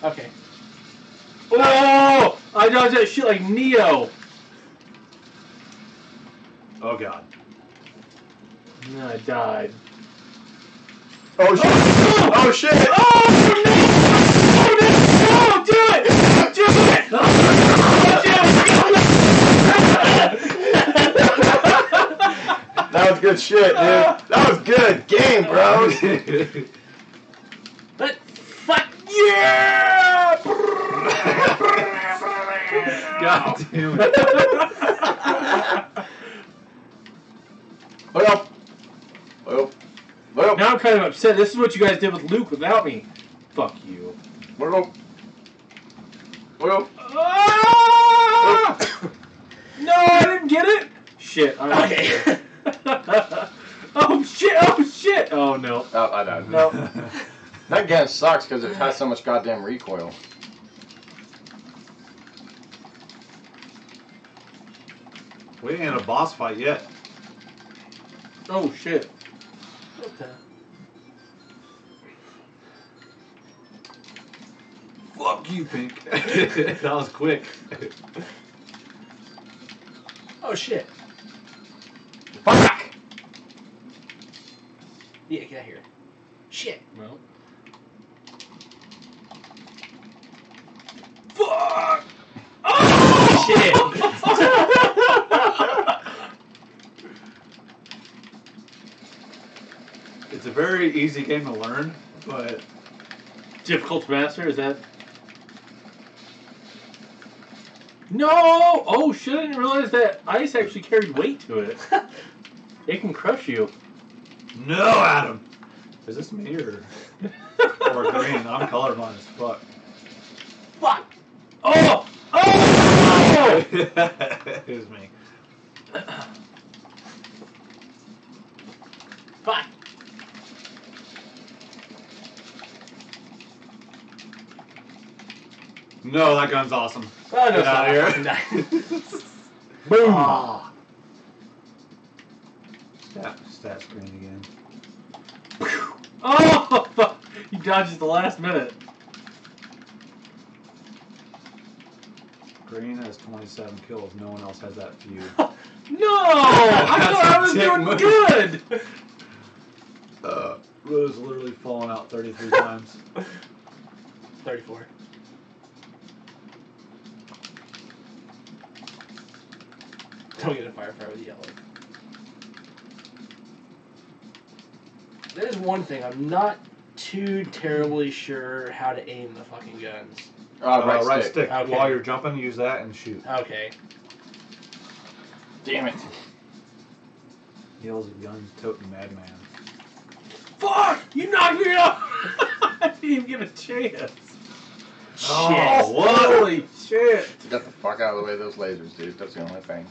Okay. Oh! I dodged that shit like Neo. Oh god. No, I died. Oh shit! Oh shit! Oh no! Oh no! Do it! Do it! Oh, That was good shit, dude. That was good game, bro. But fuck yeah! God damn it. Look up. Look up. Look up. Now I'm kind of upset. This is what you guys did with Luke without me. Fuck you. Look up. Look up. Ah! No, I didn't get it. Shit. Okay. Oh shit! Oh shit! Oh no. Oh, I died. No. That gun sucks because it has so much goddamn recoil. We ain't in a boss fight yet. Oh shit. What the? Fuck you, Pink. That was quick. Oh shit. Fuck! Yeah, get out of here. Shit. Well. Fuck! Oh Shit. It's a very easy game to learn, but Difficult to master, is that? No! Oh shit, I didn't realize that ice actually carried weight to it. It can crush you. no, Adam. Is this me or green? I'm colorblind as fuck. Fuck. Oh! Oh! It was me. Fuck. No, that gun's awesome. Oh no, Get out of here. here. Boom! Oh. Stat screen again. Oh! Fuck! You dodged at the last minute. Green has 27 kills. No one else has that few. No! I thought I was doing good! Rose literally fallen out 33 times. 34. Don't get a firefight with yellow. There's one thing, I'm not too terribly sure how to aim the fucking guns. Right stick. Okay. While you're jumping, use that and shoot. Okay. Damn it. Yells a gun toting madman. Fuck! You knocked me off! I didn't even give a chance. Oh, what? Holy shit! Get the fuck out of the way of those lasers, dude. That's the only thing.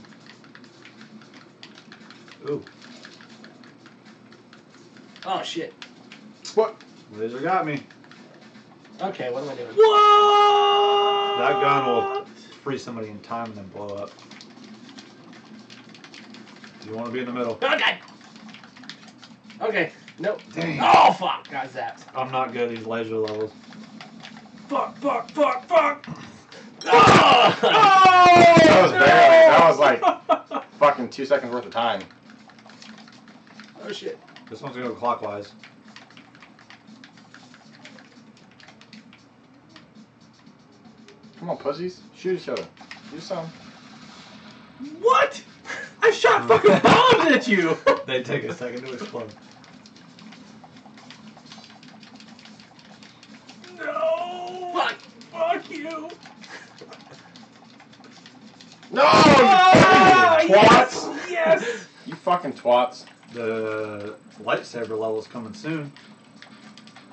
Ooh, Oh shit. What? laser got me. Okay, what am I doing? What? That gun will freeze somebody in time and then blow up. Do you want to be in the middle? Oh god! Okay, nope. Dang. Oh fuck! Got zapped. I'm not good at these laser levels. Fuck, fuck, fuck, fuck! Oh! That was barely. That was like fucking 2 seconds worth of time. Oh shit. This one's gonna go clockwise. Come on, pussies. Shoot each other. Do some. What? I shot fucking bombs at you! They take a second to explode. No! Fuck! Fuck you! No! Ah, You fucking twats! yes! Yes! You fucking twats. The lightsaber level is coming soon.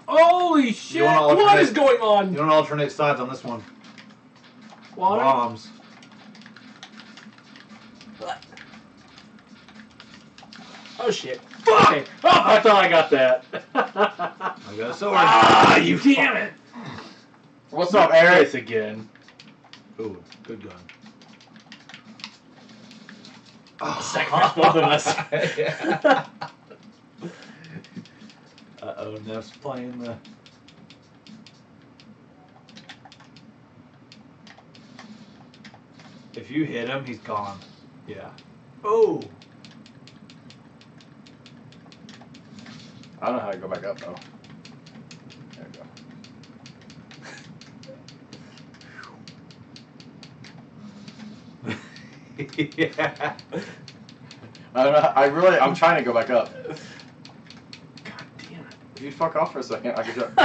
Holy shit! wanna What alternate- is going on? You don't alternate sides on this one. Why? Bombs. Oh shit. Fuck! Okay. Oh, I thought I got that. I got a sword. Ah, you damn it! What's up, Eric? This again. Ooh, good gun. Sacrifice both of us. Uh-oh, Neff's playing the... If you hit him, he's gone. Yeah. Oh! I don't know how to go back up though. There we go. Yeah. I don't know. I'm trying to go back up. God damn it. If you fuck off for a second, I could jump.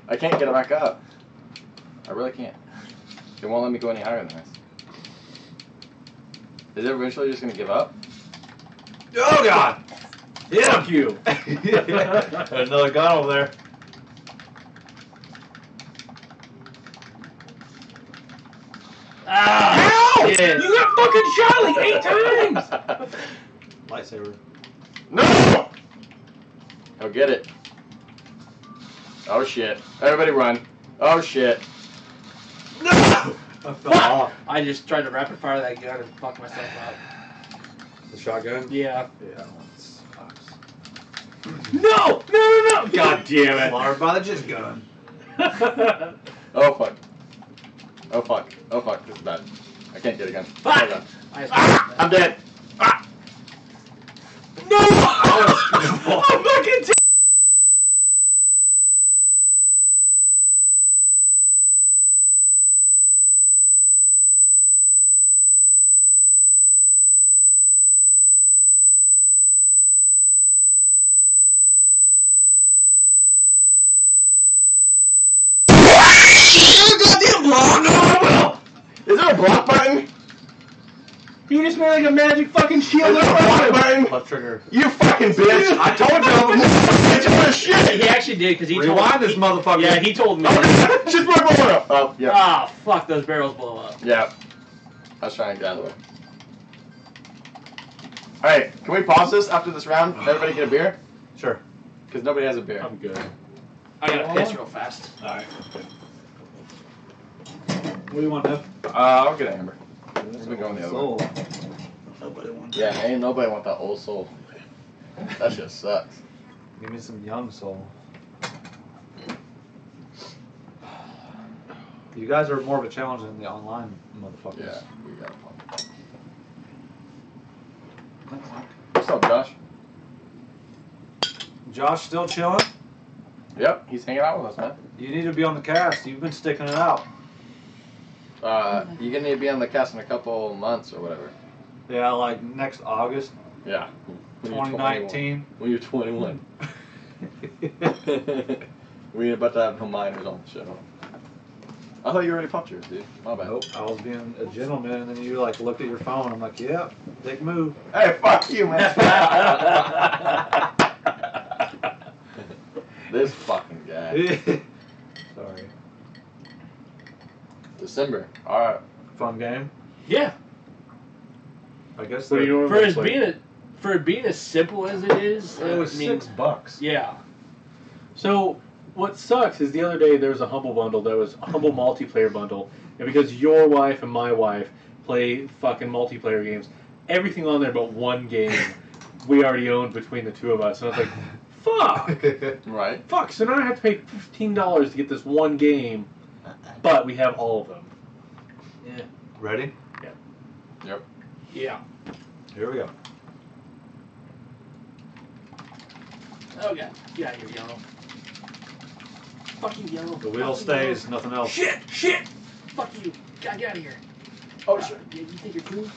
I can't get it back up. I really can't. It won't let me go any higher than this. Is it eventually just gonna give up? Oh, God! Hit Fuck him! you. There's another gun over there. Ah! Ow! Shit. You got fucking shot like 8 times! Lightsaber. No! I'll get it. Oh shit. Everybody run. Oh shit. No! I fell off. I just tried to rapid fire that gun and fuck myself up. The shotgun? Yeah. Yeah, that one sucks. No! No! God damn it. Slaughtered by the just gun. Oh fuck. Oh fuck. Oh fuck. This is bad. I can't get a gun. Ah! Hold on. I'm I'm dead. Ah! No! I'm fucking Goddamn block! No! Is there a block button? You just made like a magic fucking shield. Is there a block button? Left trigger. You fucking bitch! I told you I was bitch of shit! He actually did because he Rewind told this motherfucker. Yeah, he told me. Oh, just put it up. Oh, yeah. Ah, fuck, those barrels blow up. Yeah. I was trying to get out of the way. Alright, can we pause this after this round? Everybody get a beer? Sure. Because nobody has a beer. I'm good. I gotta piss real fast. Alright. What do you want, Neff? I'll get an amber. We've been going the other way. Nobody wants. Yeah, ain't nobody want that old soul. That shit sucks. Give me some young soul. You guys are more of a challenge than the online motherfuckers. Yeah, we got one. What's up, Josh? Josh still chilling? Yep, he's hanging out with us, man. You need to be on the cast. You've been sticking it out. You're gonna need to be on the cast in a couple months or whatever. Yeah, like next August Yeah. When you're 2019. 21. When you're 21. We ain't about to have no minors on the show. I thought you already popped yours, dude. My bad. Nope, I was being a gentleman, and then you like looked at your phone. I'm like, yep, big move. Hey, fuck you, man. This fucking guy. Sorry. December. Alright. Fun game. Yeah. I guess What do you For it being as simple as it is, it was I mean, $6. yeah. So, what sucks is the other day there was a Humble bundle that was a Humble multiplayer bundle, and because your wife and my wife play fucking multiplayer games, everything on there but one game we already owned between the two of us, and I was like, fuck! Right. Fuck, so now I have to pay $15 to get this one game, but we have all of them. Yeah. Ready? Yep. Yeah. Here we go. Oh god. Get out of here, yellow. Fucking yellow. The wheel Fucking stays, yellow. nothing else. Shit! Fuck you. God, get out of here. Oh, shit. You think you're cool?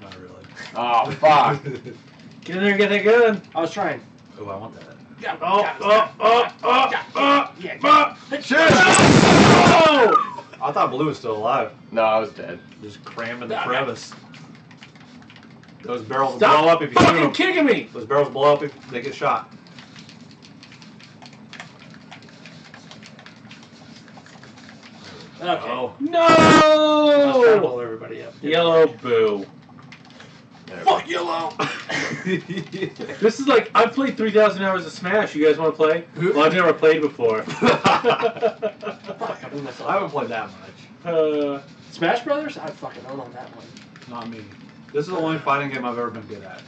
Not really. Oh, fuck. Get in there and get that gun! I was trying. Oh, I want that. Yeah, Shit! I thought Blue was still alive. No, I was dead. Just cramming the crevice. Those barrels will Stop blow up if you shoot fucking them. kicking me! Those barrels blow up if they get shot. Okay. Oh. I was trying to No! blow everybody up. Yellow boo. Fuck yellow! This is like, I've played 3,000 hours of Smash. You guys want to play? Well, I've never played before. Fuck, I blew myself I up. haven't played that much. Smash Brothers? I fucking own on that one. Not me. This is the only fighting game I've ever been good at.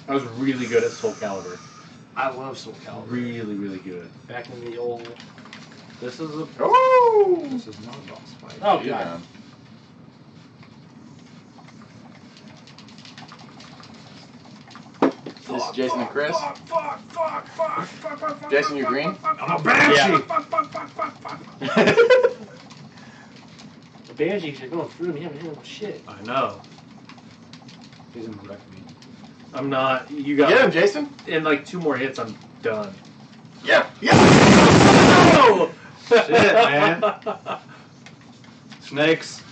I was really good at Soul Calibur. I love Soul Calibur. Really, really good. Back in the old... This is a. Oh! This is not a boss fight. Oh, Yeah. God. This is Jason and Chris. Jason, you green? I'm a banshee! The Banshees are going through me. I haven't hit him shit. I know. He's gonna wreck me. I'm not. You got Get him, Jason. in like 2 more hits, I'm done. Yeah. Yeah. No! Shit, man. Snakes.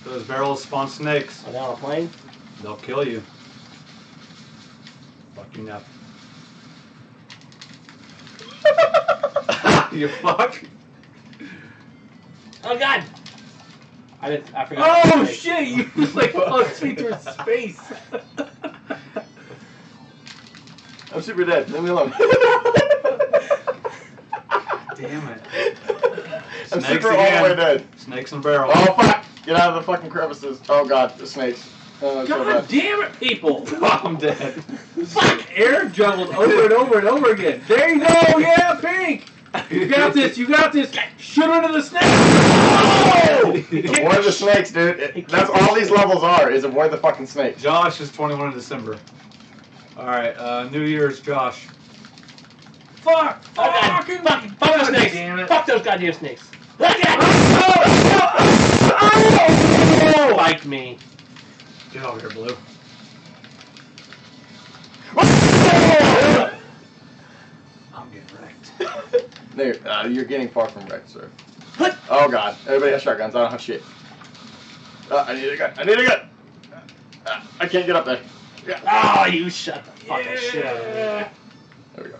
Those barrels spawn snakes. Are they on a plane? They'll kill you. Fuck you now. You fuck. Oh, God! I forgot. Oh shit! You just like punched me through space. I'm super dead. Leave me alone. Damn it. I'm Snakes super all the again. way dead. Snakes in a barrel. Oh fuck! Get out of the fucking crevices. Oh god, the snakes. Oh, so God bad. damn it, people! I'm dead. Fuck! Air juggled over and over and over again. There you go. Yeah, pink. You got this. You got this. Shoot into the snake. Oh! Avoid the snakes, dude. That's all these levels are, is avoid the fucking snakes. Josh is 21 in December. Alright, New Year's, Josh. Fuck! Oh, God. Fucking! Fuck those God snakes! damn it. Fuck those goddamn snakes! Look at Oh! Spiked me. Get over here, Blue. I'm getting wrecked. There, you're getting far from wrecked, sir. Oh god, everybody has shotguns. I don't have shit. I need a gun. I need a gun. I can't get up there. Oh, you shut the fucking shit out of me. There we go.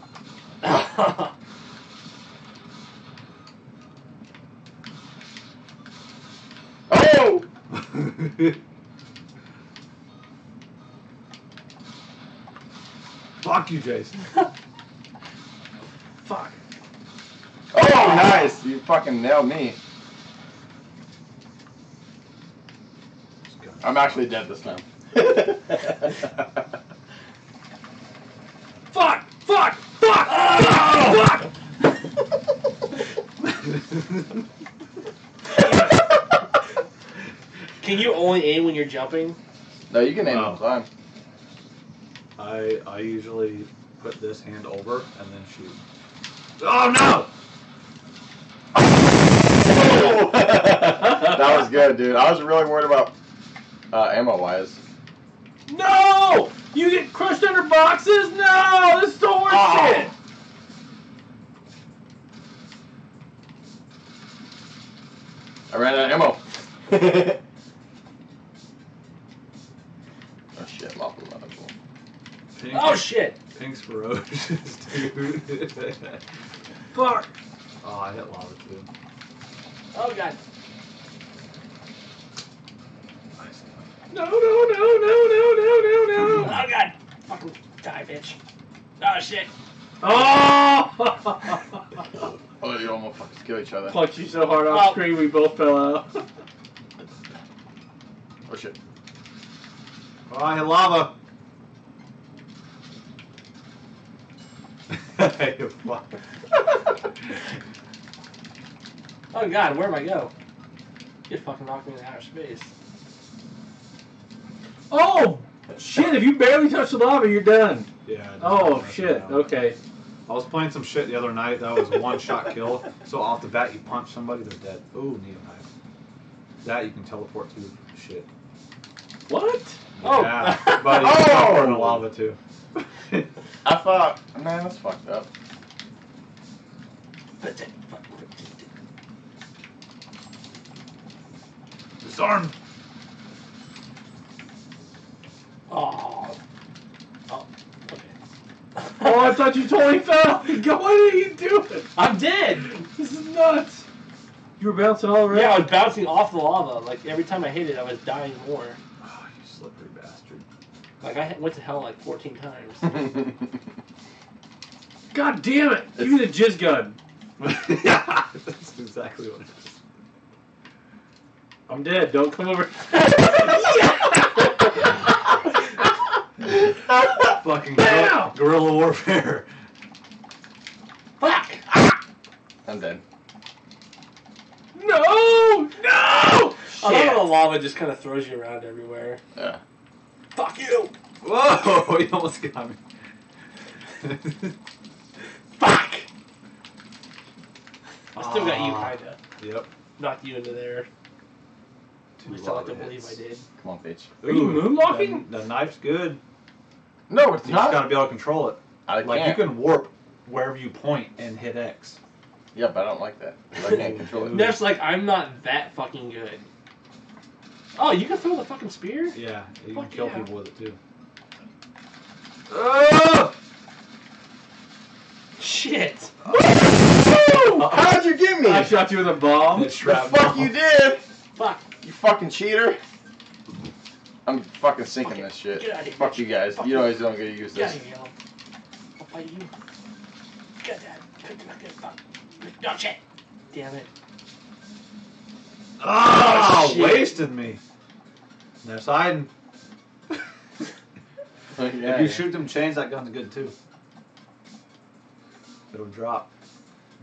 Oh! Fuck you, Jason. Fuck. Oh, nice! You fucking nailed me. I'm actually dead this time. Fuck! Fuck! Fuck! Oh! Fuck! Can you only aim when you're jumping? No, you can aim all the time. I usually put this hand over and then shoot. Oh no! That was good, dude. I was really worried about ammo-wise. No! You get crushed under boxes? No! This is the worst shit! I ran out of ammo. Oh shit, lawful medical. Pink, Oh shit! Pink's ferocious, dude. Fuck! Oh, I hit lava too. Oh god. Nice. No, no, no, no, no, no, no, no! Oh god. Fucking die, bitch. Oh shit. Oh! Oh, you almost fucking kill each other. Punched you so hard off Oh. screen we both fell out. Oh shit. Oh, I hit lava. You fuck. Oh god, where'd I go? You fucking knocked me into outer space. Oh! Shit, if you barely touch the lava, you're done. Yeah. I Oh, didn't shit. know. Okay. I was playing some shit the other night that was a one-shot kill. So off the bat, you punch somebody, they're dead. Ooh, needle knife. That you can teleport to shit. What? Oh. Yeah, but you Oh! can teleport in the lava too. I thought, man, that's fucked up. Disarm. thought you totally fell. Go, what are you doing? I'm dead. This is nuts. You were bouncing all around. Yeah, I was bouncing off the lava. Like every time I hit it, I was dying more. Oh, you slippery bastard. Like I went to hell like 14 times. God damn it! Give me the jizz gun. Yeah, that's exactly what it is. I'm dead. Don't come over. Fucking Bam! guerrilla warfare. Fuck! I'm dead. No! No! I Shit. love how the lava just kind of throws you around everywhere. Yeah. Fuck you! Whoa! You almost got me. Fuck! I still got you, kinda. Yep. Knocked you into there. I still like to lava believe I hits. did. Come on, bitch. Are you moonwalking? The knife's good. No, it's You just not. gotta be able to control it. I Like can't. you can warp wherever you point and hit X. Yeah, but I don't like that. 'Cause I can't control it. Neff's like, I'm not that fucking good. Oh, you can throw the fucking spear? Yeah, you Fuck can kill yeah. people with it too. Shit! How'd you get me? I shot you with a bomb. It's The shrapnel. fuck you did? Fuck. You fucking cheater. I'm fucking sinking Okay, this shit. get out of here, Fuck bitch. you guys. Fuck You you. always don't get to use Get out this. of here, yellow. I'll fight you. Get that. Fuck. No shit. Damn it. Oh, shit. wasted me. They're hiding. Yeah. If you shoot them chains, that gun's good too. It'll drop.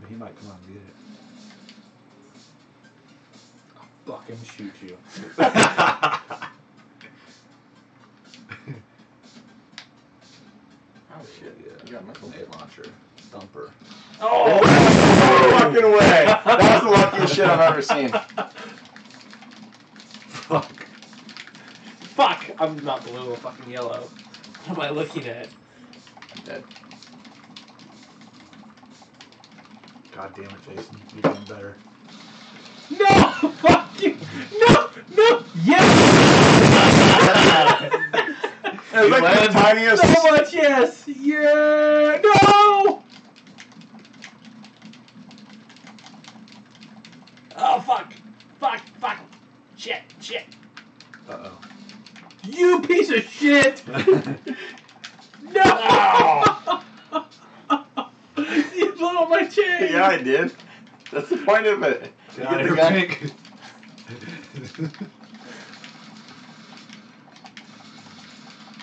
But he might come out and get Fucking shoot you. it. Oh shit. Yeah. You got missile. Grenade launcher. Thumper. Oh! No fucking way. That was the luckiest shit I've ever seen. Fuck. Fuck! I'm not blue, I'm fucking yellow. What am I looking at? I'm dead. God damn it, Jason. You're doing better. No! Fuck you! No! No! Yes! It was like the tiniest. So much yes! Yeah! No! Oh, fuck! Fuck! Fuck! Shit! Shit! Uh You piece of shit! No! You blew up my chain! Yeah, I did. That's the point of it. You God, get you're the gun. pink.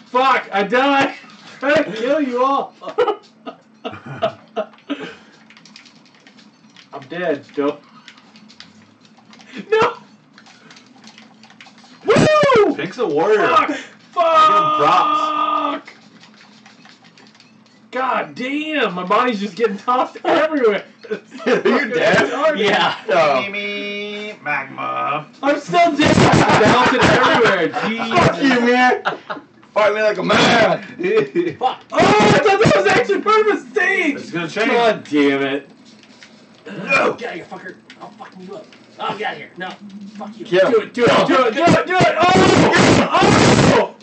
Fuck! I died! Trying to kill you all! I'm dead. Don't. No! Woo! Pink's a warrior. Fuck! Fuck! props. God damn! My body's just getting tossed everywhere. Are you dead? Yeah. No. Mimi magma. I'm still dead. Bouncing everywhere. Fuck you, Jeez. man. Fight me like a man. Fuck! Oh, I thought that was actually part of a stage. It's gonna change. God damn it. No! Get out of here, fucker! I'll fucking you up. Oh, get out of here. No. Fuck you. Get him. Do it, do it, do it, do it, do it. Oh!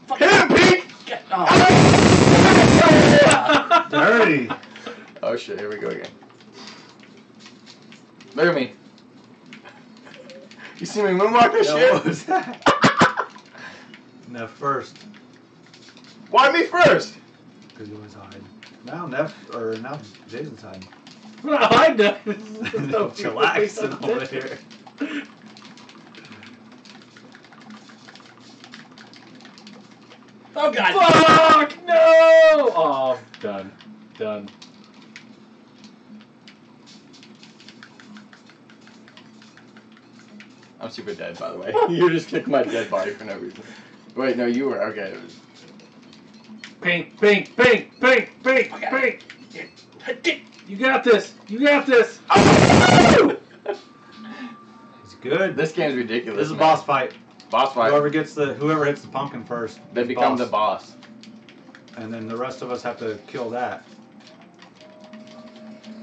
Fuck Hit him, Pete. Get, oh. Dirty. Oh shit, here we go again. Look at me. You see me moonwalk this Yeah, shit? what was that? Neff first. Why me first? Because you always hide. Now now Jason's hiding. I'm not hiding that. Chillaxing over here. Oh, God. Fuck! No! Oh, done. Done. I'm super dead, by the way. You just kicked my dead body for no reason. Wait, no, you were. Okay. Pink, pink, pink, pink, pink, pink. You got this. You got this. He's good. This game's ridiculous. This is a man. boss fight. Boss fight. Whoever hits the pumpkin first, They is become the boss. and then the rest of us have to kill that.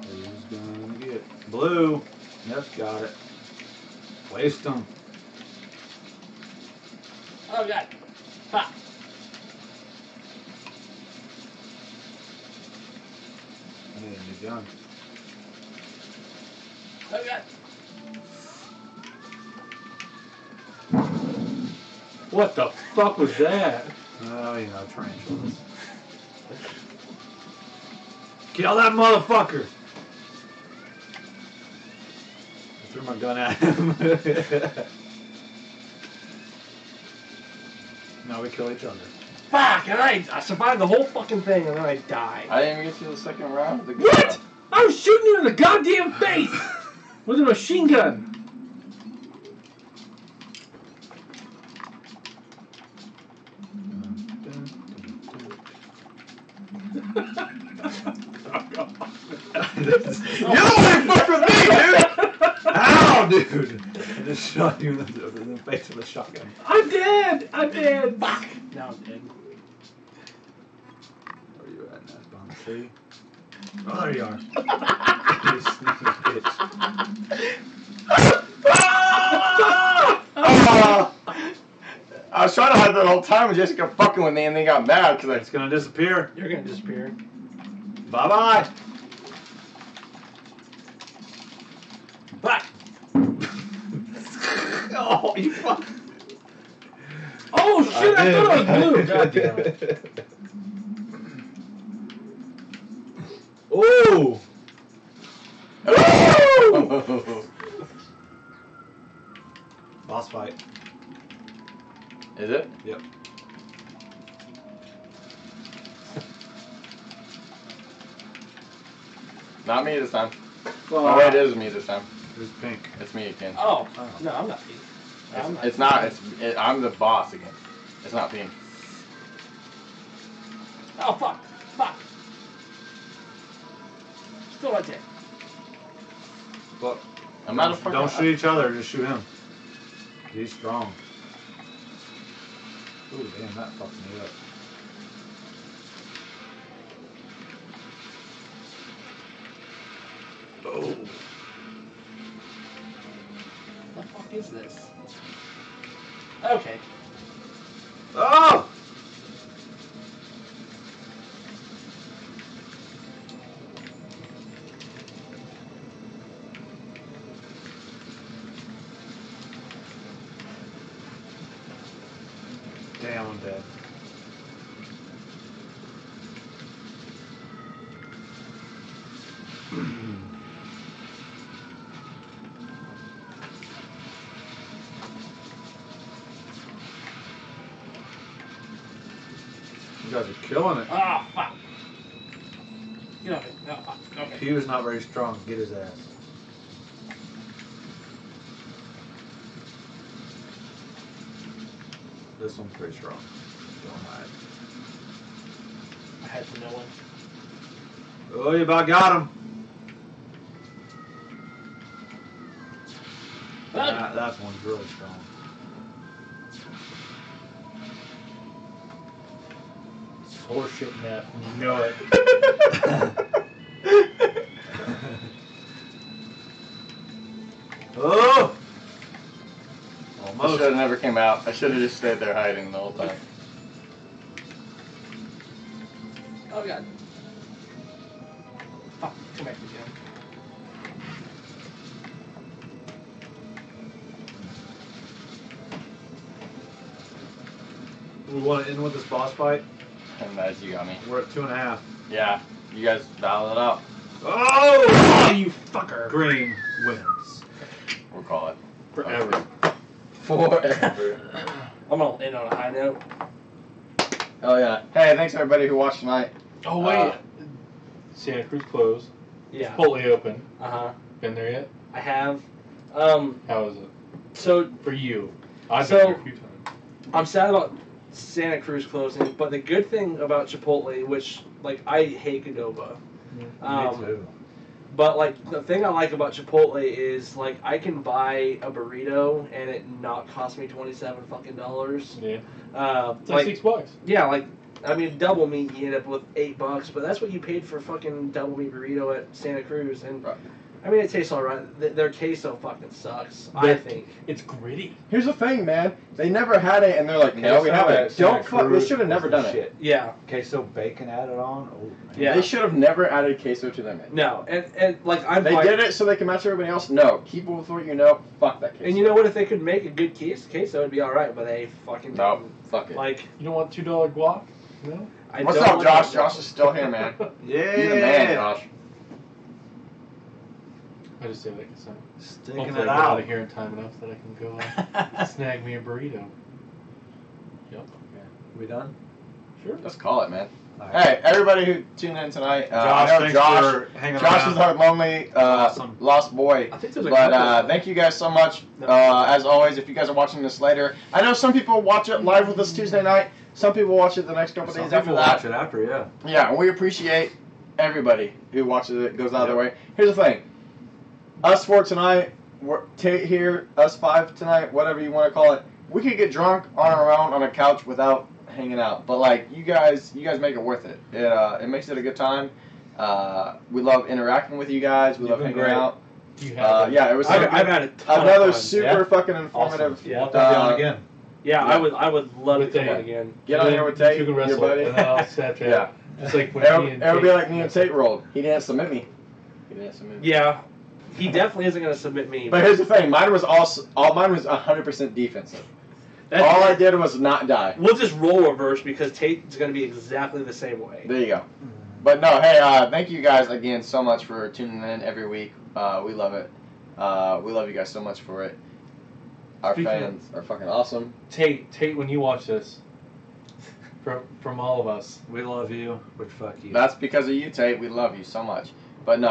Who's gonna get blue? Neff's got it. Waste them. Oh, God. Fuck. need a new gun. Oh god. What the fuck was that? Oh, you know, tarantulas. Kill that motherfucker! I threw my gun at him. Now we kill each other. Fuck! And I survived the whole fucking thing, and then I died. I didn't even get to the second round of the game. What? I was shooting you in the goddamn face with a machine gun. You don't want to fuck with me, dude! Ow, dude! I just shot you in the face with a shotgun. I'm dead. I'm dead. Fuck! Now I'm dead. Where are you at now? Behind the tree? Oh, there you are. You sneaky bitch. I was trying to hide that whole time and Jessica fucking with me and then got mad because It's gonna disappear. You're gonna disappear. Bye-bye. Fuck! Oh, you fuck. Oh shit! I thought it was blue. God damn it. Oh! Boss fight. Is it? Yep. Not me this time. Well, Oh, wait, it is me this time. Who's pink? It's me again. Oh, no, I'm not pink. It's not. I'm the boss again. It's not pink. Oh, fuck. Fuck. Still right there. But I'm not a fucking. don't shoot each other, just shoot him. He's strong. Ooh, damn, that fucked me up. Oh. What the fuck is this? Okay. Oh! Damn, I'm dead. You guys are killing it. Ah, fuck. Get off it. No, fuck. Okay. He was not very strong. Get his ass. This one's pretty strong. Don't hide. I had to know one. Oh, you about got him. That one's really strong. It's horseshit, Neff. You know it. Oh! I Almost. should have never came out. I should have just stayed there hiding the whole time. Oh, God. Fuck. Come back to you. We want to end with this boss fight. And as you got me. We're at 2.5. Yeah. You guys battle it out. Oh! Oh, you fucker. Green wins. We'll call it. Forever. Forever. I'm gonna end on a high note. Oh yeah. Hey, thanks everybody who watched tonight. Oh wait. Santa Cruz closed. Yeah. Chipotle open. Uh-huh. Been there yet? I have. How is it So, for you? I've So- been there a few times. I'm sad about Santa Cruz closing, but the good thing about Chipotle, which, like, I hate Qdoba. Me Um, too. But, like, the thing I like about Chipotle is, like, I can buy a burrito and it not cost me $27 fucking dollars. Yeah. It's like $6. Yeah, like, I mean, double meat, you end up with $8, but that's what you paid for fucking double meat burrito at Santa Cruz. And Right. I mean, it tastes alright. Their queso fucking sucks. I think It's gritty. Here's the thing, man. They never had it, and they're like, no, we Queso have at it. Santa Don't fuck. They Cruz should have never was the done it. shit. yeah. Queso bacon added on. Oh, man. Yeah. They should have never added queso to their menu. No, and like I'm. They like, did it so they can match everybody else. No, keep with what you know. Fuck that queso. And you know what? If they could make a good queso, it'd be all right. But they fucking No, didn't. fuck it. Like You don't want $2 guac? No. I What's don't up, want Josh? that. Josh is still here, man. Yeah. He's the man, Josh. I just say that because Sticking hopefully I it get out out. of here in time enough that I can go snag me a burrito. Yep. We done? Sure. Let's call it, man. All right. Hey, everybody who tuned in tonight. Josh, I know thanks Josh. for hanging Josh around. is our lonely, Awesome. lost boy. I think there's a But couple. thank you guys so much. As always, if you guys are watching this later, I know some people watch it live with us Tuesday night. Some people watch it the next couple Some days after people that. watch it after, yeah. Yeah, and we appreciate everybody who watches it, goes out of their way. Here's the thing. Us four tonight, we're here, us five tonight, whatever you want to call it, we could get drunk on our own on a couch without hanging out. But like you guys make it worth it. It makes it a good time. We love interacting with you guys. We You've love been hanging great. out. You have Yeah, it was I've had a ton of another fun. super Yeah. fucking informative. Awesome. We'll have to have you on again. Yeah, Yeah. I would love With to come Tate. on again. Get on here with Tate, You can your wrestle, buddy. and then I'll Snapchat. Yeah. Just like when It'll me and be Tate- like me and Tate rolled. He didn't submit me. He didn't submit me. Yeah, he definitely isn't going to submit me. But here's the thing. Mine was mine was 100% defensive. That's All I it. did was not die. We'll just roll reverse because Tate's going to be exactly the same way. There you go. But no, hey, thank you guys again so much for tuning in every week. We love it. We love you guys so much for it. Our Speaking fans are fucking awesome. Tate, when you watch this, from all of us, We love you, but fuck you. That's because of you, Tate. We love you so much. But no,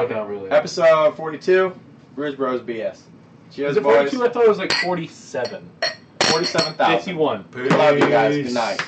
but not really. episode 42, Brews Bros BS. Cheers, Is it boys. 42? I thought it was like 47. 47,000. 51. We love you guys. Good night.